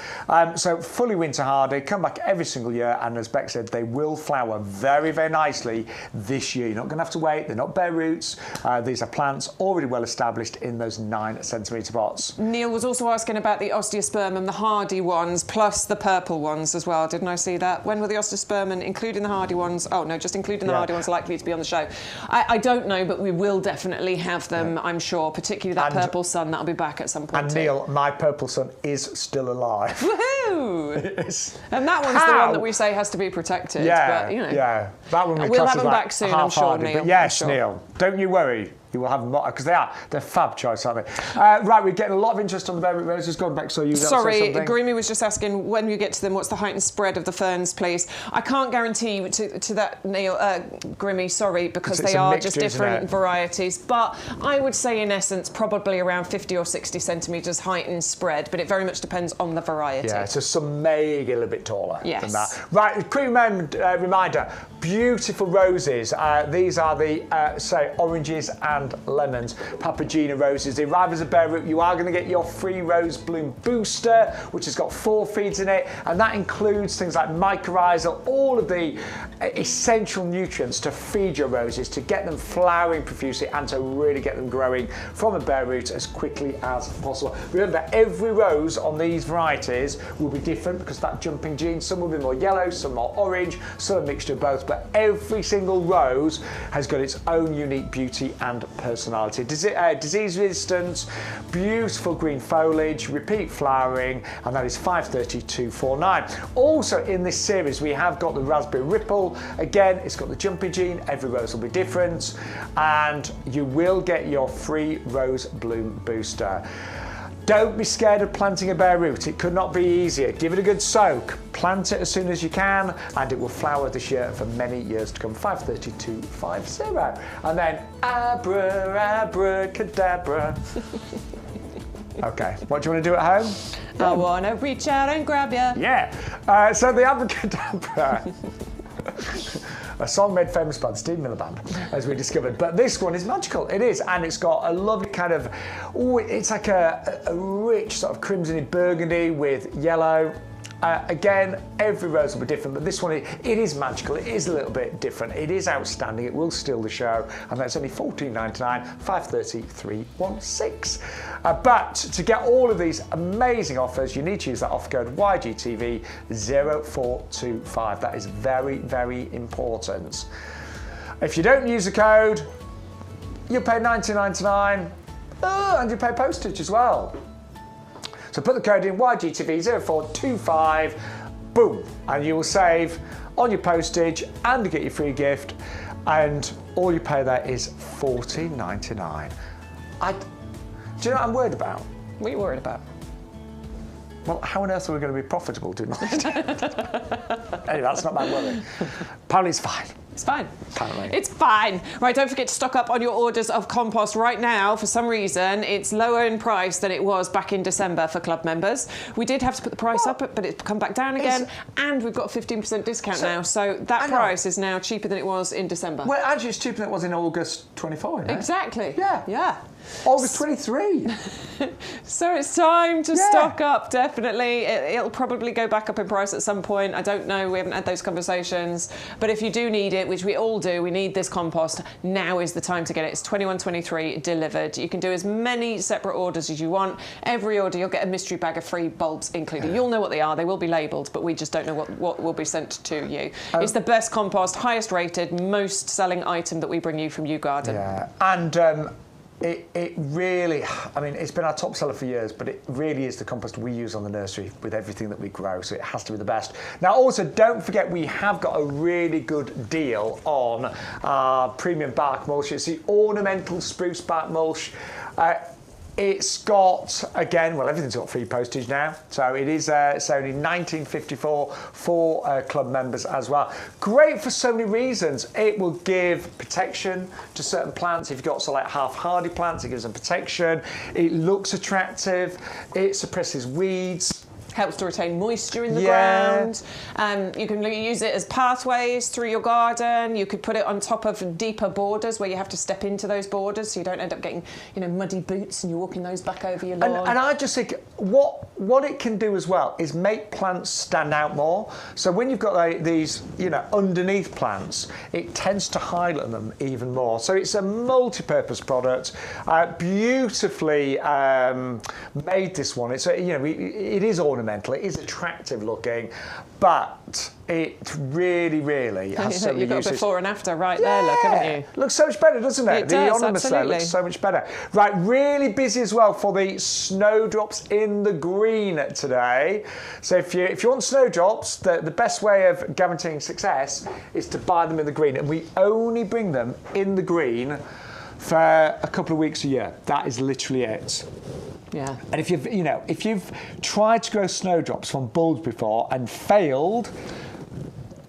Speaker 1: So fully winter hardy, come back every single year, and as Beck said, they will flower very, very nicely this year. You're not going to have to wait. They're not bare roots. These are plants already well established in those 9cm pots.
Speaker 2: Neil was also asking about the osteospermum, the hardy ones, plus the purple ones as well. Didn't I see that? When were the osteospermum, including the hardy ones? Oh no, just including the hardy ones, likely to be on the show. I don't know, but we will definitely have them. I'm sure, particularly that purple sun, that'll be back at some point.
Speaker 1: And Neil, my purple sun is still alive.
Speaker 2: Woohoo! And that one's the one that we say has to be protected.
Speaker 1: Yeah,
Speaker 2: but, you know,
Speaker 1: yeah. That one
Speaker 2: we'll have them back soon, I'm sure, Neil.
Speaker 1: But yes,
Speaker 2: sure.
Speaker 1: Neil, don't you worry. You will have them, because they're fab choice, aren't they? Right, we're getting a lot of interest on the berry roses. Go on, Beck, so you
Speaker 2: Sorry, Grimmy was just asking when you get to them, what's the height and spread of the ferns, please? I can't guarantee to that, Neil, Grimmy, sorry, because they are just different varieties. But I would say, in essence, probably around 50 or 60 centimetres height and spread, but it very much depends on the variety.
Speaker 1: Yeah, so some may get a little bit taller than that. Right, quick reminder, beautiful roses. These are the, say, oranges and lemons, Papagena roses. They arrive as a bare root. You are going to get your free rose bloom booster, which has got 4 feeds in it, and that includes things like mycorrhizal, all of the essential nutrients to feed your roses, to get them flowering profusely and to really get them growing from a bare root as quickly as possible. Remember, every rose on these varieties will be different because of that jumping gene. Some will be more yellow, some more orange, some a mixture of both, but every single rose has got its own unique beauty and personality. Disease resistance, beautiful green foliage, repeat flowering, and that is 53249. Also in this series we have got the raspberry ripple. Again, it's got the jumpy gene. Every rose will be different, and you will get your free rose bloom booster. Don't be scared of planting a bare root. It could not be easier. Give it a good soak. Plant it as soon as you can, and it will flower this year for many years to come. 53250. And then abracadabra. Okay, what do you want to do at home?
Speaker 2: I want to reach out and grab you.
Speaker 1: Yeah. So the abracadabra. A song made famous by the Steve Miller Band, as we discovered. But this one is magical. It is, and it's got a lovely kind of, it's like a rich sort of crimsony burgundy with yellow. Again, every rose will be different, but this one, it is magical. It is a little bit different. It is outstanding. It will steal the show, and that's only $14.99, $533.16. But to get all of these amazing offers, you need to use that offer code YGTV0425. That is very, very important. If you don't use the code, you'll pay $19.99, and you pay postage as well. So put the code in YGTV0425, boom, and you will save on your postage and get your free gift, and all you pay there is $14.99. Do you know what I'm worried about?
Speaker 2: What are you worried about?
Speaker 1: Well, how on earth are we going to be profitable doing that? Anyway, that's not my worry. Apparently it's fine.
Speaker 2: It's fine.
Speaker 1: Apparently.
Speaker 2: It's fine. Right, don't forget to stock up on your orders of compost right now. For some reason, it's lower in price than it was back in December for club members. We did have to put the price up, but it's come back down again. And we've got a 15% discount now. So that price is now cheaper than it was in December.
Speaker 1: Well, actually, it's cheaper than it was in August 24, isn't it?
Speaker 2: Exactly.
Speaker 1: Yeah.
Speaker 2: Yeah.
Speaker 1: August 23.
Speaker 2: So it's time to stock up, definitely. It'll probably go back up in price at some point. I don't know. We haven't had those conversations. But if you do need it, which we all do, we need this compost, now is the time to get it. It's 21.23 delivered. You can do as many separate orders as you want. Every order, you'll get a mystery bag of free bulbs included. You'll know what they are. They will be labelled, but we just don't know what will be sent to you. It's the best compost, highest rated, most selling item that we bring you from YouGarden.
Speaker 1: Yeah. And it really, I mean, it's been our top seller for years, but it really is the compost we use on the nursery with everything that we grow, so it has to be the best. Now, also, don't forget we have got a really good deal on our premium bark mulch. It's the ornamental spruce bark mulch. It's got, again, well, everything's got free postage now. So it is it's only $19.54 for club members as well. Great for so many reasons. It will give protection to certain plants. If you've got like half-hardy plants, it gives them protection. It looks attractive. It suppresses weeds.
Speaker 2: Helps to retain moisture in the ground. You can use it as pathways through your garden. You could put it on top of deeper borders where you have to step into those borders, so you don't end up getting, muddy boots and you're walking those back over your lawn.
Speaker 1: And I just think what it can do as well is make plants stand out more. So when you've got these, underneath plants, it tends to highlight them even more. So it's a multi-purpose product, beautifully made. This one, it's it is ornamental. It is attractive looking, but it really, really has so many
Speaker 2: You've got
Speaker 1: uses.
Speaker 2: Before and after right there, look, haven't you?
Speaker 1: Looks so much better, doesn't it?
Speaker 2: It does,
Speaker 1: anonymous
Speaker 2: absolutely.
Speaker 1: looks so much better. Right, really busy as well for the snowdrops in the green today. So if you want snowdrops, the best way of guaranteeing success is to buy them in the green, and we only bring them in the green for a couple of weeks a year. That is literally it.
Speaker 2: Yeah.
Speaker 1: And if you've tried to grow snowdrops from bulbs before and failed,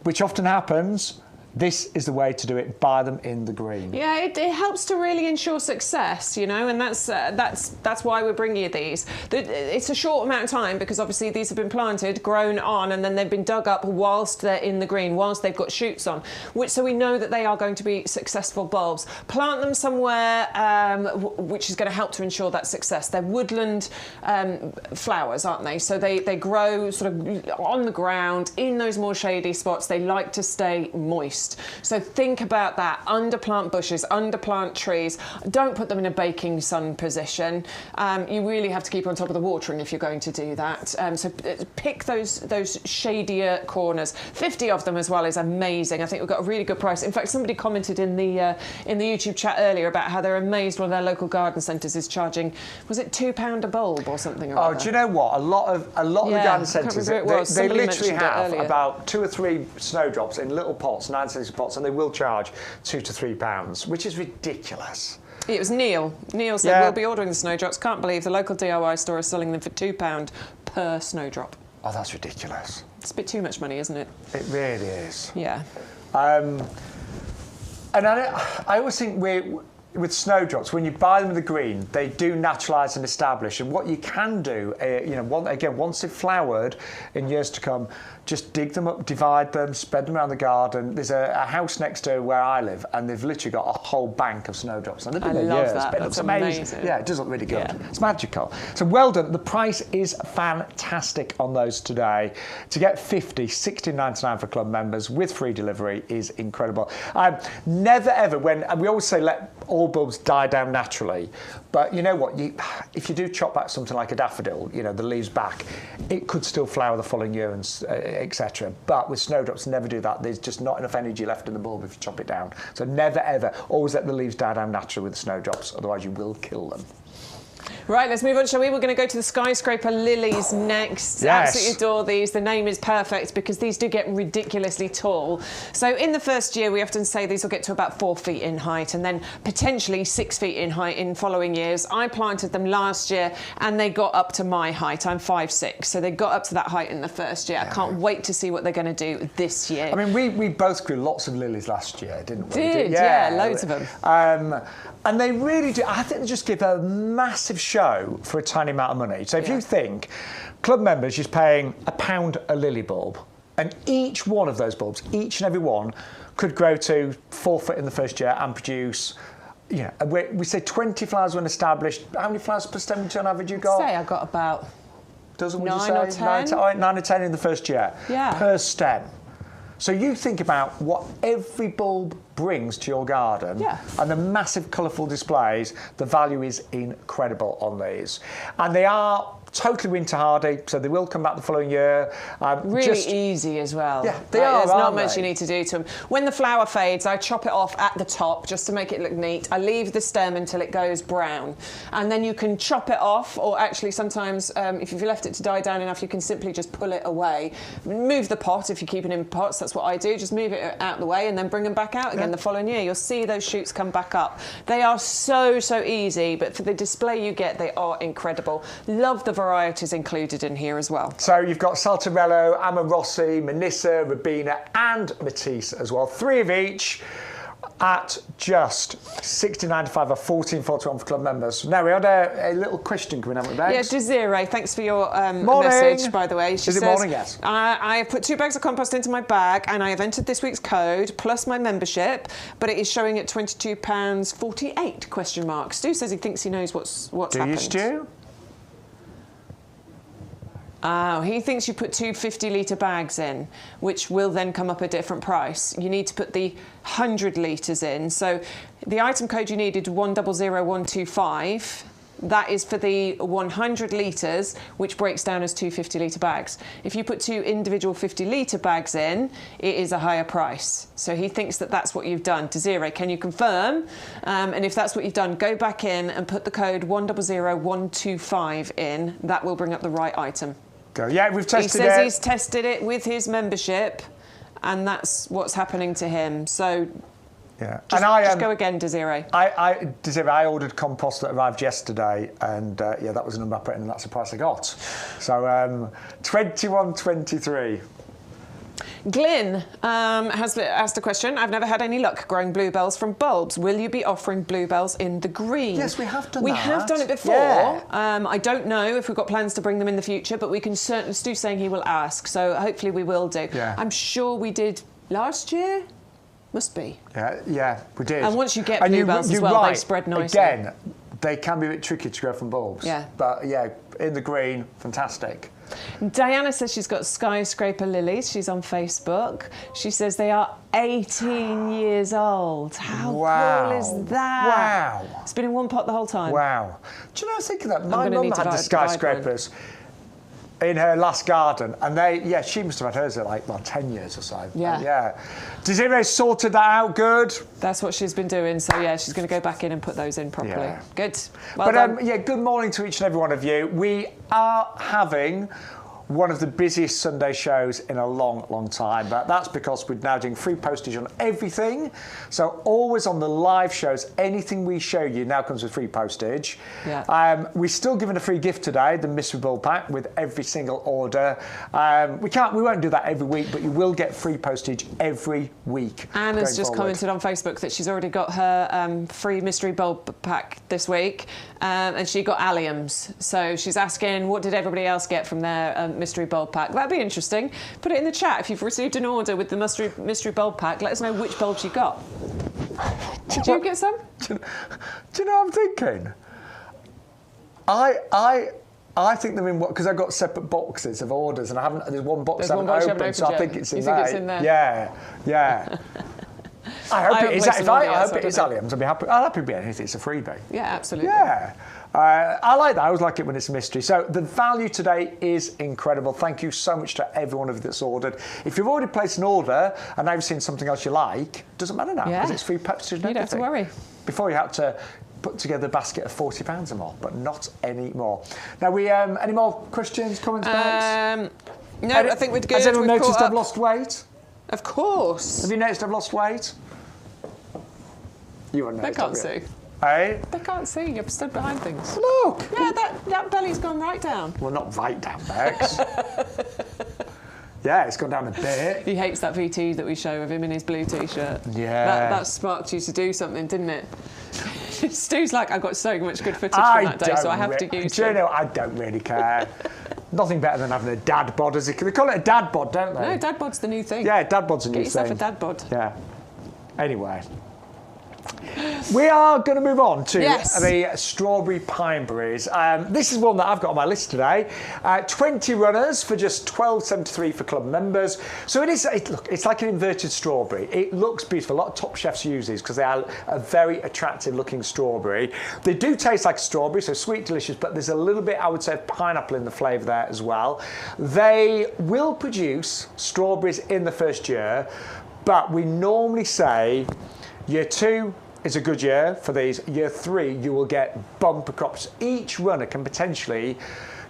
Speaker 1: which often happens, this is the way to do it. Buy them in the green.
Speaker 2: Yeah, it helps to really ensure success, and that's why we're bringing you these. It's a short amount of time because obviously these have been planted, grown on, and then they've been dug up whilst they're in the green, whilst they've got shoots on, so we know that they are going to be successful bulbs. Plant them somewhere which is going to help to ensure that success. They're woodland flowers, aren't they? So they grow sort of on the ground in those more shady spots. They like to stay moist. So think about that. Underplant bushes, underplant trees. Don't put them in a baking sun position. You really have to keep on top of the watering if you're going to do that. So pick those shadier corners. 50 of them as well is amazing. I think we've got a really good price. In fact, somebody commented in the YouTube chat earlier about how they're amazed one of their local garden centres is charging, was it £2 a bulb or something? Or
Speaker 1: do you know what? A lot of the garden centres, they literally have about 2 or 3 snowdrops in little pots, 9 cm pots, and they will charge £2 to £3, which is ridiculous.
Speaker 2: It was Neil. Neil said, we'll be ordering the snowdrops. Can't believe the local DIY store is selling them for £2 per snowdrop.
Speaker 1: Oh, that's ridiculous.
Speaker 2: It's a bit too much money, isn't it?
Speaker 1: It really is.
Speaker 2: Yeah.
Speaker 1: And I always think with snowdrops, when you buy them in the green, they do naturalise and establish. And what you can do, once they've flowered in years to come, just dig them up, divide them, spread them around the garden. There's a house next to where I live, and they've literally got a whole bank of snowdrops. And they've been there years.
Speaker 2: That.
Speaker 1: But it looks amazing. Yeah, it does look really good.
Speaker 2: Yeah.
Speaker 1: It's magical. So well done. The price is fantastic on those today. To get 50, $16.99 for club members with free delivery is incredible. Never ever, we always say let all bulbs die down naturally, but you know what? If you do chop back something like a daffodil, the leaves back, it could still flower the following year, and etc. But with snowdrops, never do that. There's just not enough energy left in the bulb if you chop it down. So never ever, always let the leaves die down naturally with the snowdrops, otherwise you will kill them.
Speaker 2: Right, let's move on, shall we? We're going to go to the skyscraper lilies next.
Speaker 1: Yes.
Speaker 2: Absolutely adore these. The name is perfect because these do get ridiculously tall. So in the first year, we often say these will get to about 4 feet in height and then potentially 6 feet in height in following years. I planted them last year and they got up to my height. I'm 5'6", so they got up to that height in the first year. I can't wait to see what they're going to do this year.
Speaker 1: I mean, we both grew lots of lilies last year, didn't we?
Speaker 2: Yeah, loads of them.
Speaker 1: And they really do. I think they just give a massive show for a tiny amount of money. So if you think club members just paying £1 a lily bulb, and each one of those bulbs, each and every one, could grow to 4 foot in the first year and produce. Yeah, we say 20 flowers when established. How many flowers per stem on average you got?
Speaker 2: Say I got about
Speaker 1: doesn't
Speaker 2: 9 or 10.
Speaker 1: 9 or 10 in the first year.
Speaker 2: Yeah.
Speaker 1: Per stem. So you think about what every bulb brings to your garden and the massive colourful displays, the value is incredible on these. And they are totally winter hardy, so they will come back the following year.
Speaker 2: Really easy as well.
Speaker 1: Yeah, they are.
Speaker 2: There's not much you need to do to them. When the flower fades, I chop it off at the top just to make it look neat. I leave the stem until it goes brown, and then you can chop it off, or actually sometimes if you've left it to die down enough, you can simply just pull it away. Move the pot if you're keeping in pots. That's what I do. Just move it out of the way and then bring them back out again the following year. You'll see those shoots come back up. They are so easy, but for the display you get, they are incredible. Love the varieties included in here as well.
Speaker 1: So you've got Saltarello, Amorossi, Manissa, Ribena and Matisse as well. 3 of each at just £16.95 or £14.41 for club members. Now, we had a little question coming up with that.
Speaker 2: Yeah, Desiree, thanks for your message, by the way. She says,
Speaker 1: morning? Yes.
Speaker 2: I have put 2 bags of compost into my bag and I have entered this week's code plus my membership, but it is showing at £22.48, question mark. Stu says he thinks he knows what's happened.
Speaker 1: Do you, Stu?
Speaker 2: Oh, he thinks you put 2 50-litre bags in, which will then come up a different price. You need to put the 100 litres in. So the item code you needed, 100125. That is for the 100 litres, which breaks down as 2 50-litre bags. If you put 2 individual 50-litre bags in, it is a higher price. So he thinks that that's what you've done. Desiree, can you confirm? And if that's what you've done, go back in and put the code 100125 in. That will bring up the right item.
Speaker 1: Go. Yeah, we've tested it.
Speaker 2: He says he's tested it with his membership, and that's what's happening to him. So
Speaker 1: yeah,
Speaker 2: just go again, Desiree.
Speaker 1: Desiree, I ordered compost that arrived yesterday, and that was the number I put in, and that's the price I got. So 21.23.
Speaker 2: Glyn has asked a question. I've never had any luck growing bluebells from bulbs. Will you be offering bluebells in the green?
Speaker 1: Yes, we have done that.
Speaker 2: We have done it before.
Speaker 1: Yeah.
Speaker 2: I don't know if we've got plans to bring them in the future, but we can certainly, Stu's saying he will ask, so hopefully we will do.
Speaker 1: Yeah.
Speaker 2: I'm sure we did last year. Must be.
Speaker 1: Yeah, we did.
Speaker 2: And once you get bluebells as well, they spread nicely.
Speaker 1: Again, they can be a bit tricky to grow from bulbs.
Speaker 2: Yeah.
Speaker 1: But yeah, in the green, fantastic.
Speaker 2: Diana says she's got skyscraper lilies. She's on Facebook. She says they are 18 years old. How cool is that?
Speaker 1: Wow.
Speaker 2: It's been in one pot the whole time.
Speaker 1: Wow. Do you know, I was thinking that my mum had the skyscrapers in her last garden, and she must have had hers at like 10 years or so.
Speaker 2: Yeah.
Speaker 1: Desiree sorted that out good.
Speaker 2: That's what she's been doing. So yeah, she's going to go back in and put those in properly.
Speaker 1: Yeah.
Speaker 2: Good. Well done.
Speaker 1: Good morning to each and every one of you. We are having one of the busiest Sunday shows in a long time, but that's because we're now doing free postage on everything. So always on the live shows, anything we show you now comes with free postage.
Speaker 2: Yeah.
Speaker 1: We're still giving a free gift today, the mystery bulb pack, with every single order. We won't do that every week, but you will get free postage every week.
Speaker 2: Anna's just commented on Facebook that she's already got her free mystery bulb pack this week, and she got alliums. So she's asking, what did everybody else get from their mystery bulb pack? That'd be interesting. Put it in the chat if you've received an order with the mystery bulb pack. Let us know which bulbs you got. Did you get some?
Speaker 1: Do you know what I'm thinking? I think they're in what, because I've got separate boxes of orders, and there's one box I haven't opened, so I think it's in there.
Speaker 2: You think it's in there?
Speaker 1: Yeah. I hope it is. If I hope it is alliums, I'll be happy. I'll happy to be anything. It's a freebie.
Speaker 2: Yeah, absolutely.
Speaker 1: Yeah. I like that. I always like it when it's a mystery. So the value today is incredible. Thank you so much to every one of you that's ordered. If you've already placed an order and now you've seen something else you like, doesn't matter now because it's free postage and everything.
Speaker 2: You don't have to worry.
Speaker 1: Before you had to put together a basket of £40 or more, but not anymore. Now, we any more questions, comments, Bex?
Speaker 2: No, I think we're good.
Speaker 1: Has anyone
Speaker 2: We've
Speaker 1: noticed
Speaker 2: caught
Speaker 1: I've lost weight?
Speaker 2: Of course.
Speaker 1: Have you noticed I've lost weight? You haven't
Speaker 2: They
Speaker 1: noticed,
Speaker 2: can't
Speaker 1: have you?
Speaker 2: see.
Speaker 1: Hey?
Speaker 2: They can't see. You're stood behind things.
Speaker 1: Look!
Speaker 2: Yeah, that belly's gone right down.
Speaker 1: Well, not right down, Bex. Yeah, it's gone down a bit.
Speaker 2: He hates that VT that we show of him in his blue T-shirt.
Speaker 1: Yeah.
Speaker 2: That sparked you to do something, didn't it? Stu's like, I got so much good footage from that day, so I have to use
Speaker 1: it. Do you
Speaker 2: it.
Speaker 1: know, I don't really care. Nothing better than having a dad bod. They call it a dad bod, don't they?
Speaker 2: No, dad bod's the new thing.
Speaker 1: Yeah, dad bod's a new
Speaker 2: Get yourself
Speaker 1: thing.
Speaker 2: a dad bod.
Speaker 1: Yeah. Anyway. We are going to move on to the strawberry pineberries. This is one that I've got on my list today. 20 runners for just $12.73 for club members. So it is. Look, it's like an inverted strawberry. It looks beautiful. A lot of top chefs use these because they are a very attractive looking strawberry. They do taste like a strawberry, so sweet, delicious, but there's a little bit, I would say, of pineapple in the flavour there as well. They will produce strawberries in the first year, but we normally say year 2 is a good year for these. Year 3, you will get bumper crops. Each runner can potentially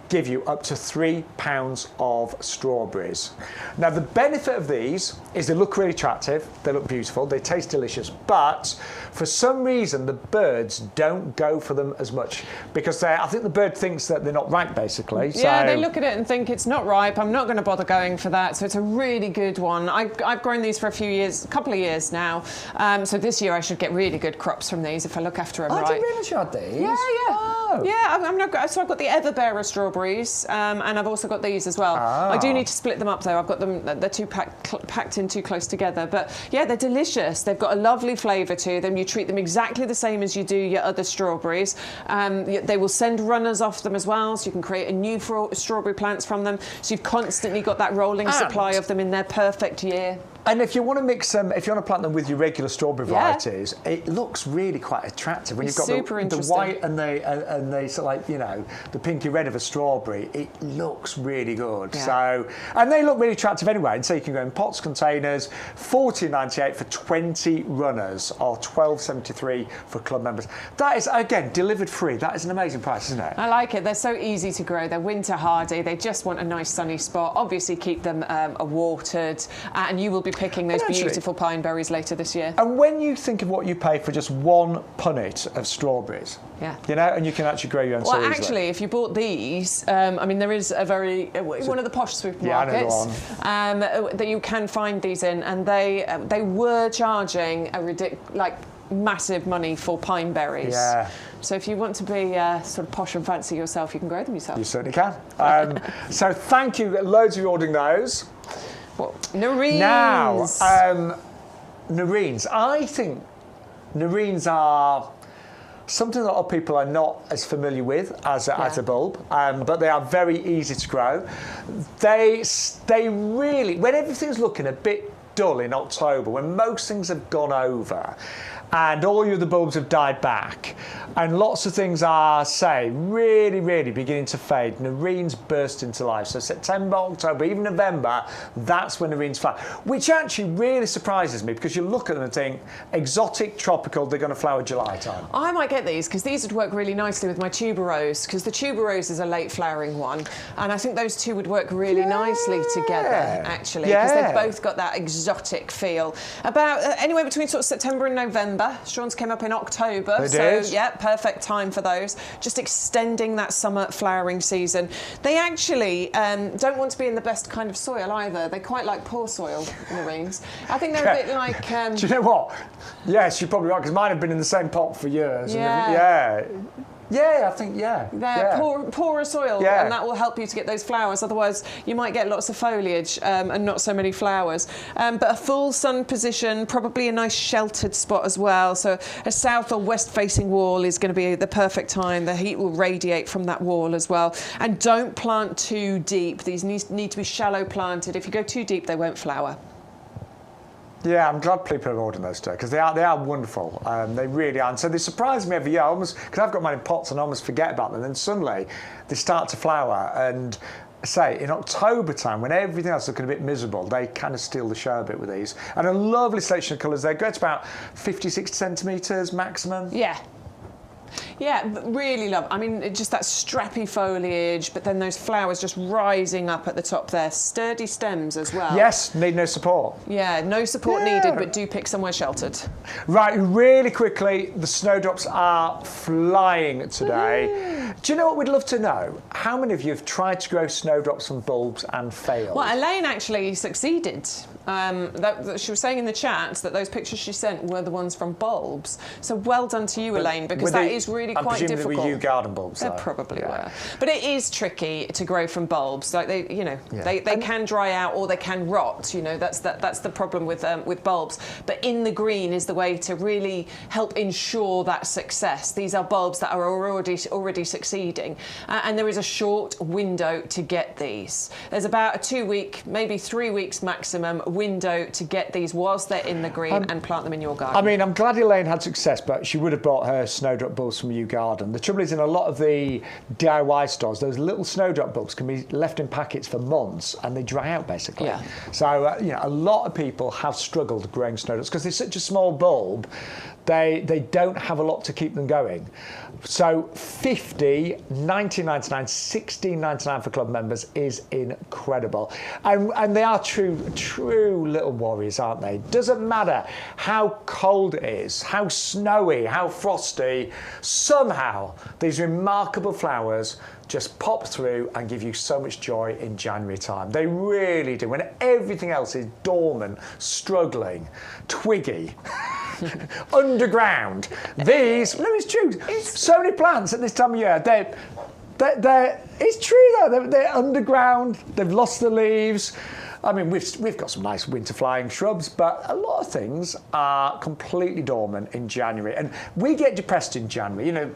Speaker 1: give you up to £3 of strawberries. Now, the benefit of these is they look really attractive, they look beautiful, they taste delicious, but for some reason the birds don't go for them as much because I think the bird thinks that they're not ripe, basically.
Speaker 2: Yeah,
Speaker 1: so
Speaker 2: they look at it and think it's not ripe, I'm not going to bother going for that, so it's a really good one. I've grown these for a couple of years now, so this year I should get really good crops from these if I look after them right.
Speaker 1: I didn't realise you had these.
Speaker 2: Yeah.
Speaker 1: Oh.
Speaker 2: Yeah, so I've got the Everbearer strawberries, and I've also got these as well. I do need to split them up though. I've got them, they're too packed in too close together. But yeah, they're delicious. They've got a lovely flavour to them. You treat them exactly the same as you do your other strawberries. They will send runners off them as well, so you can create a new strawberry plants from them. So you've constantly got that rolling supply of them in their perfect year.
Speaker 1: And if you want to mix them, if you want to plant them with your regular strawberry varieties, it looks really quite attractive when you've got the white and the sort of like, you know, the pinky red of a strawberry. It looks really good.
Speaker 2: Yeah.
Speaker 1: So, and they look really attractive anyway. And so you can go in pots, containers, $14.98 for 20 runners, or $12.73 for club members. That is, again, delivered free. That is an amazing price, isn't it?
Speaker 2: I like it. They're so easy to grow. They're winter hardy. They just want a nice sunny spot. Obviously, keep them watered, and you will be picking those beautiful pine berries later this year.
Speaker 1: And when you think of what you pay for just one punnet of strawberries, you know, and you can actually grow your own.
Speaker 2: Well, actually, if you bought these, I mean, there is a one of the posh supermarkets that you can find these in, and they were charging massive money for pine berries.
Speaker 1: Yeah.
Speaker 2: So if you want to be sort of posh and fancy yourself, you can grow them yourself.
Speaker 1: You certainly can. So thank you, loads of you ordering those.
Speaker 2: Well, Nerines.
Speaker 1: Now, Nerines. I think Nerines are something that a lot of people are not as familiar with as a bulb, but they are very easy to grow. They really, when everything's looking a bit dull in October, when most things have gone over, and all your other bulbs have died back, and lots of things are, really beginning to fade. Nerines burst into life. So September, October, even November, that's when Nerines flower, which actually really surprises me because you look at them and think, exotic, tropical, they're going to flower July time.
Speaker 2: I might get these because these would work really nicely with my tuberose, because the tuberose is a late flowering one, and I think those two would work really nicely together, actually, because they've both got that exotic feel. About anywhere between sort of September and November. Shaun's came up in October, yeah, perfect time for those. Just extending that summer flowering season. They actually don't want to be in the best kind of soil either. They quite like poor soil, Nerines. I think they're a bit like...
Speaker 1: Do you know what? Yes, you're probably right, because mine have been in the same pot for years. Yeah, I think,
Speaker 2: They're poorer soil, and that will help you to get those flowers. Otherwise, you might get lots of foliage and not so many flowers. But a full sun position, probably a nice sheltered spot as well. So a south or west-facing wall is going to be the perfect time. The heat will radiate from that wall as well. And don't plant too deep. These need to be shallow planted. If you go too deep, they won't flower.
Speaker 1: Yeah, I'm glad people are ordering those too, because they are wonderful. They really are. And so they surprise me every year, almost, because I've got mine in pots and I almost forget about them. And then suddenly they start to flower. And say, in October time, when everything else is looking a bit miserable, they kind of steal the show a bit with these. And a lovely selection of colours. They go to about 50, 60 centimetres maximum.
Speaker 2: Yeah. Yeah, really love. I mean, just that strappy foliage, but then those flowers just rising up at the top there. Sturdy stems as well.
Speaker 1: Yes, need no support.
Speaker 2: Yeah, no support needed, but do pick somewhere sheltered.
Speaker 1: Right, really quickly, the snowdrops are flying today. Do you know what we'd love to know? How many of you have tried to grow snowdrops from bulbs and failed?
Speaker 2: Well, Elaine actually succeeded. She was saying in the chat that those pictures she sent were the ones from bulbs. So well done to you, Elaine, because that is really quite difficult.
Speaker 1: They were YouGarden bulbs, though.
Speaker 2: They probably were. But it is tricky to grow from bulbs. Like they can dry out or they can rot. You know, that's the problem with bulbs. But in the green is the way to really help ensure that success. These are bulbs that are already succeeding, and there is a short window to get these. There's about a 2-week, maybe 3 weeks maximum window to get these whilst they're in the green and plant them in your garden.
Speaker 1: I mean, I'm glad Elaine had success, but she would have bought her snowdrop bulbs from YouGarden. The trouble is, in a lot of the DIY stores, those little snowdrop bulbs can be left in packets for months and they dry out, basically.
Speaker 2: Yeah.
Speaker 1: So, you know, a lot of people have struggled growing snowdrops because they're such a small bulb. They don't have a lot to keep them going. So $50, $19.99, $16.99 for club members is incredible. And they are true little warriors, aren't they? Doesn't matter how cold it is, how snowy, how frosty, somehow these remarkable flowers just pop through and give you so much joy in January time. They really do. When everything else is dormant, struggling, twiggy, underground. These, no, it's true. So many plants at this time of year, it's true though, they're underground, they've lost the leaves. I mean, we've got some nice winter flying shrubs, but a lot of things are completely dormant in January. And we get depressed in January, you know.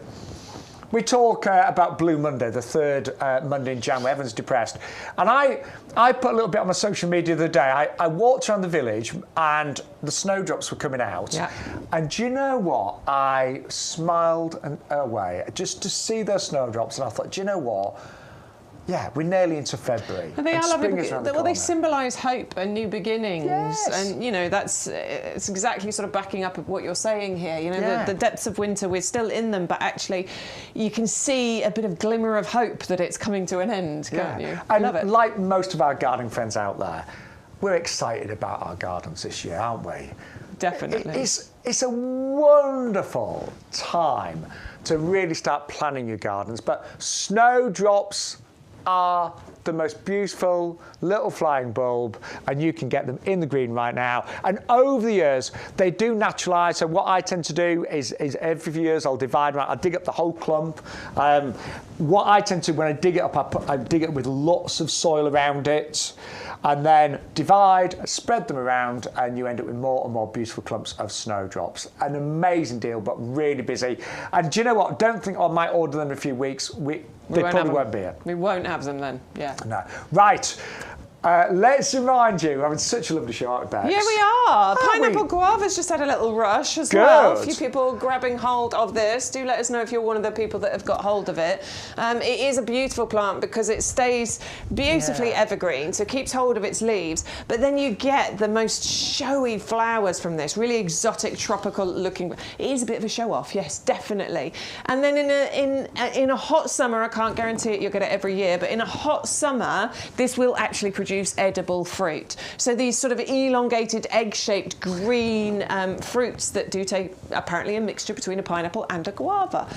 Speaker 1: We talk about Blue Monday, the third Monday in January. Everyone's depressed. And I put a little bit on my social media the other day. I walked around the village and the snowdrops were coming out. Yeah. And do you know what? I smiled away just to see those snowdrops. And I thought, do you know what? Yeah, we're nearly into February.
Speaker 2: And they are lovely. Well, they symbolise hope and new beginnings.
Speaker 1: Yes.
Speaker 2: And, you know, it's exactly sort of backing up of what you're saying here. You know, the depths of winter, we're still in them, but actually you can see a bit of glimmer of hope that it's coming to an end, can't you? I love it.
Speaker 1: Like most of our gardening friends out there, we're excited about our gardens this year, aren't we?
Speaker 2: Definitely.
Speaker 1: It's a wonderful time to really start planning your gardens, but snowdrops are the most beautiful little flying bulb, and you can get them in the green right now. And over the years, they do naturalise. So what I tend to do is every few years I'll divide around. I dig up the whole clump. What I tend to do when I dig it up, I dig it with lots of soil around it, and then divide, spread them around, and you end up with more and more beautiful clumps of snowdrops. An amazing deal, but really busy. And do you know what? Don't think I might order them in a few weeks. They probably won't be here.
Speaker 2: We won't have them then, yeah.
Speaker 1: No. Right. Let's remind you, we're having such a lovely show, aren't we, Bex?
Speaker 2: Yeah, we are. Pineapple guava's just had a little rush as well. A few people grabbing hold of this. Do let us know if you're one of the people that have got hold of it. It is a beautiful plant because it stays beautifully evergreen, so it keeps hold of its leaves. But then you get the most showy flowers from this, really exotic, tropical looking. It is a bit of a show off, yes, definitely. And then in a hot summer, I can't guarantee it, you'll get it every year, but in a hot summer, this will actually produce edible fruit. So these sort of elongated, egg-shaped green fruits that do take apparently a mixture between a pineapple and a guava.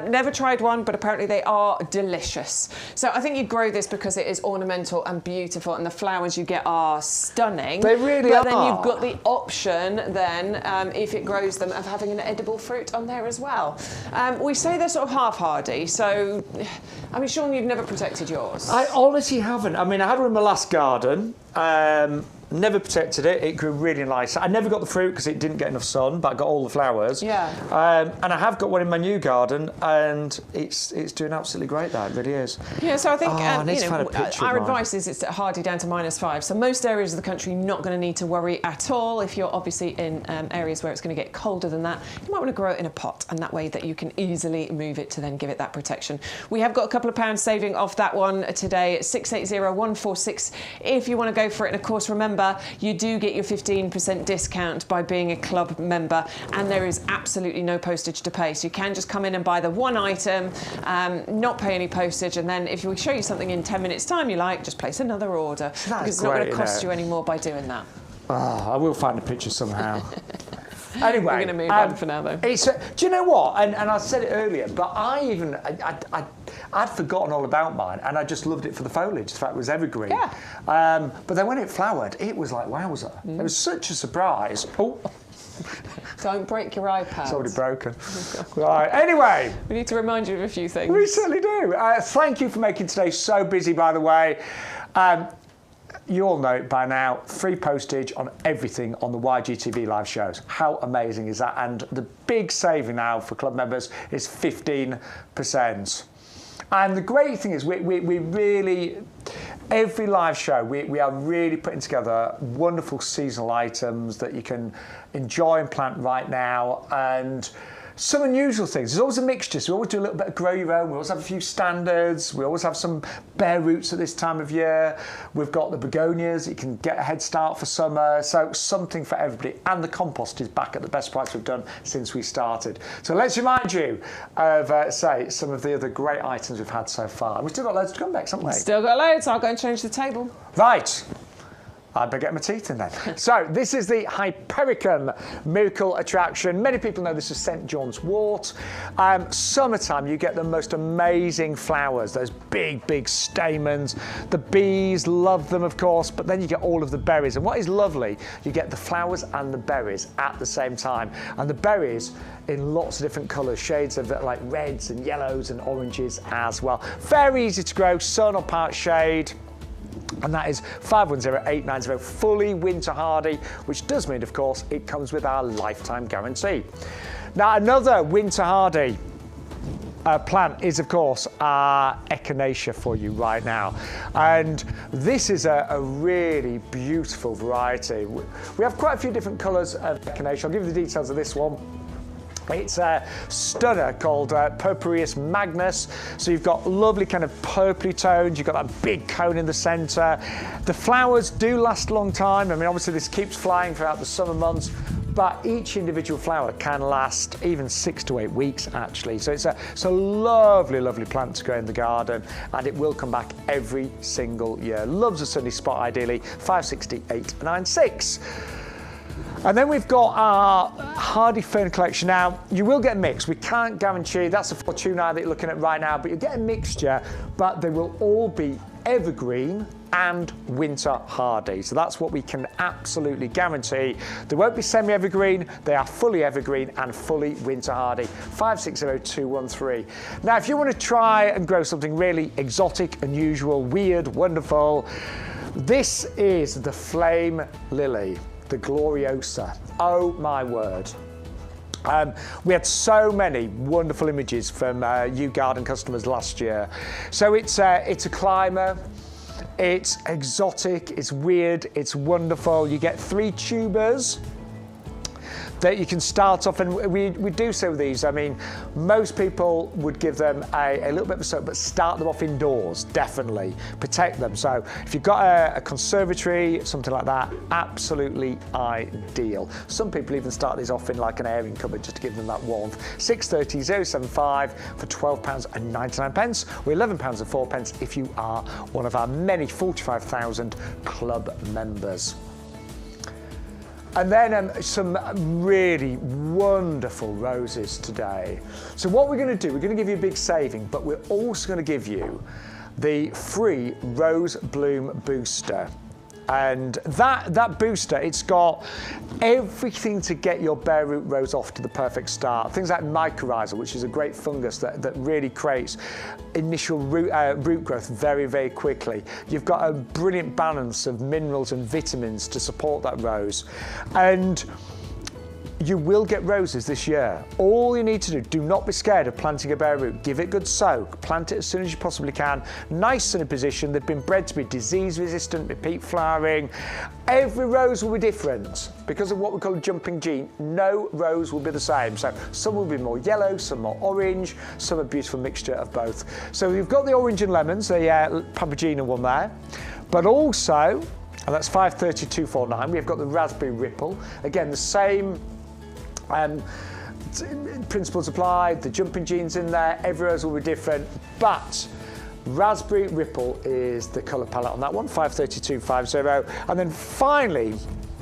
Speaker 2: Never tried one, but apparently they are delicious. So I think you grow this because it is ornamental and beautiful, and the flowers you get are stunning.
Speaker 1: They really are.
Speaker 2: But then you've got the option then, if it grows them, of having an edible fruit on there as well. We say they're sort of half-hardy, so, I mean, Shaun, you've never protected yours.
Speaker 1: I honestly haven't. I mean, I had one in my last garden. Never protected it. It grew really nice. I never got the fruit because it didn't get enough sun, but I got all the flowers.
Speaker 2: Yeah.
Speaker 1: And I have got one in my new garden, and it's doing absolutely great. That it really is.
Speaker 2: Yeah. So I think
Speaker 1: you know,
Speaker 2: our advice is it's hardy down to -5. So most areas of the country not going to need to worry at all. If you're obviously in areas where it's going to get colder than that, you might want to grow it in a pot, and that way that you can easily move it to then give it that protection. We have got a couple of pounds saving off that one today at 680 146 if you want to go for it. And of course, remember, member, you do get your 15% discount by being a club member, and there is absolutely no postage to pay. So you can just come in and buy the one item, not pay any postage, and then if we show you something in 10 minutes time you like, just place another order. Because it's not going to cost you any more by doing that.
Speaker 1: Oh, I will find a picture somehow. Anyway,
Speaker 2: we're going to move on for now, though.
Speaker 1: Do you know what? And I said it earlier, but I'd forgotten all about mine, and I just loved it for the foliage. The fact it was evergreen.
Speaker 2: Yeah.
Speaker 1: But then when it flowered, it was like wowzer. It was such a surprise. Oh.
Speaker 2: Don't break your iPad.
Speaker 1: It's already broken. Right. Anyway.
Speaker 2: We need to remind you of a few things.
Speaker 1: We certainly do. Thank you for making today so busy, by the way. You all know it by now, free postage on everything on the YGTV live shows. How amazing is that? And the big saving now for club members is 15%. And the great thing is we really, every live show, we are really putting together wonderful seasonal items that you can enjoy and plant right now. And some unusual things. There's always a mixture, so we always do a little bit of grow your own. We always have a few standards. We always have some bare roots at this time of year. We've got the begonias. You can get a head start for summer. So something for everybody. And the compost is back at the best price we've done since we started. So let's remind you of, say, some of the other great items we've had so far. We've still got loads to come back, haven't we?
Speaker 2: Still got loads. I'll go and change the table.
Speaker 1: Right. I'd better get my teeth in then. So this is the Hypericum Miracle Attraction. Many people know this is St. John's wort. Summertime, you get the most amazing flowers, those big, big stamens. The bees love them, of course, but then you get all of the berries. And what is lovely, you get the flowers and the berries at the same time. And the berries in lots of different colours, shades of like reds and yellows and oranges as well. Very easy to grow, sun or part shade. And that is 510890, fully winter hardy, which does mean, of course, it comes with our lifetime guarantee. Now, another winter hardy plant is, of course, our echinacea for you right now. And this is a really beautiful variety. We have quite a few different colours of echinacea. I'll give you the details of this one. It's a stunner called Purpureus magnus. So you've got lovely kind of purpley tones. You've got that big cone in the centre. The flowers do last a long time. I mean, obviously this keeps flying throughout the summer months, but each individual flower can last even 6 to 8 weeks, actually. So it's a lovely, lovely plant to grow in the garden, and it will come back every single year. Loves a sunny spot, ideally. 560896. And then we've got our hardy fern collection. Now, you will get a mix. We can't guarantee, that's a Fortuna that you're looking at right now, but you'll get a mixture, but they will all be evergreen and winter hardy. So that's what we can absolutely guarantee. They won't be semi-evergreen, they are fully evergreen and fully winter hardy. 560213. Now, if you want to try and grow something really exotic, unusual, weird, wonderful, this is the flame lily. The Gloriosa. Oh my word. We had so many wonderful images from YouGarden customers last year. So it's a climber, it's exotic, it's weird, it's wonderful. You get 3 tubers that you can start off, and we do so with these. I mean, most people would give them a little bit of a soak, but start them off indoors, definitely. Protect them. So if you've got a conservatory, something like that, absolutely ideal. Some people even start these off in like an airing cupboard just to give them that warmth. 630075 for £12.99, or £11.04 if you are one of our many 45,000 club members. And then some really wonderful roses today. So what we're going to do, we're going to give you a big saving, but we're also going to give you the free Rose Bloom Booster. And that booster, it's got everything to get your bare root rose off to the perfect start. Things like mycorrhizal, which is a great fungus that really creates initial root growth very, very quickly. You've got a brilliant balance of minerals and vitamins to support that rose. And you will get roses this year. All you need to do not be scared of planting a bare root. Give it a good soak. Plant it as soon as you possibly can. Nice sunny position. They've been bred to be disease resistant, repeat flowering. Every rose will be different. Because of what we call a jumping gene, no rose will be the same. So some will be more yellow, some more orange, some a beautiful mixture of both. So you've got the orange and lemons, the Papagena one there. But also, and that's 53249. We've got the raspberry ripple. Again, the same principles applied, the jumping genes in there, every rose will be different, but raspberry ripple is the colour palette on that one, 53250. And then finally,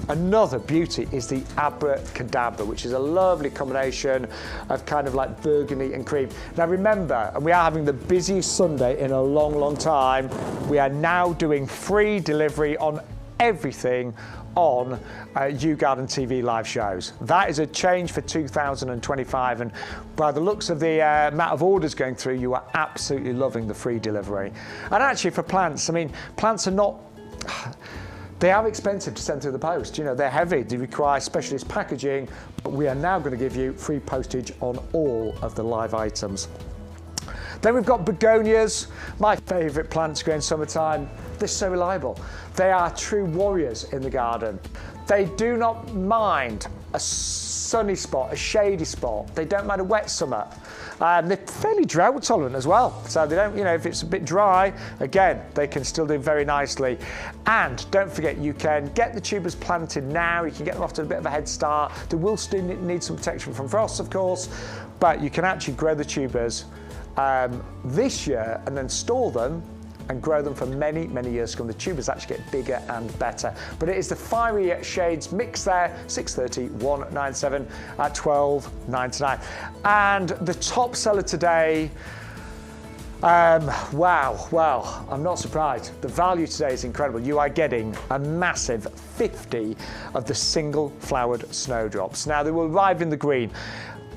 Speaker 1: another beauty is the abracadabra, which is a lovely combination of kind of like burgundy and cream. Now remember, and we are having the busiest Sunday in a long, long time, we are now doing free delivery on everything on YouGarden TV live shows. That is a change for 2025, and by the looks of the amount of orders going through, you are absolutely loving the free delivery. And actually for plants, I mean, plants are not, they are expensive to send through the post. You know, they're heavy, they require specialist packaging, but we are now going to give you free postage on all of the live items. Then we've got begonias, my favourite plants going summertime. They're so reliable. They are true warriors in the garden. They do not mind a sunny spot, a shady spot. They don't mind a wet summer. They're fairly drought tolerant as well. So they don't, you know, if it's a bit dry, again, they can still do very nicely. And don't forget, you can get the tubers planted now. You can get them off to a bit of a head start. They will still need some protection from frost, of course, but you can actually grow the tubers this year and then store them and grow them for many, many years to come. The tubers actually get bigger and better. But it is the fiery shades mix there, 630, 197 at 12.99. And the top seller today, wow, well, I'm not surprised. The value today is incredible. You are getting a massive 50 of the single flowered snowdrops. Now they will arrive in the green.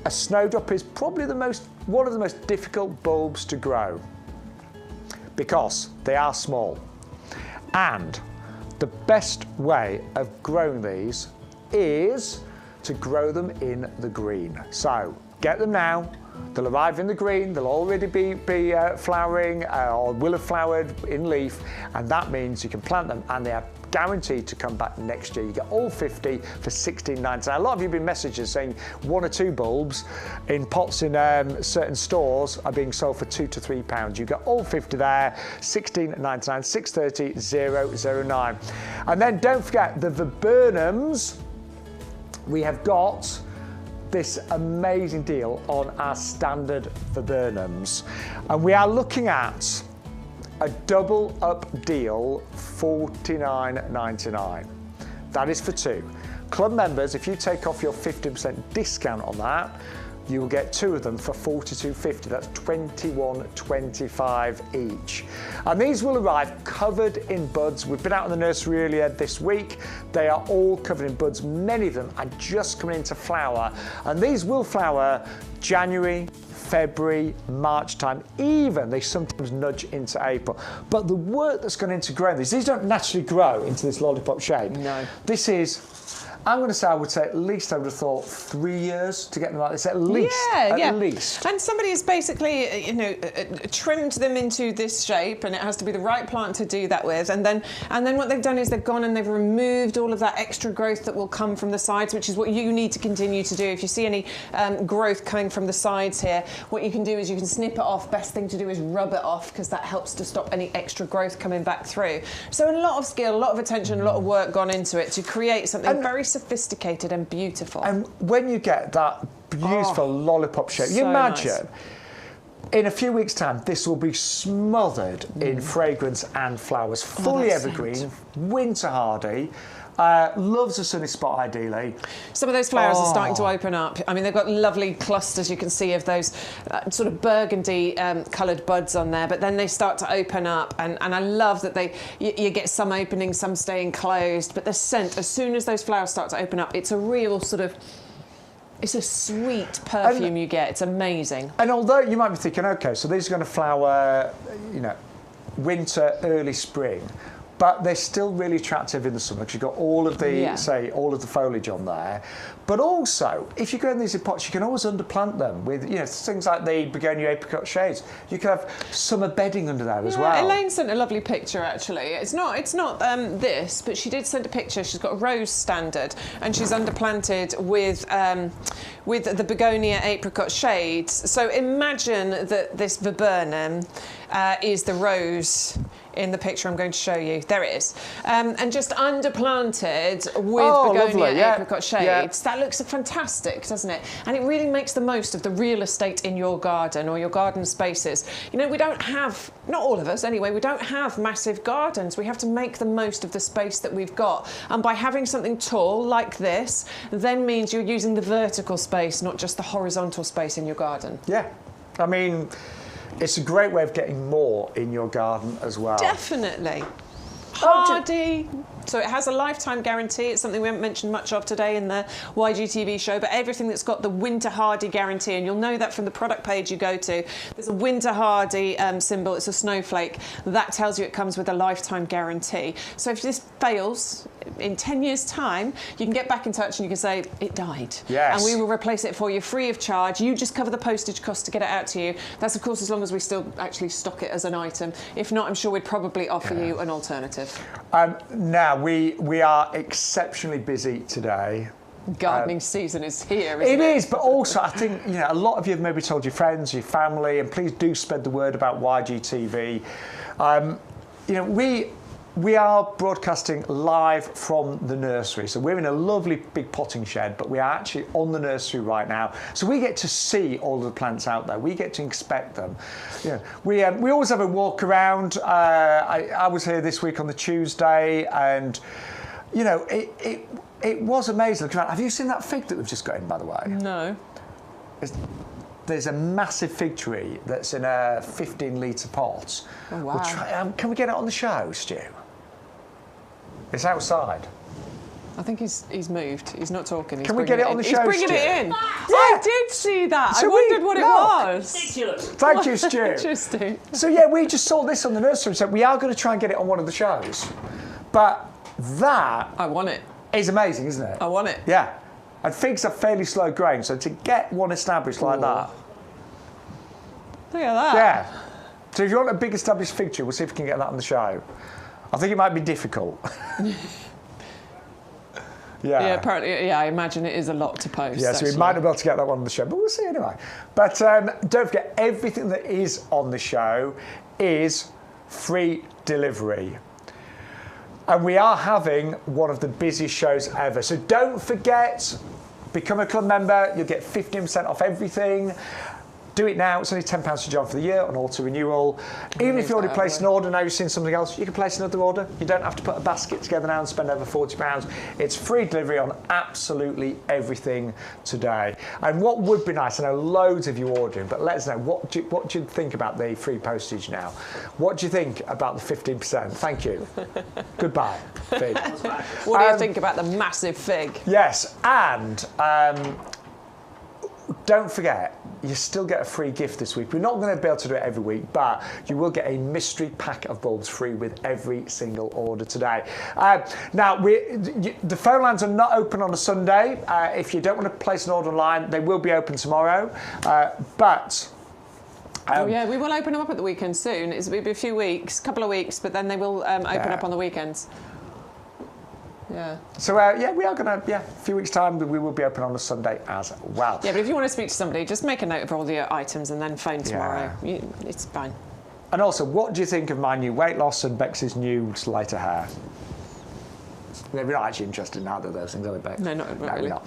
Speaker 1: A snowdrop is probably one of the most difficult bulbs to grow because they are small. And the best way of growing these is to grow them in the green. So get them now. They'll arrive in the green, they'll already be flowering or will have flowered in leaf, and that means you can plant them and they are guaranteed to come back next year. You get all 50 for $16.99. A lot of you have been messages saying 1 or 2 bulbs in pots in certain stores are being sold for £2 to £3. You get all 50 there, $16.99, 630 009. And then don't forget the viburnums. We have got this amazing deal on our standard viburnums, and we are looking at a double up deal, $49.99. That is for 2. Club members, if you take off your 50% discount on that, you will get 2 of them for $42.50. That's $21.25 each. And these will arrive covered in buds. We've been out in the nursery earlier this week. They are all covered in buds. Many of them are just coming into flower. And these will flower January, February, March time, even they sometimes nudge into April. But the work that's gone into growing these don't naturally grow into this lollipop shape. No. This is, I'm going to say, I would say at least I would have thought 3 years to get them like this, at least. Yeah, at least.
Speaker 2: And somebody has basically, you know, trimmed them into this shape, and it has to be the right plant to do that with. And then what they've done is they've gone and they've removed all of that extra growth that will come from the sides, which is what you need to continue to do. If you see any growth coming from the sides here, what you can do is you can snip it off. Best thing to do is rub it off, because that helps to stop any extra growth coming back through. So a lot of skill, a lot of attention, a lot of work gone into it to create something very sophisticated and beautiful.
Speaker 1: And when you get that beautiful lollipop shape, you imagine in a few weeks' time this will be smothered in fragrance and flowers, fully evergreen, winter hardy. Loves a sunny spot ideally.
Speaker 2: Some of those flowers are starting to open up. I mean, they've got lovely clusters, you can see, of those sort of burgundy coloured buds on there, but then they start to open up, and I love that you get some opening, some staying closed, but the scent, as soon as those flowers start to open up, it's a real sort of, it's a sweet perfume you get. It's amazing.
Speaker 1: And although you might be thinking, okay, so these are going to flower, you know, winter, early spring, but they're still really attractive in the summer because you've got all of the, all of the foliage on there. But also, if you grow in these in pots, you can always underplant them with, you know, things like the begonia apricot shades. You can have summer bedding under there as well.
Speaker 2: Elaine sent a lovely picture, actually. It's not this, but she did send a picture. She's got a rose standard, and she's underplanted with the begonia apricot shades. So imagine that this viburnum is the rose in the picture I'm going to show you. There it is. And just underplanted with begonia apricot shades. Yeah. That looks fantastic, doesn't it? And it really makes the most of the real estate in your garden or your garden spaces. You know, we don't have, not all of us anyway, we don't have massive gardens. We have to make the most of the space that we've got. And by having something tall like this, then means you're using the vertical space, not just the horizontal space in your garden.
Speaker 1: Yeah. I mean, it's a great way of getting more in your garden as well.
Speaker 2: Definitely. Hardy. So it has a lifetime guarantee. It's something we haven't mentioned much of today in the YGTV show, but everything that's got the winter hardy guarantee, and you'll know that from the product page you go to, there's a winter hardy symbol. It's a snowflake. That tells you it comes with a lifetime guarantee. So if this fails in 10 years' time, you can get back in touch and you can say, it died.
Speaker 1: Yes.
Speaker 2: And we will replace it for you free of charge. You just cover the postage cost to get it out to you. That's, of course, as long as we still actually stock it as an item. If not, I'm sure we'd probably offer you an alternative.
Speaker 1: Now, we are exceptionally busy today.
Speaker 2: Gardening season is here, isn't it?
Speaker 1: It is, but also I think, you know, a lot of you have maybe told your friends, your family, and please do spread the word about YGTV. You know, we are broadcasting live from the nursery. So we're in a lovely big potting shed, but we are actually on the nursery right now. So we get to see all of the plants out there. We get to inspect them. You know, we always have a walk around. I was here this week on the Tuesday, and you know, it was amazing. Have you seen that fig that we've just got in, by the way?
Speaker 2: No.
Speaker 1: There's a massive fig tree that's in a 15-litre pot.
Speaker 2: Oh, wow.
Speaker 1: Can we get it on the show, Stu? It's outside.
Speaker 2: I think he's moved. He's not talking.
Speaker 1: Can we get it on the show,
Speaker 2: He's bringing
Speaker 1: Stu?
Speaker 2: it in. Yeah. I did see that.
Speaker 1: So
Speaker 2: I wondered what it was.
Speaker 5: Ridiculous.
Speaker 1: Thank you, Stu.
Speaker 2: Interesting.
Speaker 1: So yeah, we just saw this on the nursery, so we are going to try and get it on one of the shows. But that
Speaker 2: I want it.
Speaker 1: is amazing, isn't it?
Speaker 2: I want it.
Speaker 1: Yeah. And figs are fairly slow growing, so to get one established like that.
Speaker 2: Look at that.
Speaker 1: Yeah. So if you want a big established fig tree, we'll see if we can get that on the show. I think it might be difficult.
Speaker 2: Yeah, apparently, I imagine it is a lot to post.
Speaker 1: Yeah, so we might not be able to get that one on the show, but we'll see anyway. But don't forget, everything that is on the show is free delivery. And we are having one of the busiest shows ever. So don't forget, become a club member. You'll get 15% off everything. Do it now. It's only £10 to join for the year on auto renewal. Even if you already placed an order, now you've seen something else, you can place another order. You don't have to put a basket together now and spend over £40. It's free delivery on absolutely everything today. And what would be nice, I know loads of you ordering, but let us know, what do you think about the free postage now? What do you think about the 15%? Thank you. Goodbye, fig.
Speaker 2: What do you think about the massive fig?
Speaker 1: Yes, and don't forget, you still get a free gift this week. We're not going to be able to do it every week, but you will get a mystery pack of bulbs free with every single order today. Now, the phone lines are not open on a Sunday. If you don't want to place an order online, they will be open tomorrow.
Speaker 2: Oh yeah, we will open them up at the weekend soon. It'll be a few weeks, couple of weeks, but then they will open up on the weekends. Yeah.
Speaker 1: So, we are going to, a few weeks' time, we will be open on a Sunday as well.
Speaker 2: Yeah, but if you want to speak to somebody, just make a note of all the items and then phone tomorrow.
Speaker 1: Yeah.
Speaker 2: It's fine.
Speaker 1: And also, what do you think of my new weight loss and Bex's new lighter hair? We're not actually interested in either of those things, are we, Bex?
Speaker 2: No, not really.
Speaker 1: We're not.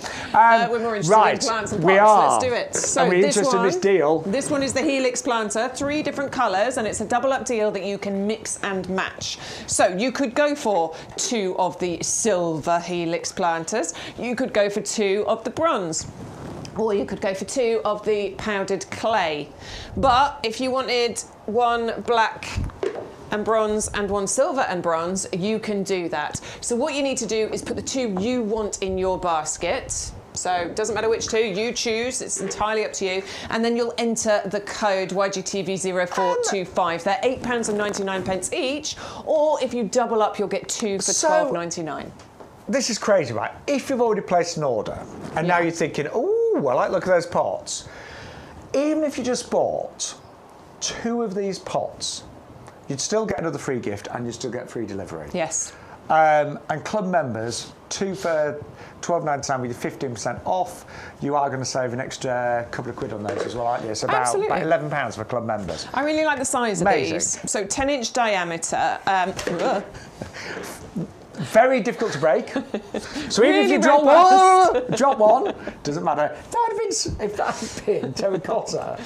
Speaker 2: We're more interested in plants and pots.
Speaker 1: We are.
Speaker 2: Let's do it. So
Speaker 1: and we're interested in this deal.
Speaker 2: This one is the Helix planter, 3 different colours, and it's a double-up deal that you can mix and match. So you could go for 2 of the silver Helix planters. You could go for 2 of the bronze. Or you could go for 2 of the powdered clay. But if you wanted 1 black and bronze and 1 silver and bronze, you can do that. So what you need to do is put the 2 you want in your basket. So it doesn't matter which 2, you choose, it's entirely up to you. And then you'll enter the code YGTV0425. They're £8.99 each, or if you double up, you'll get 2 for £12.99.
Speaker 1: This is crazy, right? If you've already placed an order, and now you're thinking, oh, I like look at those pots. Even if you just bought 2 of these pots, you'd still get another free gift and you'd still get free delivery.
Speaker 2: Yes.
Speaker 1: And club members, 2 for £12.99 with your 15% off. You are going to save an extra couple of quid on those as well, aren't you? It's about £11 for club members.
Speaker 2: I really like the size of these. So 10-inch diameter.
Speaker 1: Very difficult to break. So even if you drop one, doesn't matter. If that had been terracotta,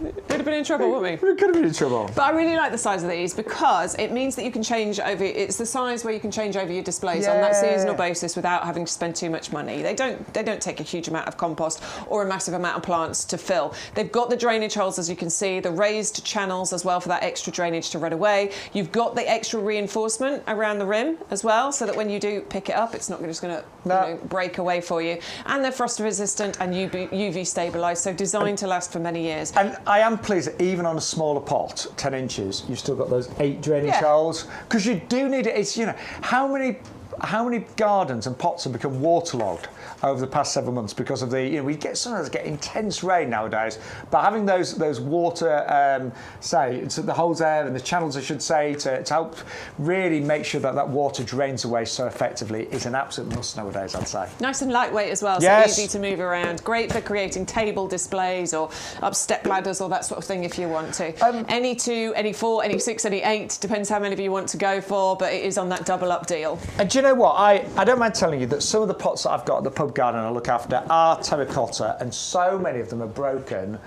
Speaker 2: we'd have been in trouble, wouldn't we?
Speaker 1: We could have been in trouble.
Speaker 2: But I really like the size of these because it means that you can change over. It's the size where you can change over your displays on that seasonal basis without having to spend too much money. They don't take a huge amount of compost or a massive amount of plants to fill. They've got the drainage holes, as you can see, the raised channels as well for that extra drainage to run away. You've got the extra reinforcement around the rim as well, so that when you do pick it up, it's not just going to break away for you. And they're frost resistant and UV stabilised, so designed to last for many years.
Speaker 1: And I am pleased that even on a smaller pot, 10 inches, you've still got those 8 drainage holes. Because you do need it. It's, how many gardens and pots have become waterlogged over the past 7 months because of the, we sometimes get intense rain nowadays, but having those water, the holes there and the channels, I should say, to help really make sure that water drains away so effectively is an absolute must nowadays, I'd say. Nice
Speaker 2: and lightweight as well, so easy to move around. Great for creating table displays or up step ladders or that sort of thing if you want to. Any 2, any 4, any 6, any 8, depends how many of you want to go for, but it is on that double up deal.
Speaker 1: And do you know what? I don't mind telling you that some of the pots that I've got at the pub garden I look after are terracotta, and so many of them are broken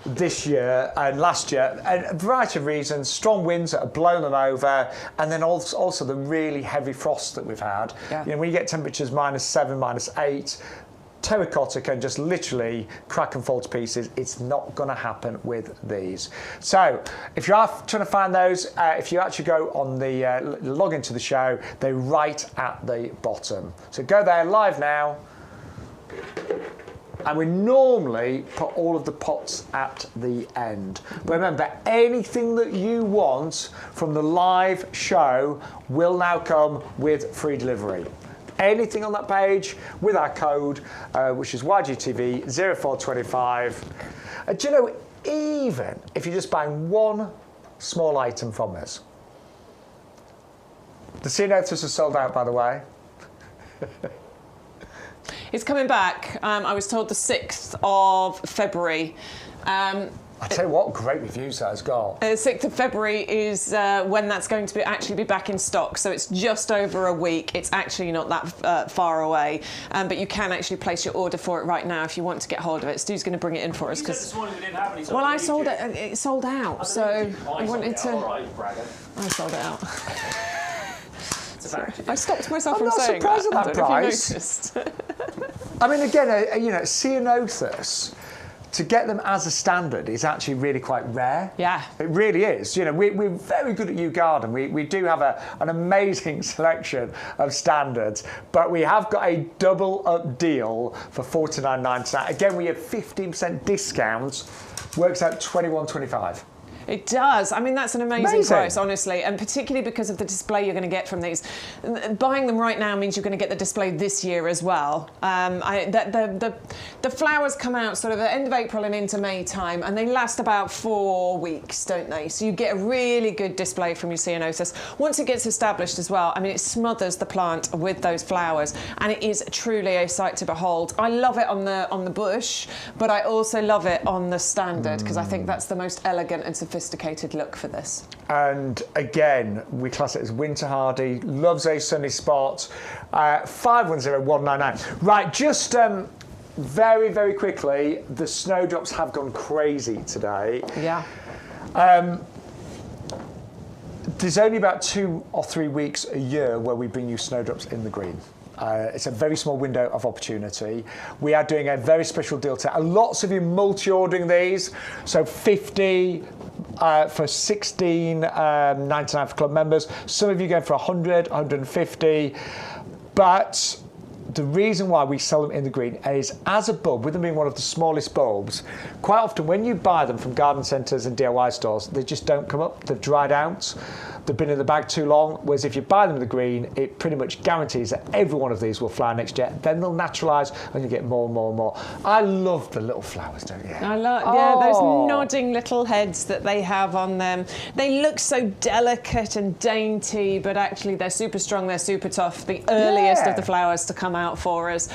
Speaker 1: this year and last year, and a variety of reasons. Strong winds that have blown them over, and then also the really heavy frost that we've had. When you get temperatures -7, -8, terracotta can just literally crack and fall to pieces. It's not going to happen with these. So if you are trying to find those, if you actually go on the log into the show, they're right at the bottom. So go there live now. And we normally put all of the pots at the end. But remember, anything that you want from the live show will now come with free delivery. Anything on that page with our code, which is YGTV 0425. Do you know, even if you're just buying one small item from us, the Ceanothus is sold out, by the way.
Speaker 2: It's coming back. I was told the 6th of February.
Speaker 1: I tell you what, great reviews that has got.
Speaker 2: 6th of February is when that's going to actually be back in stock. So it's just over a week. It's actually not that far away. But you can actually place your order for it right now if you want to get hold of it. Stu's going to bring it in for us.
Speaker 5: You said this morning we didn't have any.
Speaker 2: Well, I sold it. It sold out. So I wanted to.
Speaker 5: All right, bragger.
Speaker 2: I sold it out.
Speaker 5: Sorry.
Speaker 2: I stopped myself from saying that.
Speaker 1: I'm not surprised at that
Speaker 2: price.
Speaker 1: I mean, again, Ceanothus, to get them as a standard is actually really quite rare.
Speaker 2: Yeah.
Speaker 1: It really is. We're very good at YouGarden. We do have an amazing selection of standards, but we have got a double up deal for $49.99. Again, we have 15% discounts, works out $21.25.
Speaker 2: It does. I mean, that's an amazing price, honestly, and particularly because of the display you're going to get from these. Buying them right now means you're going to get the display this year as well. The flowers come out sort of at the end of April and into May time, and they last about 4 weeks, don't they? So you get a really good display from your Ceanothus. Once it gets established as well, I mean, it smothers the plant with those flowers, and it is truly a sight to behold. I love it on the bush, but I also love it on the standard because I think that's the most elegant and sophisticated look for this.
Speaker 1: And again, we class it as winter hardy, loves a sunny spot. 510199. Right, just very, very quickly, the snowdrops have gone crazy today.
Speaker 2: Yeah.
Speaker 1: There's only about 2 or 3 weeks a year where we bring you snowdrops in the green. It's a very small window of opportunity. We are doing a very special deal today. Lots of you multi-ordering these, so 50 for $16.99 for club members. Some of you going for 100, 150, but the reason why we sell them in the green is as a bulb, with them being one of the smallest bulbs, quite often when you buy them from garden centres and DIY stores, they just don't come up. They've dried out. They've been in the bag too long, whereas if you buy them in the green, it pretty much guarantees that every one of these will flower next year. Then they'll naturalise and you get more and more and more. I love the little flowers, don't you?
Speaker 2: I love, yeah, those nodding little heads that they have on them. They look so delicate and dainty, but actually they're super strong, they're super tough. The earliest of the flowers to come out for us.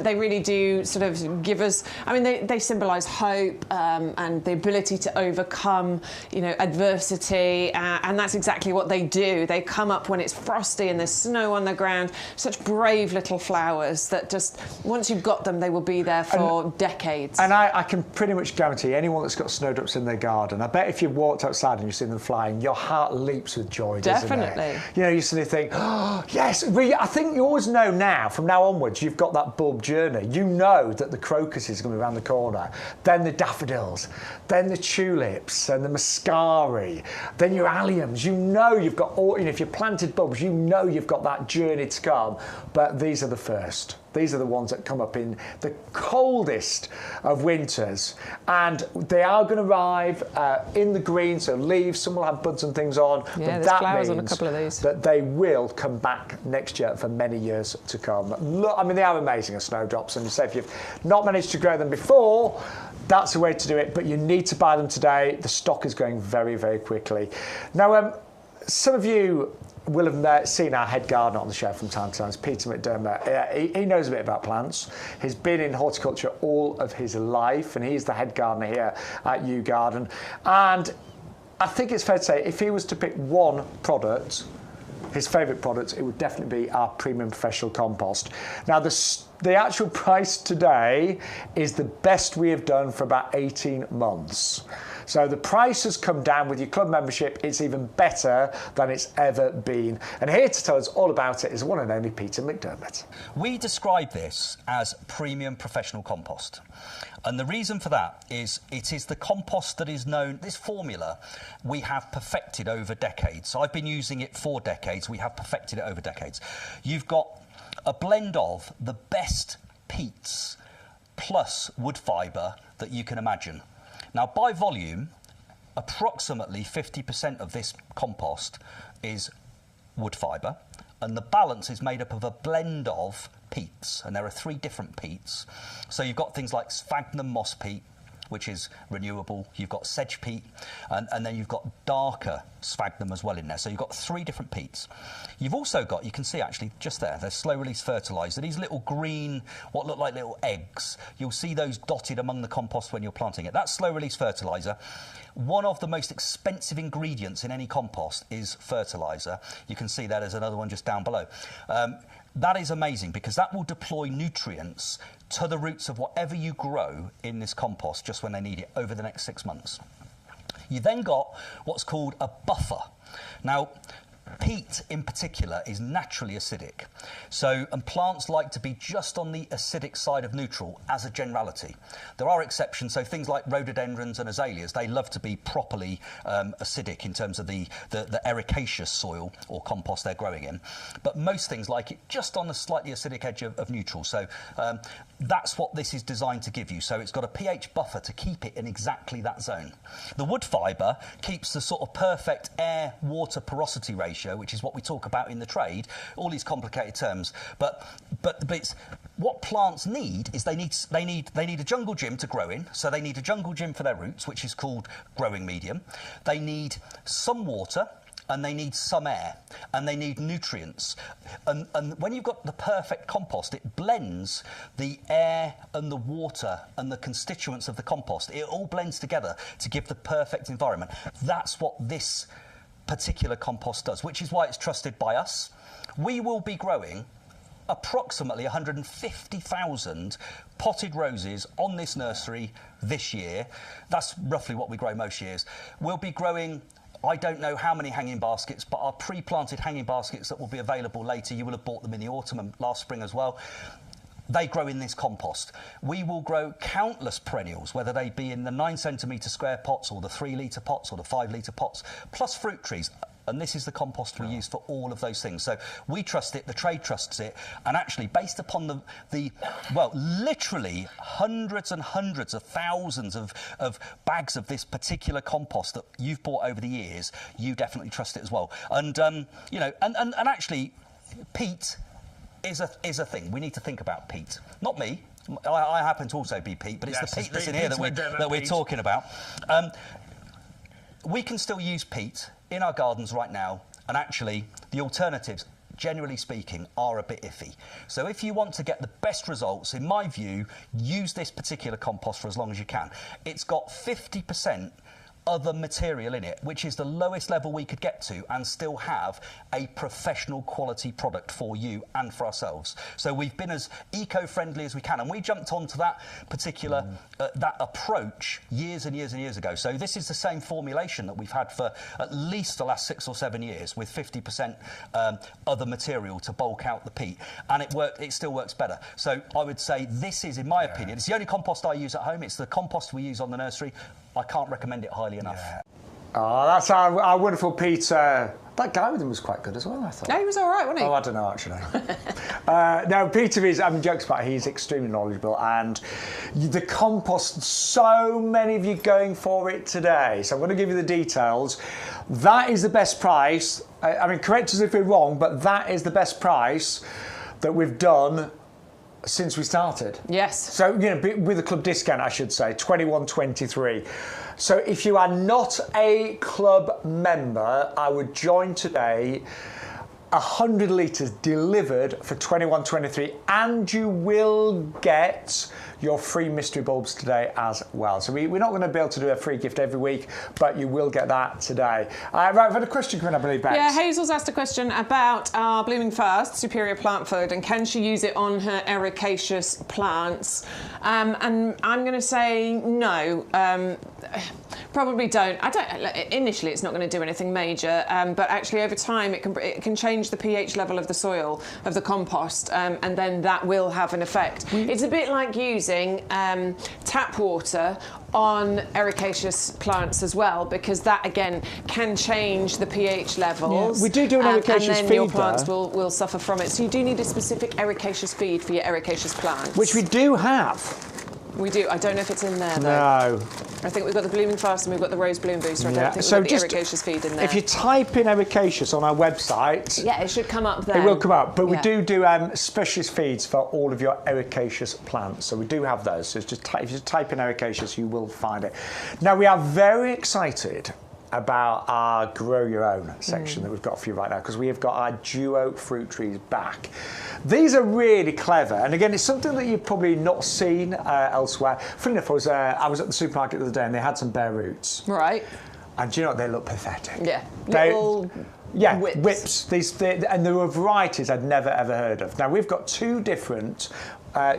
Speaker 2: They really do sort of give us, I mean, they symbolise hope and the ability to overcome, you know, adversity, and that's exactly what they do. They come up when it's frosty and there's snow on the ground. Such brave little flowers that just, once you've got them, they will be there for decades.
Speaker 1: And I can pretty much guarantee anyone that's got snowdrops in their garden, I bet if you walked outside and you've seen them flying, your heart leaps with joy, doesn't it?
Speaker 2: Definitely.
Speaker 1: You know, you suddenly think, oh, yes. I think you always know now, from now onwards, you've got that bulb journey. You know that the crocus is going to be around the corner, then the daffodils, then the tulips and the mascari, then your alliums. You know you've got all, you know, if you've planted bulbs, you know you've got that journey to come, but these are the first. These are the ones that come up in the coldest of winters, and they are going to arrive in the green, so leaves, some will have buds and things on,
Speaker 2: yeah,
Speaker 1: but
Speaker 2: there's
Speaker 1: that
Speaker 2: flowers
Speaker 1: means
Speaker 2: on a couple of these.
Speaker 1: that they will come back next year for many years to come. Look, I mean, they are amazing as snowdrops, and so if you've not managed to grow them before, that's the way to do it, but you need to buy them today. The stock is going very, very quickly. Now, some of you will have seen our head gardener on the show from time to time, Peter McDermott. He knows a bit about plants. He's been in horticulture all of his life, and he's the head gardener here at YouGarden. And I think it's fair to say, if he was to pick one product, his favourite product, it would definitely be our premium professional compost. Now, the actual price today is the best we have done for about 18 months. So the price has come down with your club membership. It's even better than it's ever been. And here to tell us all about it is one and only Peter McDermott.
Speaker 5: We describe this as premium professional compost. And the reason for that is it is the compost that is known, this formula we have perfected over decades. So I've been using it for decades. We have perfected it over decades. You've got a blend of the best peats plus wood fibre that you can imagine. Now, by volume, approximately 50% of this compost is wood fibre, and the balance is made up of a blend of peats, and there are 3 different peats. So you've got things like sphagnum moss peat, which is renewable. You've got sedge peat, and then you've got darker sphagnum as well in there. So you've got 3 different peats. You've also got, you can see actually just there, they're slow-release fertiliser. These little green, what look like little eggs, you'll see those dotted among the compost when you're planting it. That's slow-release fertiliser. One of the most expensive ingredients in any compost is fertiliser. You can see that there's another one just down below. That is amazing because that will deploy nutrients to the roots of whatever you grow in this compost just when they need it over the next 6 months. You then got what's called a buffer. Now, peat in particular is naturally acidic. So, and plants like to be just on the acidic side of neutral as a generality. There are exceptions, so things like rhododendrons and azaleas, they love to be properly acidic in terms of the ericaceous soil or compost they're growing in. But most things like it just on the slightly acidic edge of neutral. So that's what this is designed to give you. So it's got a pH buffer to keep it in exactly that zone. The wood fibre keeps the sort of perfect air-water porosity ratio, which is what we talk about in the trade, all these complicated terms. But it's what plants need is they need a jungle gym to grow in. So they need a jungle gym for their roots, which is called growing medium. They need some water, and they need some air, and they need nutrients. And when you've got the perfect compost, it blends the air and the water and the constituents of the compost. It all blends together to give the perfect environment. That's what this particular compost does, which is why it's trusted by us. We will be growing approximately 150,000 potted roses on this nursery this year. That's roughly what we grow most years. We'll be growing, I don't know how many hanging baskets, but our pre-planted hanging baskets that will be available later, you will have bought them in the autumn and last spring as well. They grow in this compost. We will grow countless perennials, whether they be in the 9 centimetre square pots or the 3 litre pots or the 5 litre pots, plus fruit trees. And this is the compost we use for all of those things. So we trust it, the trade trusts it, and actually based upon well, literally hundreds and hundreds of thousands of bags of this particular compost that you've bought over the years, you definitely trust it as well. And, you know, and actually, peat is a thing. We need to think about peat. Not me. I happen to also be peat, but it's the peat that's in here that we're talking about. We can still use peat in our gardens right now, and actually the alternatives, generally speaking, are a bit iffy. So if you want to get the best results, in my view, use this particular compost for as long as you can. It's got 50% other material in it, which is the lowest level we could get to and still have a professional quality product for you and for ourselves. So we've been as eco-friendly as we can, and we jumped onto that particular that approach years and years and years ago. So this is the same formulation that we've had for at least the last 6 or 7 years, with 50% other material to bulk out the peat, and it still works better. So I would say this is, in my opinion, it's the only compost I use at home. It's the compost we use on the nursery. I can't recommend it highly enough.
Speaker 1: Yeah. Oh, that's our wonderful Peter. That guy with him was quite good as well, I thought.
Speaker 2: No, he was all right, wasn't he?
Speaker 1: Oh, I don't know, actually. No, Peter is, I mean, jokes apart, he's extremely knowledgeable, and the compost, so many of you going for it today. So I'm going to give you the details. That is the best price. I mean, correct us if we're wrong, but that is the best price that we've done since we started.
Speaker 2: Yes.
Speaker 1: So, you know, with a club discount, I should say, 21.23. So if you are not a club member, I would join today. 100 litres delivered for 21.23, and you will get your free mystery bulbs today as well. So we're not going to be able to do a free gift every week, but you will get that today. Right, I've had a question coming, I believe, Bex.
Speaker 2: Yeah, Hazel's asked a question about our Blooming Fast Superior Plant Food, and can she use it on her ericaceous plants? And I'm going to say no. Probably don't. Initially, it's not going to do anything major, but actually over time it can change the pH level of the soil, of the compost, and then that will have an effect. It's a bit like using tap water on ericaceous plants as well, because that again can change the pH levels.
Speaker 1: Yeah, we do an ericaceous feed,
Speaker 2: and then your plants will suffer from it. So you do need a specific ericaceous feed for your ericaceous plants.
Speaker 1: Which we do have.
Speaker 2: We do. I don't know if it's in there, though.
Speaker 1: No.
Speaker 2: I think we've got the Blooming Fast and we've got the Rose Bloom Booster. I don't think we've got the ericaceous feed in there.
Speaker 1: If you type in ericaceous on our website...
Speaker 2: Yeah, it should come up there.
Speaker 1: It will come up. But we do specialist feeds for all of your ericaceous plants. So we do have those. So just if you type in ericaceous, you will find it. Now, we are very excited about our Grow Your Own section that we've got for you right now, because we have got our duo fruit trees back. These are really clever, and again, it's something that you've probably not seen elsewhere. Funny enough, I was at the supermarket the other day and they had some bare roots.
Speaker 2: Right.
Speaker 1: And do you know what? They look pathetic.
Speaker 2: Yeah.
Speaker 1: Little whips. And there were varieties I'd never ever heard of. Now, we've got 2 different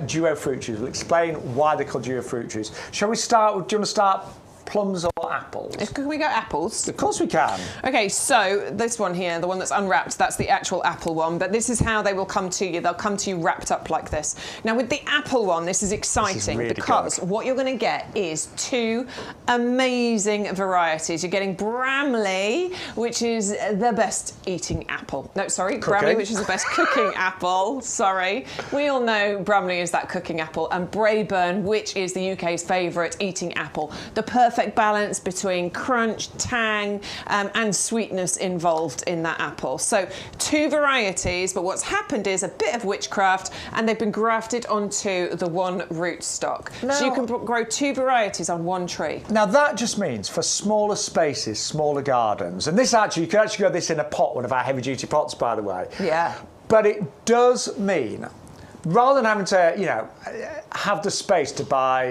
Speaker 1: duo fruit trees. We'll explain why they're called duo fruit trees. Shall we start with, do you want to start plums or apples?
Speaker 2: Can we go apples?
Speaker 1: Of course we can.
Speaker 2: Okay, so this one here, the one that's unwrapped, that's the actual apple one, but this is how they will come to you. They'll come to you wrapped up like this. Now with the apple one, this is exciting because what you're going to get is 2 amazing varieties. You're getting Bramley, which is the best eating apple. No, sorry, Bramley, which is the best cooking apple. Sorry. We all know Bramley is that cooking apple, and Braeburn, which is the UK's favourite eating apple. The perfect balance between crunch, tang, and sweetness involved in that apple. So 2 varieties, but what's happened is a bit of witchcraft, and they've been grafted onto the one rootstock. So you can grow 2 varieties on 1 tree.
Speaker 1: Now that just means for smaller spaces, smaller gardens, and this actually, you can actually grow this in a pot, one of our heavy duty pots, by the way.
Speaker 2: Yeah.
Speaker 1: But it does mean, rather than having to, you know, have the space to buy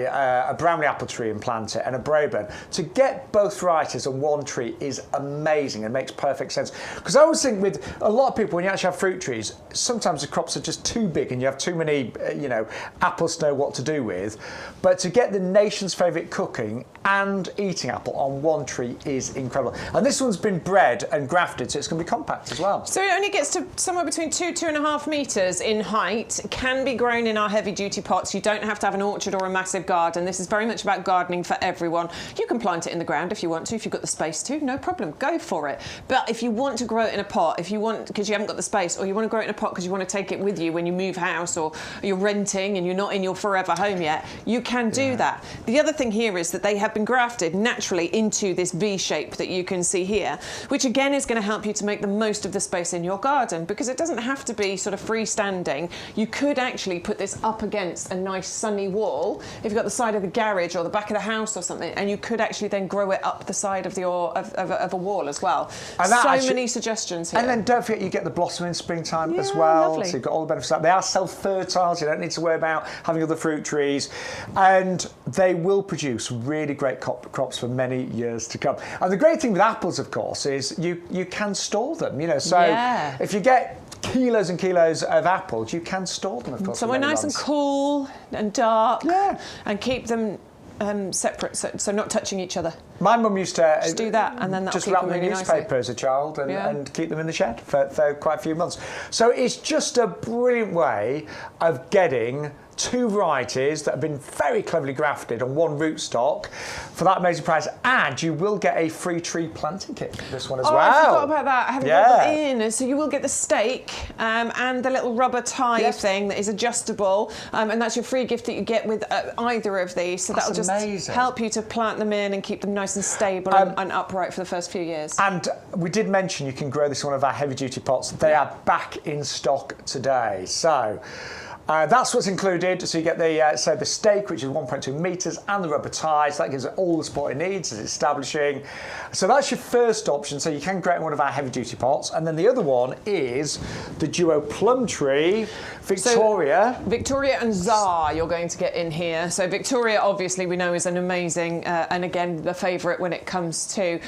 Speaker 1: a Bramley apple tree and plant it, and a Braeburn, to get both varieties on 1 tree is amazing and makes perfect sense. Because I always think with a lot of people, when you actually have fruit trees, sometimes the crops are just too big and you have too many, you know, apples to know what to do with. But to get the nation's favourite cooking and eating apple on one tree is incredible. And this one's been bred and grafted, so it's going to be compact as well.
Speaker 2: So it only gets to somewhere between 2–2.5 metres in height, can be grown in our heavy-duty pots. You don't have to have an orchard or a massive garden. This is very much about gardening for everyone. You can plant it in the ground if you want to, if you've got the space to, no problem, go for it. But if you want to grow it in a pot, if you want, because you haven't got the space, or you want to grow it in a pot because you want to take it with you when you move house, or you're renting and you're not in your forever home yet, you can do that. The other thing here is that they have been grafted naturally into this V shape that you can see here, which again is going to help you to make the most of the space in your garden, because it doesn't have to be sort of freestanding. You could actually put this up against a nice sunny wall if you've got the side of the garage or the back of the house or something, and you could actually then grow it up the side of of a wall as well.
Speaker 1: And
Speaker 2: so many suggestions here.
Speaker 1: And then don't forget you get the blossom in springtime as well.
Speaker 2: Lovely.
Speaker 1: So you've got all the benefits of that. They are self-fertile, so you don't need to worry about having other fruit trees, and they will produce really great crops for many years to come. And the great thing with apples, of course, is you can store them. You know, so if you get kilos and kilos of apples, you can store them, of course.
Speaker 2: Somewhere nice and cool and dark, and keep them separate, so not touching each other.
Speaker 1: My mum used to
Speaker 2: just do that, and then that'll
Speaker 1: just
Speaker 2: keep
Speaker 1: wrap
Speaker 2: them
Speaker 1: the
Speaker 2: really
Speaker 1: newspaper
Speaker 2: nicely.
Speaker 1: as a child and keep them in the shed for quite a few months. So it's just a brilliant way of getting two varieties that have been very cleverly grafted on one rootstock for that amazing price, and you will get a free tree planting kit for this one as well.
Speaker 2: I forgot about that. I haven't got that in. So you will get the stake and the little rubber tie thing that is adjustable, and that's your free gift that you get with either of these. So that'll just help you to plant them in and keep them nice and stable and upright for the first few years.
Speaker 1: And we did mention you can grow this in one of our heavy-duty pots. They are back in stock today. So that's what's included. So you get the the stake, which is 1.2 metres, and the rubber ties. That gives it all the support it needs as it's establishing. So that's your first option. So you can grow it in one of our heavy-duty pots. And then the other one is the duo plum tree, Victoria.
Speaker 2: So, Victoria and Tsar you're going to get in here. So Victoria, obviously, we know is an amazing, and again, the favourite when it comes to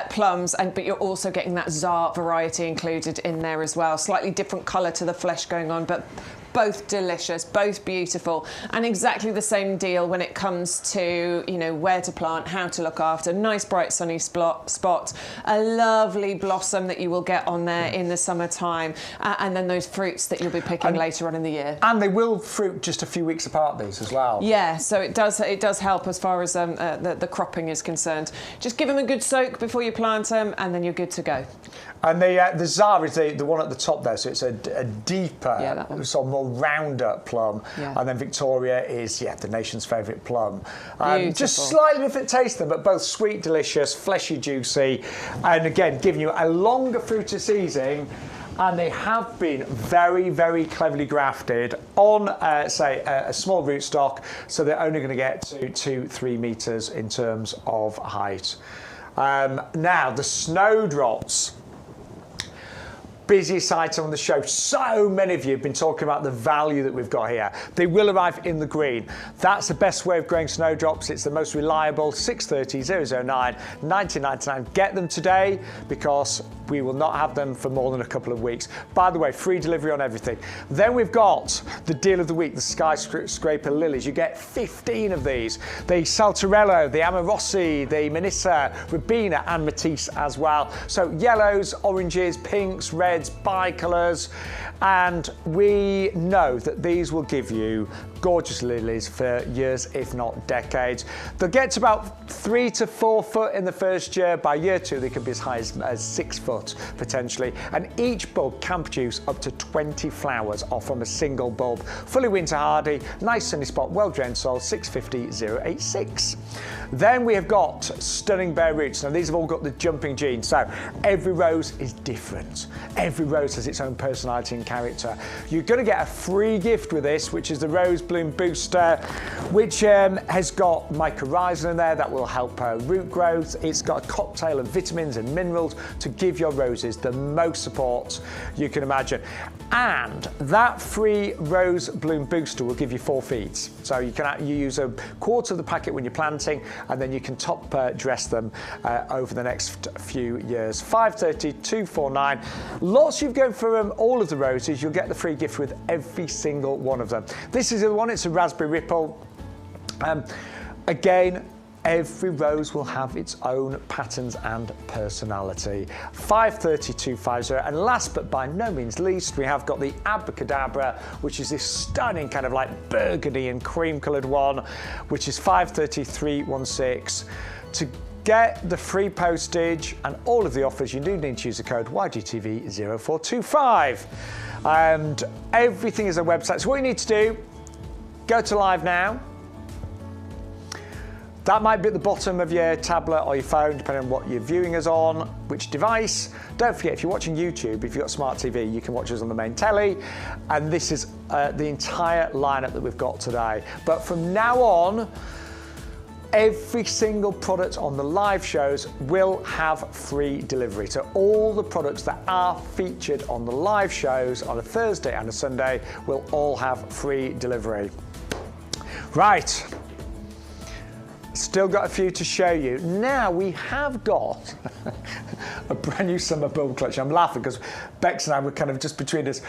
Speaker 2: plums. But you're also getting that Tsar variety included in there as well. Slightly different colour to the flesh going on, but both delicious, both beautiful, and exactly the same deal when it comes to, you know, where to plant, how to look after. Nice bright sunny spot, a lovely blossom that you will get on there in the summertime, and then those fruits that you'll be picking later on in the year.
Speaker 1: And they will fruit just a few weeks apart, these as well.
Speaker 2: Yeah, so it does help as far as the cropping is concerned. Just give them a good soak before you plant them, and then you're good to go.
Speaker 1: And the Tsar is the one at the top there, so it's a deeper, sort of more rounder plum. Yeah. And then Victoria is, the nation's favourite plum. Just slightly different taste them, but both sweet, delicious, fleshy, juicy, and again, giving you a longer fruit season. And they have been very, very cleverly grafted on, say, a small rootstock, so they're only going to get to 2–3 metres in terms of height. Now, the snowdrops. Busiest item on the show. So many of you have been talking about the value that we've got here. They will arrive in the green. That's the best way of growing snowdrops. It's the most reliable. 630 009 1999. Get them today, because we will not have them for more than a couple of weeks. By the way, free delivery on everything. Then we've got the deal of the week, the skyscraper lilies. You get 15 of these. The Saltarello, the Amorossi, the Manissa, Ribena, and Matisse as well. So yellows, oranges, pinks, reds, bicolours, and we know that these will give you gorgeous lilies for years, if not decades. They'll get to about 3 to 4 foot in the first year. By year 2, they can be as high as 6 foot potentially, and each bulb can produce up to 20 flowers off from a single bulb. Fully winter hardy, nice sunny spot, well drained soil. 650 086. Then we have got stunning bare roots. Now these have all got the jumping gene, so every rose is different. Every rose has its own personality and character. You're going to get a free gift with this, which is the Rose Bloom Booster, which has got mycorrhizal in there that will help root growth. It's got a cocktail of vitamins and minerals to give your roses the most support you can imagine. And that free Rose Bloom Booster will give you 4 feeds. So you use a quarter of the packet when you're planting, and then you can top dress them over the next few years. 530 249. Lots you've going for all of the roses. You'll get the free gift with every single one of them. This is the one. It's a raspberry ripple. Again, Every rose will have its own patterns and personality. 53250, and last but by no means least, we have got the Abracadabra, which is this stunning kind of like burgundy and cream coloured one, which is 53316. To get the free postage and all of the offers, you do need to use the code YGTV0425. And everything is a website. So what you need to do, go to live now. That might be at the bottom of your tablet or your phone, depending on what you're viewing us on, which device. Don't forget, if you're watching YouTube, if you've got smart TV, you can watch us on the main telly. And this is the entire lineup that we've got today. But from now on, every single product on the live shows will have free delivery. So all the products that are featured on the live shows on a Thursday and a Sunday will all have free delivery. Right. Still got a few to show you. Now we have got a brand new summer bulb collection. I'm laughing because Bex and I were kind of just between us.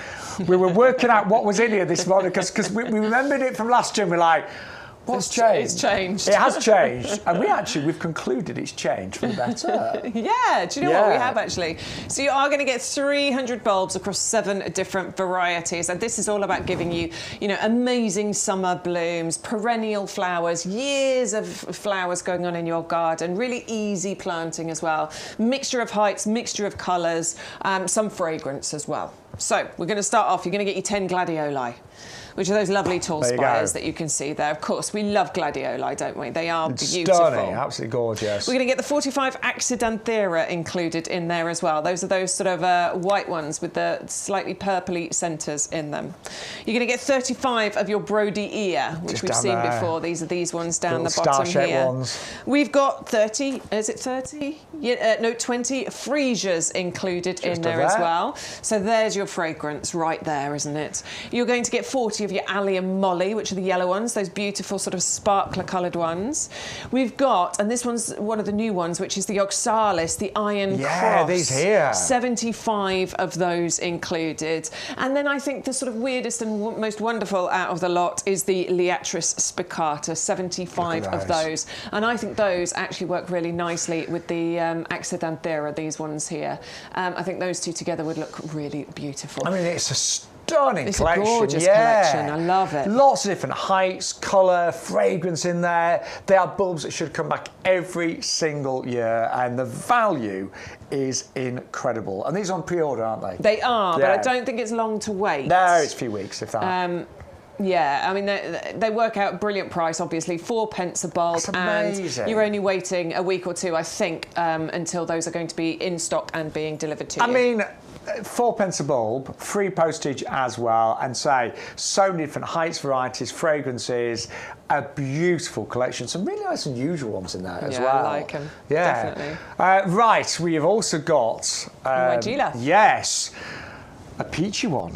Speaker 1: We were working out what was in here this morning because we remembered it from last year and we're like, what's changed?
Speaker 2: It's changed.
Speaker 1: It has changed. And we've concluded it's changed for the better.
Speaker 2: Yeah, do you know what we have actually? So you are going to get 300 bulbs across 7 different varieties. And this is all about giving you, amazing summer blooms, perennial flowers, years of flowers going on in your garden, really easy planting as well. Mixture of heights, mixture of colours, some fragrance as well. So we're going to start off, you're going to get your 10 gladioli, which are those lovely tall spires that you can see there. Of course, we love gladioli, don't we? They are beautiful.
Speaker 1: Stunning, absolutely gorgeous.
Speaker 2: We're going to get the 45 Accidanthera included in there as well. Those are those sort of white ones with the slightly purpley centres in them. You're going to get 35 of your Brodiea, which we've seen before. These are these ones down the bottom here. Ones. We've got 30, is it 30? Yeah, no, 20 freesias included in there as well. So there's your fragrance right there, isn't it? You're going to get 40 of your Allium Molly, which are the yellow ones, those beautiful sort of sparkler coloured ones. We've got, and this one's one of the new ones, which is the Oxalis, the Iron Cross.
Speaker 1: Yeah, these here.
Speaker 2: 75 of those included. And then I think the sort of weirdest and most wonderful out of the lot is the Liatris spicata, 75 of those. And I think those actually work really nicely with the Accidanthera, these ones here. I think those two together would look really beautiful.
Speaker 1: I mean, it's a stunning collection.
Speaker 2: It's a gorgeous collection. I love it.
Speaker 1: Lots of different heights, colour, fragrance in there. They are bulbs that should come back every single year, and the value is incredible. And these are on pre-order, aren't they?
Speaker 2: They are, but I don't think it's long to wait.
Speaker 1: No, it's a few weeks, if that.
Speaker 2: Yeah, I mean, they work out a brilliant price, obviously, 4p a bulb.
Speaker 1: That's amazing.
Speaker 2: And you're only waiting a week or two, I think, until those are going to be in stock and being delivered to you.
Speaker 1: I mean, 4p a bulb, free postage as well, and so many different heights, varieties, fragrances, a beautiful collection. Some really nice unusual ones in there as well.
Speaker 2: I like them, definitely.
Speaker 1: Right, we have also got...
Speaker 2: Nigella.
Speaker 1: Yes. A peachy one.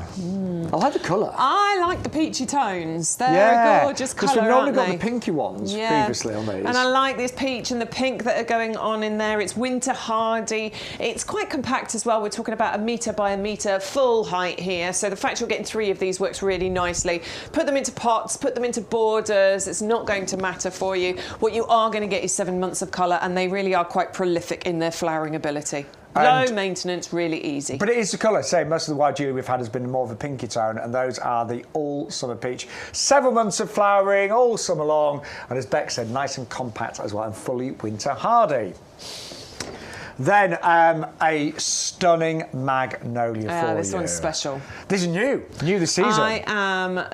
Speaker 1: I like the colour.
Speaker 2: I like the peachy tones. They're a gorgeous colour,
Speaker 1: because we've normally got
Speaker 2: they?
Speaker 1: the pinky ones previously on these.
Speaker 2: And I like this peach and the pink that are going on in there. It's winter hardy. It's quite compact as well. We're talking about 1 metre by 1 metre full height here. So the fact you're getting 3 of these works really nicely. Put them into pots, put them into borders. It's not going to matter for you. What you are going to get is 7 months of colour, and they really are quite prolific in their flowering ability. Low maintenance, really easy.
Speaker 1: But it is the colour. Say most of the white Julia we've had has been more of a pinky tone, and those are the all summer peach. 7 months of flowering all summer long, and as Beck said, nice and compact as well, and fully winter hardy. Then a stunning magnolia for you.
Speaker 2: This one's special.
Speaker 1: This is new this season.
Speaker 2: I am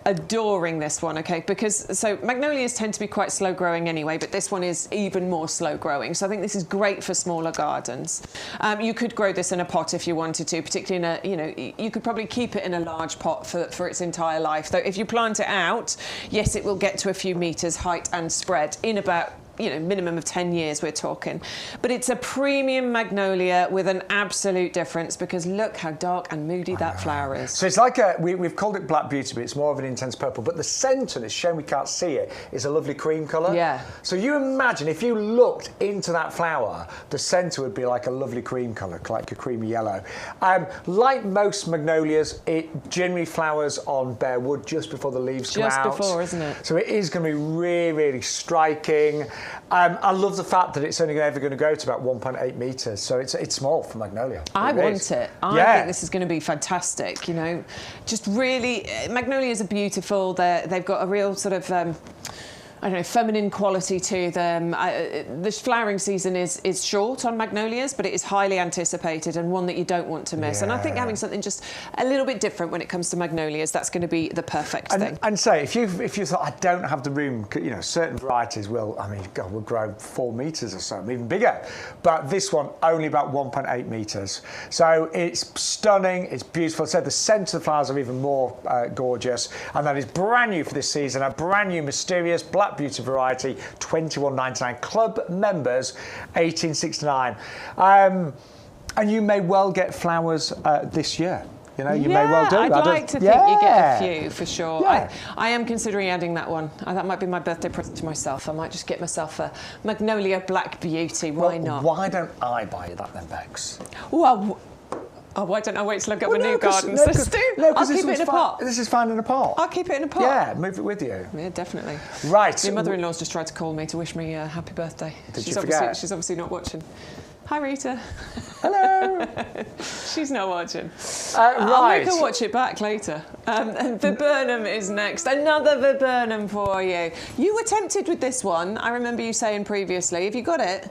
Speaker 2: adoring this one, okay, because so magnolias tend to be quite slow growing anyway, but this one is even more slow growing. So I think this is great for smaller gardens. You could grow this in a pot if you wanted to, particularly in a, you could probably keep it in a large pot for its entire life. Though if you plant it out, yes, it will get to a few metres height and spread in about minimum of 10 years we're talking. But it's a premium magnolia with an absolute difference, because look how dark and moody that flower is.
Speaker 1: So it's like we've called it Black Beauty, but it's more of an intense purple. But the centre, it's shown we can't see it, is a lovely cream colour.
Speaker 2: Yeah.
Speaker 1: So you imagine if you looked into that flower, the centre would be like a lovely cream colour, like a creamy yellow. Like most magnolias, it generally flowers on bare wood just before the leaves come out.
Speaker 2: Just before, isn't it?
Speaker 1: So it is going to be really, really striking. I love the fact that it's only ever going to go to about 1.8 metres, so it's small for magnolia.
Speaker 2: I want it. I think this is going to be fantastic. You know, just really, magnolias are beautiful. They've got a real sort of I don't know, feminine quality to them. The flowering season is short on magnolias, but it is highly anticipated and one that you don't want to miss. And I think having something just a little bit different when it comes to magnolias, that's going to be the perfect thing.
Speaker 1: And say, if you thought, I don't have the room, you know, certain varieties will grow 4 metres or so, even bigger. But this one, only about 1.8 metres. So it's stunning, it's beautiful. So the centre of the flowers are even more gorgeous. And that is brand new for this season, a brand new mysterious Black Beauty variety, $21.99. Club members, $18.69. And you may well get flowers this year. You know, you may well do.
Speaker 2: I'd like to think you get a few for sure. Yeah. I am considering adding that one. That might be my birthday present to myself. I might just get myself a Magnolia Black Beauty. Why not?
Speaker 1: Why don't I buy you that then, Bex?
Speaker 2: Well, why don't I wait till I've got my new garden system? I'll keep it in a pot.
Speaker 1: This is fine in a pot.
Speaker 2: I'll keep it in a pot.
Speaker 1: Yeah, move it with you.
Speaker 2: Yeah, definitely.
Speaker 1: Right.
Speaker 2: Your mother-in-law's just tried to call me to wish me a happy birthday.
Speaker 1: She's
Speaker 2: obviously not watching. Hi, Rita.
Speaker 1: Hello.
Speaker 2: She's not watching.
Speaker 1: Right.
Speaker 2: I'll make her watch it back later. And viburnum is next. Another viburnum for you. You were tempted with this one. I remember you saying previously. Have you got it?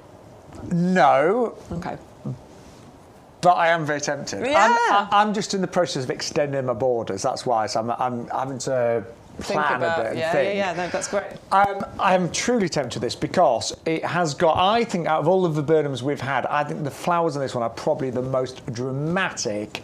Speaker 1: No.
Speaker 2: Okay.
Speaker 1: But I am very tempted.
Speaker 2: Yeah.
Speaker 1: I'm just in the process of extending my borders. That's why. So I'm having to plan a bit and think.
Speaker 2: Yeah, no, that's great.
Speaker 1: I'm truly tempted with this because it has got, I think out of all of the viburnums we've had, I think the flowers on this one are probably the most dramatic.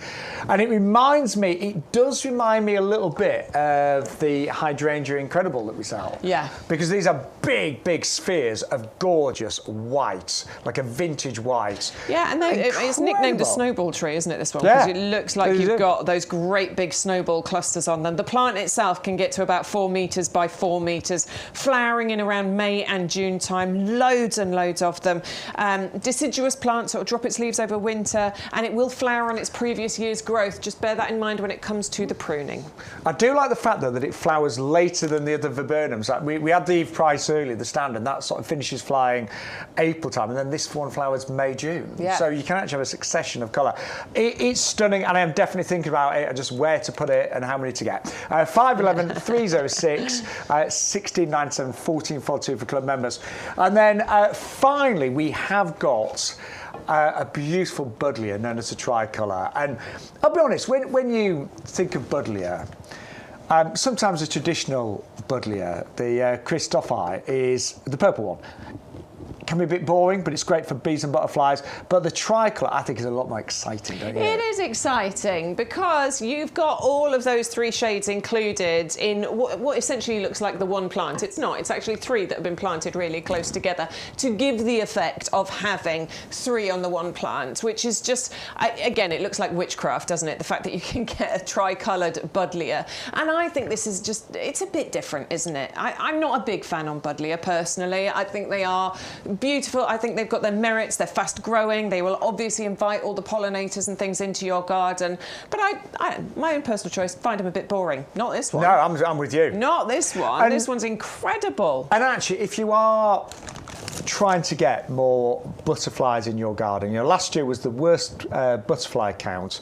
Speaker 1: And it does remind me a little bit of the Hydrangea Incredible that we sell.
Speaker 2: Yeah.
Speaker 1: Because these are big, big spheres of gorgeous white, like a vintage white.
Speaker 2: Yeah, and it's nicknamed a snowball tree, isn't it, this one? Because it looks like you've got those great big snowball clusters on them. The plant itself can get to about 4 metres by 4 metres, flowering in around May and June time, loads and loads of them. Deciduous plant, so it'll drop its leaves over winter, and it will flower on its previous year's growth. Just bear that in mind when it comes to the pruning.
Speaker 1: I do like the fact, though, that it flowers later than the other viburnums. Like we had the Eve Price earlier, the standard, that sort of finishes flying April time, and then this one flowers May, June.
Speaker 2: Yeah.
Speaker 1: So you can actually have a succession of colour. It's stunning, and I am definitely thinking about it and just where to put it and how many to get. 511 306 1697 1442 for club members. And then finally, we have got a beautiful buddleia known as a tricolour. And I'll be honest, when you think of buddleia, sometimes the traditional buddleia, the Christophi, is the purple one. It can be a bit boring, but it's great for bees and butterflies. But the tricolour, I think, is a lot more exciting, don't you?
Speaker 2: It is exciting because you've got all of those 3 shades included in what essentially looks like the one plant. It's not. It's actually 3 that have been planted really close together to give the effect of having 3 on the one plant, which is just, again, it looks like witchcraft, doesn't it? The fact that you can get a tricoloured buddleia. And I think this is just, it's a bit different, isn't it? I'm not a big fan on buddleia, personally. I think they are beautiful. I think they've got their merits. They're fast growing. They will obviously invite all the pollinators and things into your garden. But my own personal choice, find them a bit boring. Not this one.
Speaker 1: No, I'm with you.
Speaker 2: Not this one. This one's incredible.
Speaker 1: And actually, if you are trying to get more butterflies in your garden, you know, last year was the worst butterfly count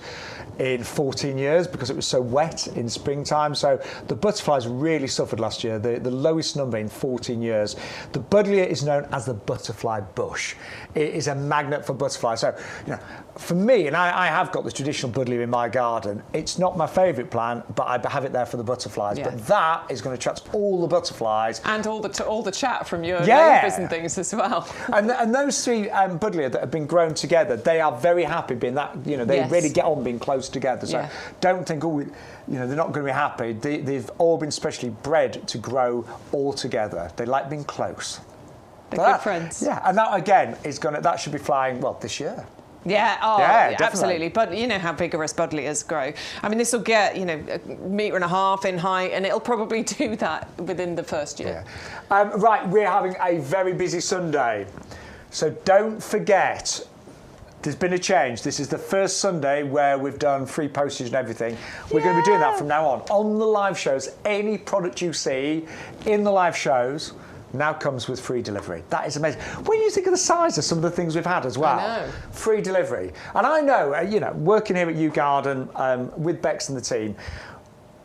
Speaker 1: in 14 years because it was so wet in springtime. So the butterflies really suffered last year, the lowest number in 14 years. The buddleia is known as the butterfly bush. It is a magnet for butterflies. So, you know, for me, and I have got the traditional buddleia in my garden, it's not my favourite plant, but I have it there for the butterflies. Yeah. But that is going to attract all the butterflies.
Speaker 2: And all the chat from your neighbours and things as well.
Speaker 1: And those 3 buddleia that have been grown together, they are very happy being that, you know, they really get on being close together. So don't think, oh, you know, they're not going to be happy. They've all been specially bred to grow all together. They like being close.
Speaker 2: They're good friends.
Speaker 1: Yeah, and that again is that should be flying, well, this year.
Speaker 2: Yeah, absolutely. But you know how vigorous buddleias grow. I mean, this will get, you know, 1.5 meters in height, and it'll probably do that within the first year.
Speaker 1: Yeah. Right, we're having a very busy Sunday. So don't forget, there's been a change. This is the first Sunday where we've done free postage and everything. We're going to be doing that from now on. On the live shows, any product you see in the live shows, now comes with free delivery. That is amazing. When you think of the size of some of the things we've had as well,
Speaker 2: I know.
Speaker 1: Free delivery. And I know, working here at YouGarden with Bex and the team,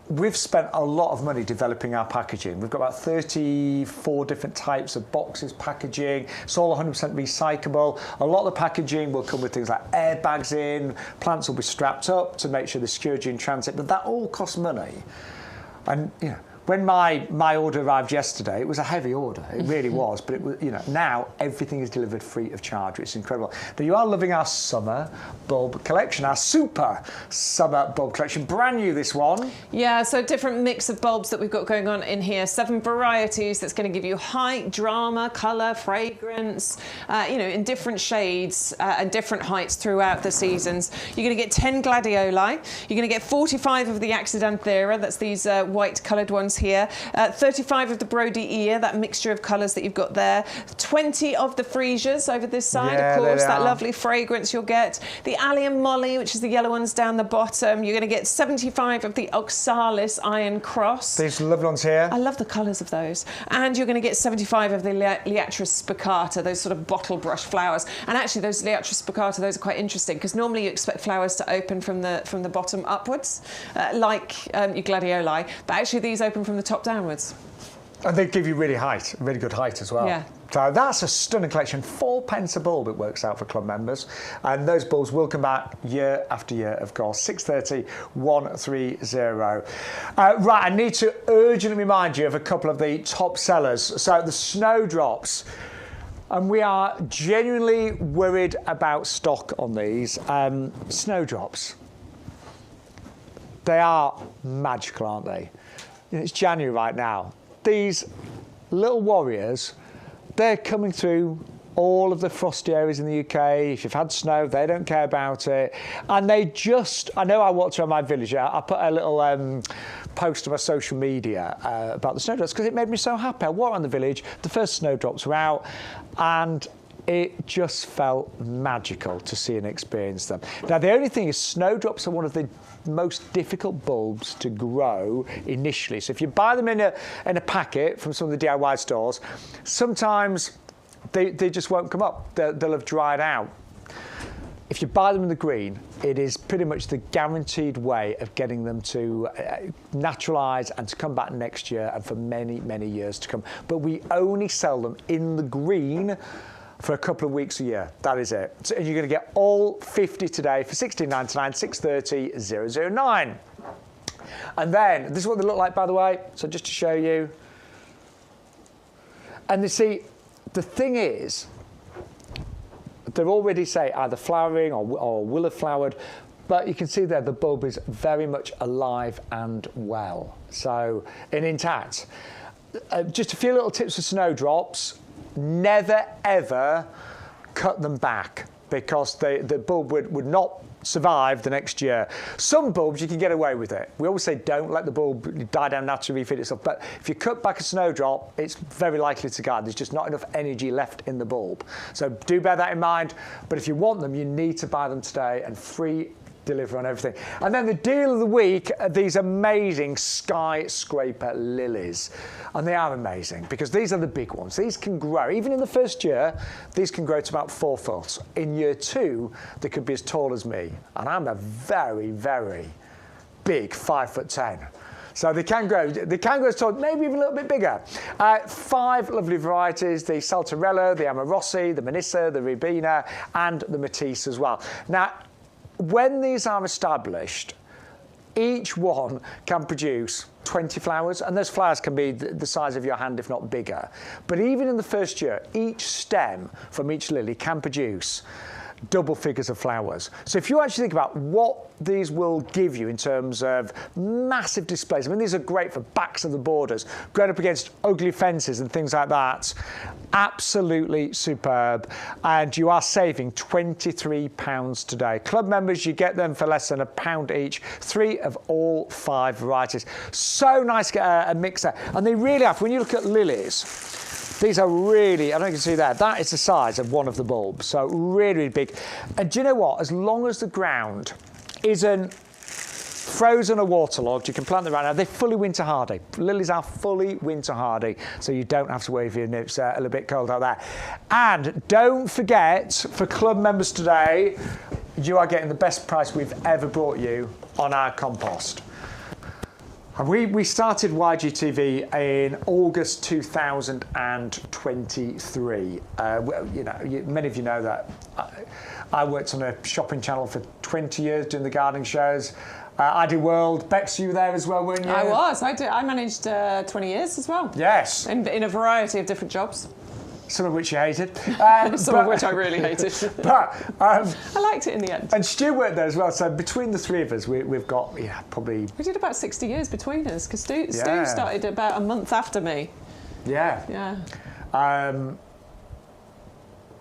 Speaker 1: we've spent a lot of money developing our packaging. We've got about 34 different types of boxes, packaging. It's all 100% recyclable. A lot of the packaging will come with things like airbags in. Plants will be strapped up to make sure they're secure during transit. But that all costs money. And, when my order arrived yesterday, it was a heavy order. It really was. But it was, now everything is delivered free of charge. It's incredible. But you are loving our summer bulb collection, our super summer bulb collection. Brand new, this one.
Speaker 2: Yeah, so different mix of bulbs that we've got going on in here. 7 varieties that's going to give you height, drama, colour, fragrance, in different shades and different heights throughout the seasons. You're going to get 10 gladioli. You're going to get 45 of the Accidenthera. That's these white coloured ones here, 35 of the Brody ear, that mixture of colours that you've got there, 20 of the freesias over this side, of course, that lovely fragrance you'll get, the Allium Molly, which is the yellow ones down the bottom. You're going to get 75 of the Oxalis Iron Cross.
Speaker 1: These lovely ones here.
Speaker 2: I love the colours of those. And you're going to get 75 of the Liatris spicata, those sort of bottle brush flowers. And actually those Liatris spicata, those are quite interesting because normally you expect flowers to open from the bottom upwards, like your gladioli, but actually these open from the top downwards.
Speaker 1: And they give you really good height as well.
Speaker 2: Yeah.
Speaker 1: So that's a stunning collection. 4p a bulb it works out for club members. And those bulbs will come back year after year, of course. 630 130. Right, I need to urgently remind you of a couple of the top sellers. So the Snowdrops. And we are genuinely worried about stock on these. Snowdrops. They are magical, aren't they? It's January right now. These little warriors, they're coming through all of the frosty areas in the UK. If you've had snow, they don't care about it. And they just, I know I walked around my village, I put a little post on my social media about the snowdrops because it made me so happy. I walked around the village, the first snowdrops were out, and it just felt magical to see and experience them. Now, the only thing is snowdrops are one of the most difficult bulbs to grow initially. So if you buy them in a packet from some of the DIY stores, sometimes they just won't come up. They'll have dried out. If you buy them in the green, it is pretty much the guaranteed way of getting them to naturalise and to come back next year and for many, many years to come. But we only sell them in the green for a couple of weeks a year. That is it. So you're going to get all 50 today for £16.99, 630 009. And then, this is what they look like, by the way. So just to show you. And you see, the thing is, they're already, say, either flowering or will have flowered, but you can see there the bulb is very much alive and well. So, and intact. Just a few little tips for snowdrops. Never, ever cut them back because the bulb would not survive the next year. Some bulbs, you can get away with it. We always say don't let the bulb die down naturally, refeed itself. But if you cut back a snowdrop, it's very likely to die. There's just not enough energy left in the bulb. So do bear that in mind. But if you want them, you need to buy them today and free deliver on everything. And then the deal of the week are these amazing skyscraper lilies. And they are amazing because these are the big ones. These can grow. Even in the first year, these can grow to about 4 foot. In year 2, they could be as tall as me. And I'm a very, very big 5'10". So they can grow as tall, maybe even a little bit bigger. 5 lovely varieties, the Saltarella, the Amorossi, the Manissa, the Ribena, and the Matisse as well. Now, when these are established, each one can produce 20 flowers, and those flowers can be the size of your hand, if not bigger. But even in the first year, each stem from each lily can produce double figures of flowers. So if you actually think about what these will give you in terms of massive displays, I mean, these are great for backs of the borders, going up against ugly fences and things like that. Absolutely superb. And you are saving £23 today. Club members, you get them for less than £1 each, 3 of all 5 varieties. So nice to get a mixer. And they really have, when you look at lilies, these are really, I don't know if you can see that, that is the size of one of the bulbs. So really, really big. And do you know what? As long as the ground isn't frozen or waterlogged, you can plant them right now. They're fully winter hardy. Lilies are fully winter hardy, so you don't have to worry if it's a little bit cold out there. And don't forget, for club members today, you are getting the best price we've ever brought you on our compost. We started YGTV in August 2023. Many of you know that I worked on a shopping channel for 20 years doing the gardening shows. ID World, Bex, you were there as well, weren't you?
Speaker 2: I was. I managed 20 years as well.
Speaker 1: Yes.
Speaker 2: In a variety of different jobs.
Speaker 1: Some of which you hated.
Speaker 2: Some of which I really hated.
Speaker 1: But
Speaker 2: I liked it in the end.
Speaker 1: And Stu worked there as well. So between the three of us, we've got probably.
Speaker 2: We did about 60 years between us because Stu started about a month after me.
Speaker 1: Yeah.
Speaker 2: Yeah.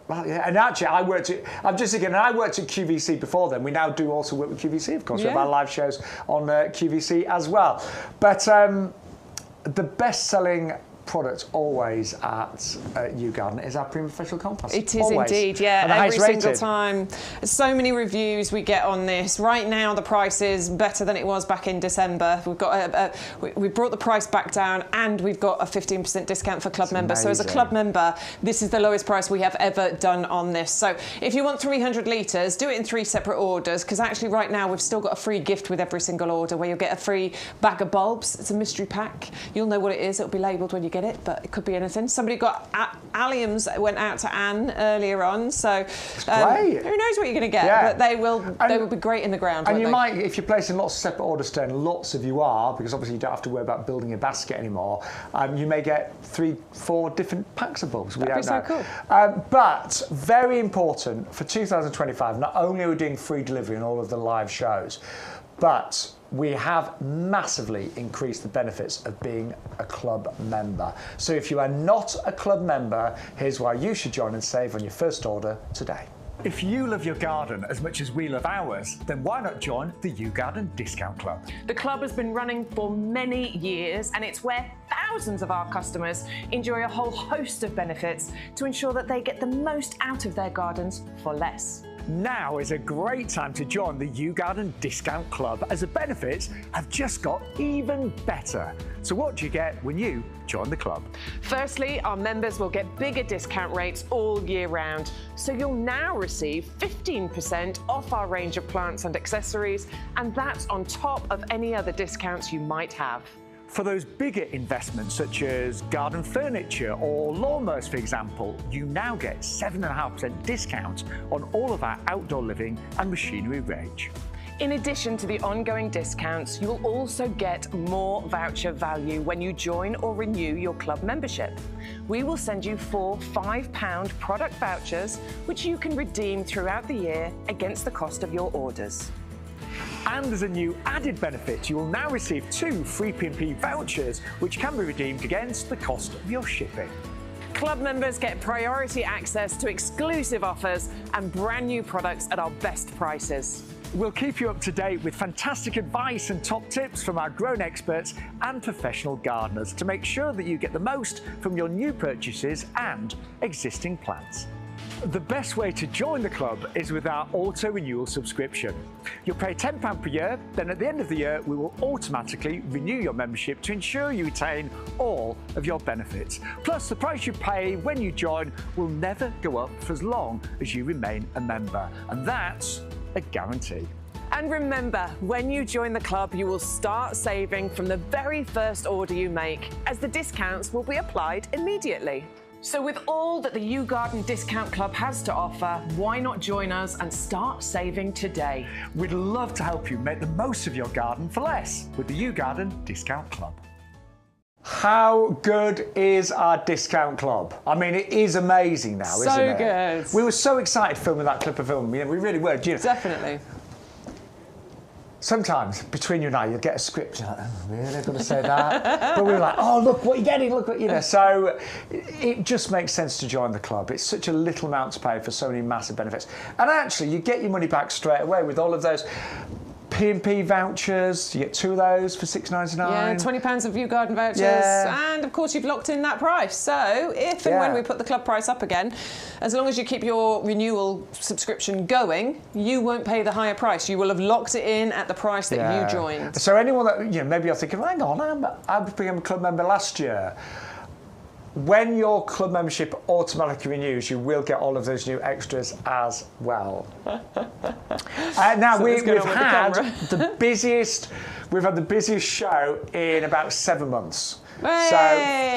Speaker 1: Well, yeah, and actually, I worked at QVC before then. We now do also work with QVC, of course. We have our live shows on QVC as well. But the best-selling product always at YouGarden is our premium professional compost.
Speaker 2: It is
Speaker 1: always.
Speaker 2: Indeed, yeah.
Speaker 1: And
Speaker 2: every single time. So many reviews we get on this. Right now, the price is better than it was back in December. We've got we brought the price back down, and we've got a 15% discount for club members. So as a club member, this is the lowest price we have ever done on this. So if you want 300 litres, do it in 3 separate orders, because actually right now we've still got a free gift with every single order, where you'll get a free bag of bulbs. It's a mystery pack. You'll know what it is. It'll be labelled when you get it, but it could be anything. Somebody got alliums that went out to Anne earlier on, so who knows what you're going to get, but they will be great in the ground.
Speaker 1: And you might, if you're placing lots of separate orders today, and lots of you are, because obviously you don't have to worry about building a basket anymore, you may get 3-4 different packs of bulbs. We don't know.
Speaker 2: So cool.
Speaker 1: But very important for 2025, not only are we doing free delivery on all of the live shows, but we have massively increased the benefits of being a club member. So if you are not a club member, here's why you should join and save on your first order today.
Speaker 3: If you love your garden as much as we love ours, then why not join the YouGarden Discount Club?
Speaker 4: The club has been running for many years, and it's where thousands of our customers enjoy a whole host of benefits to ensure that they get the most out of their gardens for less.
Speaker 3: Now is a great time to join the YouGarden Discount Club, as the benefits have just got even better. So what do you get when you join the club?
Speaker 4: Firstly, our members will get bigger discount rates all year round. So you'll now receive 15% off our range of plants and accessories, and that's on top of any other discounts you might have.
Speaker 3: For those bigger investments, such as garden furniture or lawnmowers, for example, you now get 7.5% discount on all of our outdoor living and machinery range.
Speaker 4: In addition to the ongoing discounts, you'll also get more voucher value when you join or renew your club membership. We will send you 4 £5 product vouchers, which you can redeem throughout the year against the cost of your orders.
Speaker 3: And as a new added benefit, you will now receive 2 free P&P vouchers, which can be redeemed against the cost of your shipping.
Speaker 4: Club members get priority access to exclusive offers and brand new products at our best prices.
Speaker 3: We'll keep you up to date with fantastic advice and top tips from our grown experts and professional gardeners to make sure that you get the most from your new purchases and existing plants. The best way to join the club is with our auto-renewal subscription. You'll pay £10 per year, then at the end of the year, we will automatically renew your membership to ensure you retain all of your benefits. Plus, the price you pay when you join will never go up for as long as you remain a member. And that's a guarantee.
Speaker 4: And remember, when you join the club, you will start saving from the very first order you make, as the discounts will be applied immediately. So with all that the YouGarden Discount Club has to offer, why not join us and start saving today?
Speaker 3: We'd love to help you make the most of your garden for less with the YouGarden Discount Club.
Speaker 1: How good is our discount club? I mean, it is amazing now, isn't it?
Speaker 2: So good.
Speaker 1: We were so excited filming that clip of film. We really were. Do you know?
Speaker 2: Definitely.
Speaker 1: Sometimes, between you and I, you'll get a script, you're like, oh, really, I've got to say that? But we were like, oh, look what you're getting, look what, you know. So it just makes sense to join the club. It's such a little amount to pay for so many massive benefits. And actually, you get your money back straight away with all of those P&P vouchers, you get 2 of those for £6.99.
Speaker 2: Yeah, £20 of YouGarden vouchers.
Speaker 1: Yeah.
Speaker 2: And of course, you've locked in that price. So if and when we put the club price up again, as long as you keep your renewal subscription going, you won't pay the higher price. You will have locked it in at the price that you joined.
Speaker 1: So anyone that, maybe you're thinking, hang on, I became a club member last year. When your club membership automatically renews, you will get all of those new extras as well. Now we've had the busiest show in about 7 months.
Speaker 2: Hey!
Speaker 1: So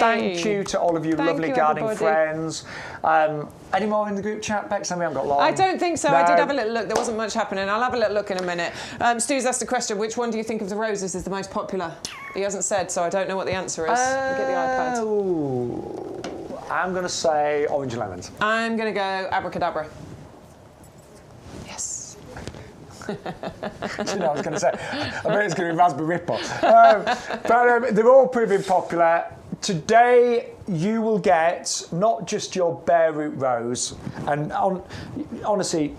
Speaker 1: thank you to all of you lovely gardening friends. Any more in the group chat, Bex? We haven't got long.
Speaker 2: I don't think so. No. I did have a little look. There wasn't much happening. I'll have a little look in a minute. Stu's asked a question. Which one do you think of the roses is the most popular? He hasn't said, so I don't know what the answer is. Get the iPad.
Speaker 1: I'm going to say orange and lemons.
Speaker 2: I'm going to go abracadabra. Yes.
Speaker 1: I was going to say, I bet it's going to be raspberry ripple. But they're all proving popular. Today, you will get not just your bare root rose, and honestly,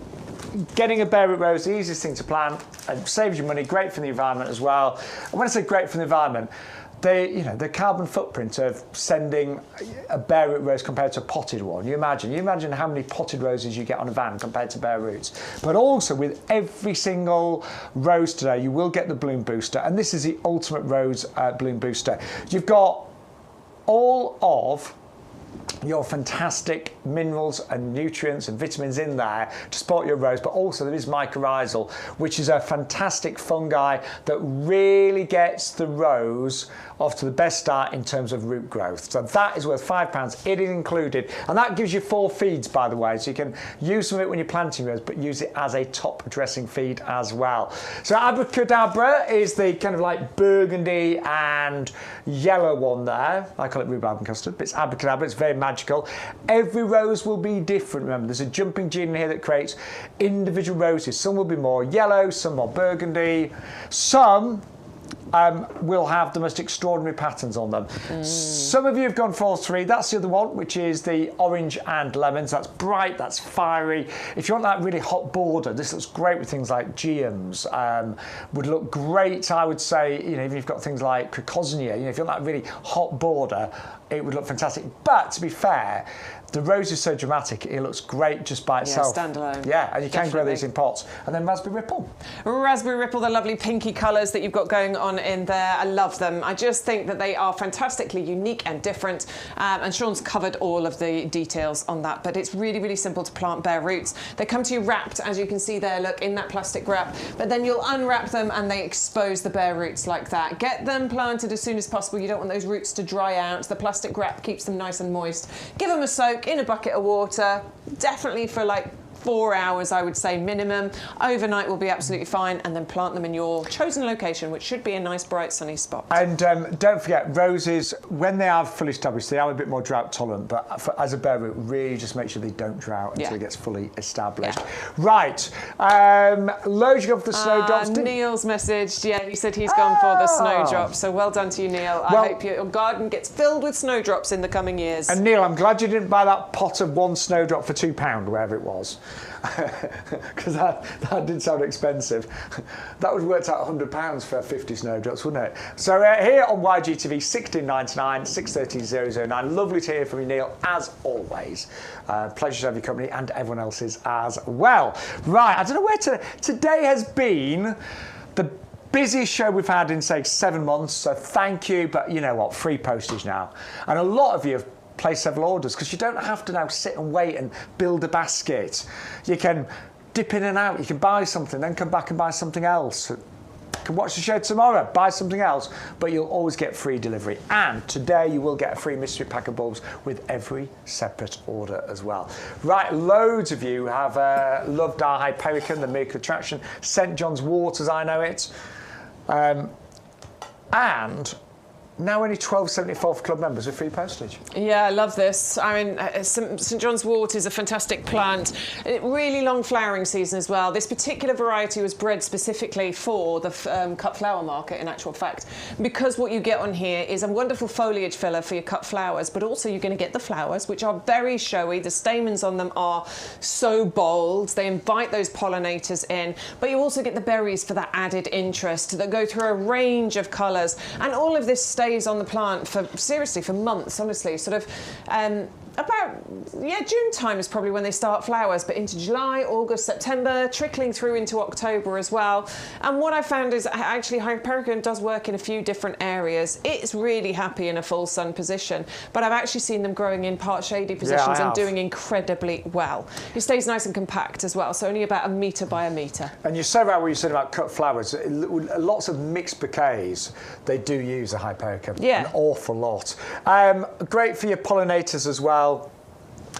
Speaker 1: getting a bare root rose is the easiest thing to plant. It saves you money, great for the environment as well. And when I say great for the environment, the carbon footprint of sending a bare root rose compared to a potted one. You imagine how many potted roses you get on a van compared to bare roots. But also with every single rose today, you will get the bloom booster, and this is the ultimate rose bloom booster. You've got all of your fantastic minerals and nutrients and vitamins in there to support your rose, but also there is mycorrhizal, which is a fantastic fungi that really gets the rose off to the best start in terms of root growth. So that is worth £5. It is included, and that gives you 4 feeds, by the way, so you can use some of it when you're planting rose, but use it as a top dressing feed as well. So abracadabra is the kind of like burgundy and yellow one there. I call it rhubarb and custard, but it's abracadabra. It's very magical. Every rose will be different. Remember, there's a jumping gene in here that creates individual roses. Some will be more yellow, some more burgundy, some will have the most extraordinary patterns on them. Some of you have gone for all 3. That's the other one, which is the orange and lemons. That's bright, that's fiery. If you want that really hot border, this looks great with things like geums. Would look great, I would say, even if you've got things like crocosnia, if you want that really hot border, it would look fantastic. But to be fair, the rose is so dramatic, it looks great just by itself.
Speaker 2: Yeah, standalone.
Speaker 1: Yeah, and you can grow these in pots. And then raspberry ripple.
Speaker 2: Raspberry ripple, the lovely pinky colours that you've got going on in there. I love them. I just think that they are fantastically unique and different. And Shaun's covered all of the details on that. But it's really, really simple to plant bare roots. They come to you wrapped, as you can see there, look, in that plastic wrap. But then you'll unwrap them and they expose the bare roots like that. Get them planted as soon as possible. You don't want those roots to dry out. The plastic wrap keeps them nice and moist. Give them a soak in a bucket of water, definitely for like 4 hours, I would say, minimum. Overnight will be absolutely fine, and then plant them in your chosen location, which should be a nice, bright, sunny spot. And
Speaker 1: don't forget, roses, when they are fully established, they are a bit more drought tolerant, but as a bare root, really just make sure they don't drought until it gets fully established. Yeah. Right, loads you got for the snowdrops.
Speaker 2: Neil's messaged, he said he's gone for the snowdrops, so well done to you, Neil. I hope your garden gets filled with snowdrops in the coming years.
Speaker 1: And Neil, I'm glad you didn't buy that pot of 1 snowdrop for £2, wherever it was. Because that did sound expensive. That would work out £100 for 50 snowdrops, wouldn't it? So here on YGTV, 1699 630 009. Lovely to hear from you, Neil, as always. Pleasure to have your company and everyone else's as well. Right, I don't know where today has been the busiest show we've had in, say, 7 months. So thank you, but you know what? Free postage now. And a lot of you have place several orders, because you don't have to now sit and wait and build a basket. You can dip in and out, you can buy something, then come back and buy something else. You can watch the show tomorrow, buy something else, but you'll always get free delivery. And today you will get a free mystery pack of bulbs with every separate order as well. Right, loads of you have loved our Hypericon, the miracle attraction, St John's wort as I know it. And Now only $12.74 for club members with free postage.
Speaker 2: Yeah, I love this. I mean, St John's wort is a fantastic plant. Really long flowering season as well. This particular variety was bred specifically for the cut flower market, in actual fact, because what you get on here is a wonderful foliage filler for your cut flowers, but also you're going to get the flowers, which are very showy. The stamens on them are so bold. They invite those pollinators in, but you also get the berries for that added interest that go through a range of colours. And all of this stays on the plant for months, honestly. Sort of about June time is probably when they start flowers, but into July, August, September, trickling through into October as well. And what I found is actually Hypericum does work in a few different areas. It's really happy in a full sun position, but I've actually seen them growing in part shady positions and doing incredibly well. It stays nice and compact as well, so only about 1 metre by 1 metre.
Speaker 1: And you're so right what you said about cut flowers. Lots of mixed bouquets, they do use a Hypericum.
Speaker 2: Yeah.
Speaker 1: An awful lot. Great for your pollinators as well.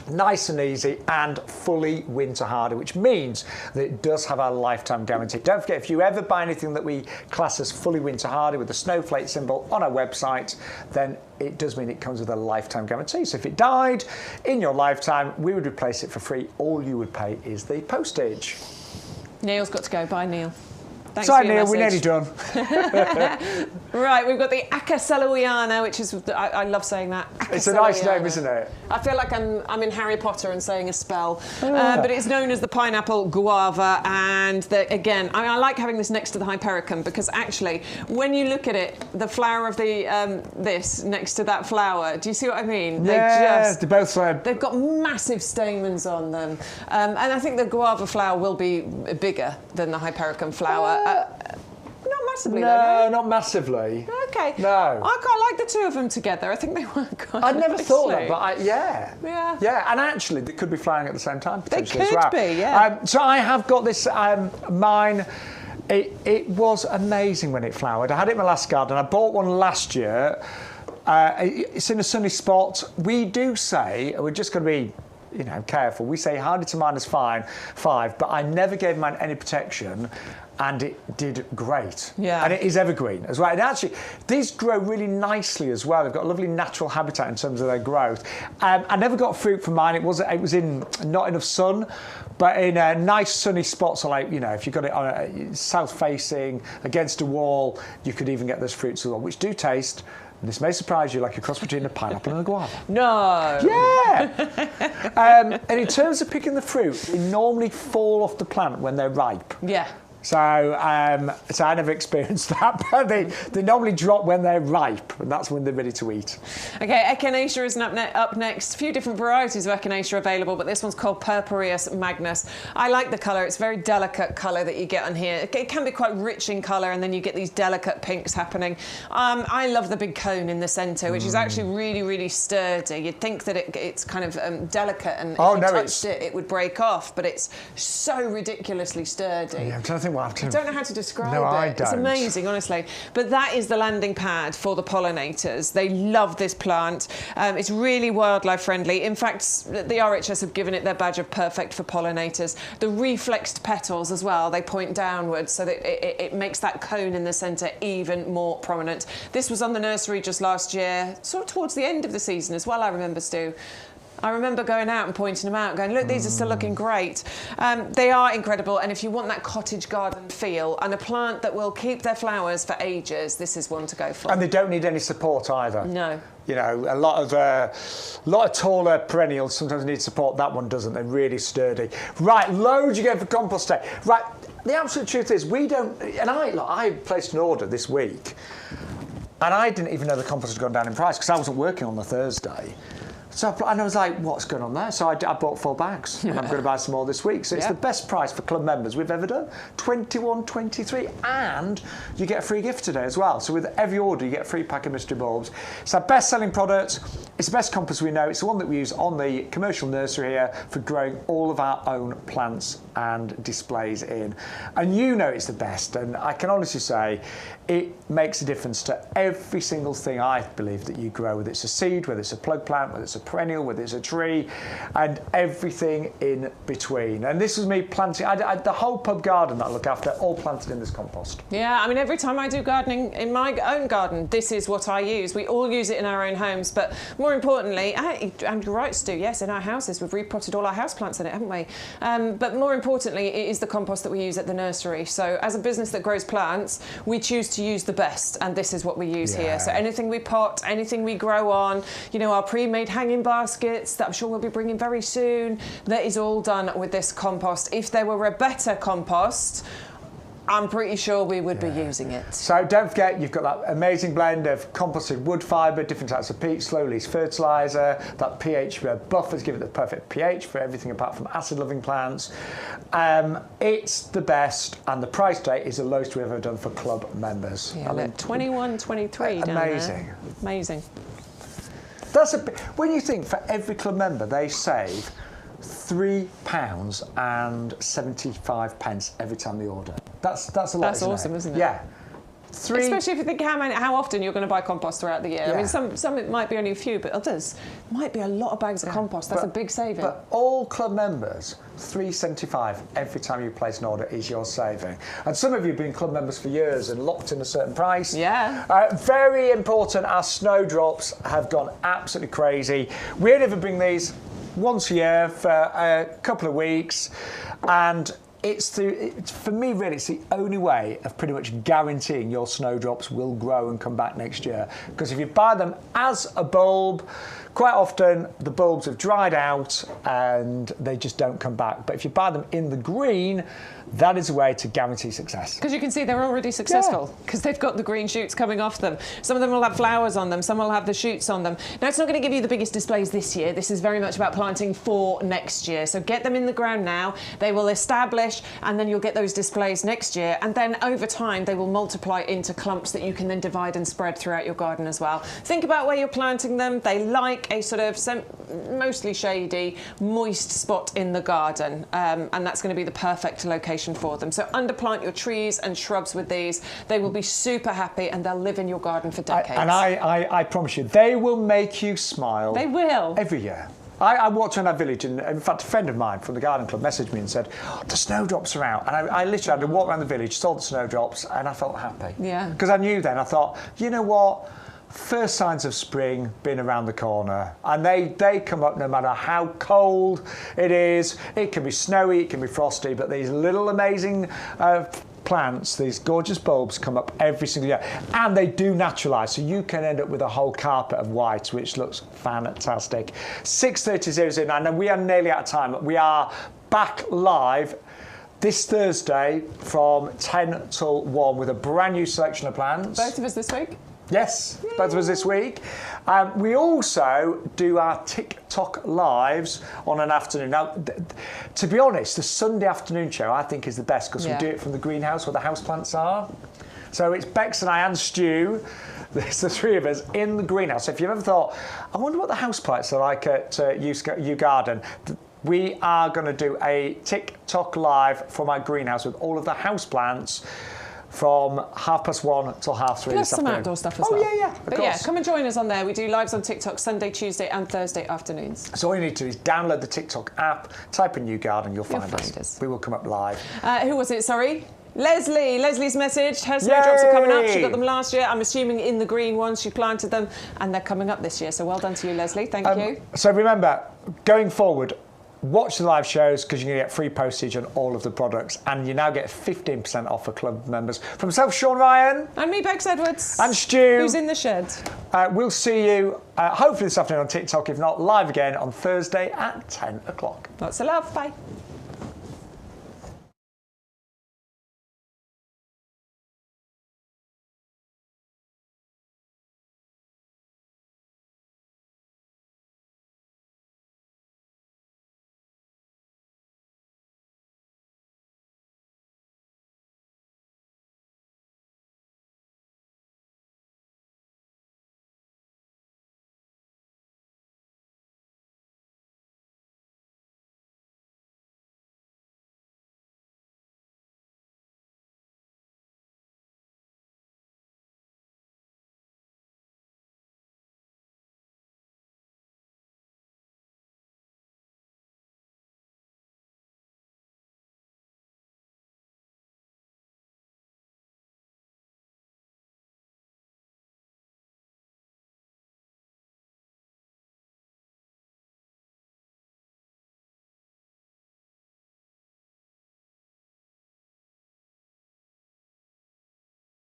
Speaker 1: Nice and easy and fully winter hardy, which means that it does have our lifetime guarantee. Don't forget, if you ever buy anything that we class as fully winter hardy with the snowflake symbol on our website, then it does mean it comes with a lifetime guarantee. So if it died in your lifetime, we would replace it for free. All you would pay is the postage.
Speaker 2: Neil's got to go. Bye, Neil. Thanks
Speaker 1: Sorry,
Speaker 2: for your
Speaker 1: Neil, we're nearly
Speaker 2: message.
Speaker 1: done.
Speaker 2: Right, we've got the Acaceloiana, which is, I love saying that.
Speaker 1: It's a nice name, isn't it?
Speaker 2: I feel like I'm in Harry Potter and saying a spell. But it's known as the pineapple guava, and again, I like having this next to the Hypericum because actually, when you look at it, the flower of the this next to that flower, do you see what I mean?
Speaker 1: Yeah, they're both
Speaker 2: they've got massive stamens on them, and I think the guava flower will be bigger than the Hypericum flower. Not massively,
Speaker 1: no, not massively.
Speaker 2: Okay.
Speaker 1: No.
Speaker 2: I quite like the two of them together. I think they work quite
Speaker 1: I'd never thought
Speaker 2: nicely.
Speaker 1: that, but
Speaker 2: Yeah.
Speaker 1: Yeah, and actually, they could be flying at the same time,
Speaker 2: They
Speaker 1: potentially,
Speaker 2: could
Speaker 1: as well.
Speaker 2: be, yeah.
Speaker 1: So I have got this, mine. It was amazing when it flowered. I had it in my last garden. I bought one last year. It's in a sunny spot. We do say, we're just going to be, careful. We say hardy to -5, but I never gave mine any protection, and it did great.
Speaker 2: Yeah.
Speaker 1: And it is evergreen as well. And actually, these grow really nicely as well. They've got a lovely natural habitat in terms of their growth. I never got fruit from mine. It was in not enough sun, but in a nice sunny spots, like, if you got it on a south facing against a wall, you could even get those fruits as well, which do taste. And this may surprise you, like a cross between a pineapple and a guava.
Speaker 2: No.
Speaker 1: Yeah. And in terms of picking the fruit, they normally fall off the plant when they're ripe.
Speaker 2: Yeah.
Speaker 1: So I never experienced that, but they normally drop when they're ripe, and that's when they're ready to eat.
Speaker 2: Okay, Echinacea is up next. A few different varieties of Echinacea available, but this one's called Purpureus magnus. I like the colour. It's a very delicate colour that you get on here. It can be quite rich in colour, and then you get these delicate pinks happening. I love the big cone in the centre, which is actually really, really sturdy. You'd think that it's kind of delicate, and if you touched it, it would break off, but it's so ridiculously sturdy.
Speaker 1: Yeah, I'm trying to think what
Speaker 2: I don't know how to describe
Speaker 1: no,
Speaker 2: it.
Speaker 1: I don't.
Speaker 2: It's amazing, honestly. But that is the landing pad for the pollinators. They love this plant. It's really wildlife friendly. In fact, the RHS have given it their badge of perfect for pollinators. The reflexed petals as well, they point downwards, so that it makes that cone in the centre even more prominent. This was on the nursery just last year, sort of towards the end of the season as well, I remember, Stu. I remember going out and pointing them out, going, look, these are still looking great. They are incredible, and if you want that cottage garden feel and a plant that will keep their flowers for ages, this is one to go for.
Speaker 1: And they don't need any support either.
Speaker 2: No.
Speaker 1: A lot of taller perennials sometimes need support. That one doesn't. They're really sturdy. Right, loads you get for compost day. Right, the absolute truth is we don't. And I placed an order this week, and I didn't even know the compost had gone down in price because I wasn't working on the Thursday. So I was like, what's going on there? So I bought 4 bags, and I'm going to buy some more this week. So it's the best price for club members we've ever done, $21.23, and you get a free gift today as well. So with every order, you get a free pack of mystery bulbs. It's our best-selling product. It's the best compost we know. It's the one that we use on the commercial nursery here for growing all of our own plants and displays in. And you know it's the best, and I can honestly say it makes a difference to every single thing I believe that you grow, whether it's a seed, whether it's a plug plant, whether it's a perennial, whether it's a tree, and everything in between. And this was me planting, the whole pub garden that I look after, all planted in this compost.
Speaker 2: Yeah, I mean, every time I do gardening in my own garden, this is what I use. We all use it in our own homes, but more importantly, and you're right, Stu, yes, in our houses, we've repotted all our houseplants in it, haven't we? But more importantly, it is the compost that we use at the nursery. So as a business that grows plants, we choose to use the best, and this is what we use here. So anything we pot, anything we grow on, you know, our pre-made hanging baskets that I'm sure we'll be bringing very soon, that is all done with this compost. If there were a better compost, I'm pretty sure we would be using it.
Speaker 1: So don't forget, you've got that amazing blend of composted wood fibre, different types of peat, slow-release fertiliser, that pH buffers give it the perfect pH for everything apart from acid-loving plants. It's the best, and the price tag is the lowest we've ever done for club members.
Speaker 2: Yeah, look, 21, 23 down
Speaker 1: amazing.
Speaker 2: there. Amazing.
Speaker 1: That's when you think for every club member they save £3.75 every time they order. That's a lot.
Speaker 2: That's awesome, isn't it?
Speaker 1: Yeah.
Speaker 2: Especially if you think how often you're going to buy compost throughout the year.
Speaker 1: Yeah.
Speaker 2: I mean, some it might be only a few, but others might be a lot of bags of compost. That's a big saving.
Speaker 1: But all club members, £3.75 every time you place an order is your saving. And some of you have been club members for years and locked in a certain price.
Speaker 2: Yeah.
Speaker 1: Very important, our snowdrops have gone absolutely crazy. We only ever bring these once a year for a couple of weeks, and for me, really, it's the only way of pretty much guaranteeing your snowdrops will grow and come back next year. Because if you buy them as a bulb, quite often the bulbs have dried out and they just don't come back. But if you buy them in the green, that is a way to guarantee success.
Speaker 2: Because you can see they're already successful, because they've got the green shoots coming off them. Some of them will have flowers on them, some will have the shoots on them. Now, it's not going to give you the biggest displays this year. This is very much about planting for next year. So get them in the ground now. They will establish, and then you'll get those displays next year. And then over time, they will multiply into clumps that you can then divide and spread throughout your garden as well. Think about where you're planting them. They like a sort of mostly shady, moist spot in the garden, and that's going to be the perfect location for them. So underplant your trees and shrubs with these. They will be super happy, and they'll live in your garden for decades.
Speaker 1: I promise you, they will make you smile.
Speaker 2: They will.
Speaker 1: Every year. I walked around our village, and in fact, a friend of mine from the garden club messaged me and said, the snowdrops are out. And I literally had to walk around the village, saw the snowdrops, and I felt happy.
Speaker 2: Yeah.
Speaker 1: Because I knew then, I thought, you know what? First signs of spring been around the corner, and they come up no matter how cold it is. It can be snowy, it can be frosty, but these little amazing plants, these gorgeous bulbs, come up every single year, and they do naturalise, so you can end up with a whole carpet of white, which looks fantastic. 6:30 and we are nearly out of time. We are back live this Thursday from 10 till 1 with a brand new selection of plants.
Speaker 2: Both of us this week?
Speaker 1: Yes, both of us this week. We also do our TikTok lives on an afternoon. Now, to be honest, the Sunday afternoon show I think is the best because we do it from the greenhouse where the houseplants are. So it's Bex and I and Stu, there's the three of us in the greenhouse. So if you've ever thought, I wonder what the houseplants are like at YouGarden, we are going to do a TikTok live from our greenhouse with all of the houseplants from 1:30 till 3:30
Speaker 2: Plus
Speaker 1: this afternoon.
Speaker 2: some outdoor stuff as well.
Speaker 1: Oh, yeah, of
Speaker 2: But
Speaker 1: course.
Speaker 2: yeah, come and join us on there. We do lives on TikTok Sunday, Tuesday and Thursday afternoons.
Speaker 1: So all you need to do is download the TikTok app, type in YouGarden, you'll find us. We will come up live.
Speaker 2: Who was it, sorry? Leslie. Leslie's message. Her snowdrops are coming up. She got them last year. I'm assuming in the green ones. She planted them and they're coming up this year. So well done to you, Leslie. Thank you.
Speaker 1: So remember, going forward, watch the live shows because you're going to get free postage on all of the products, and you now get 15% off for club members. From myself, Shaun Ryan.
Speaker 2: And me, Bex Edwards.
Speaker 1: And Stu.
Speaker 2: Who's in the shed.
Speaker 1: We'll see you hopefully this afternoon on TikTok, if not live again on Thursday at 10 o'clock.
Speaker 2: Lots of love. Bye.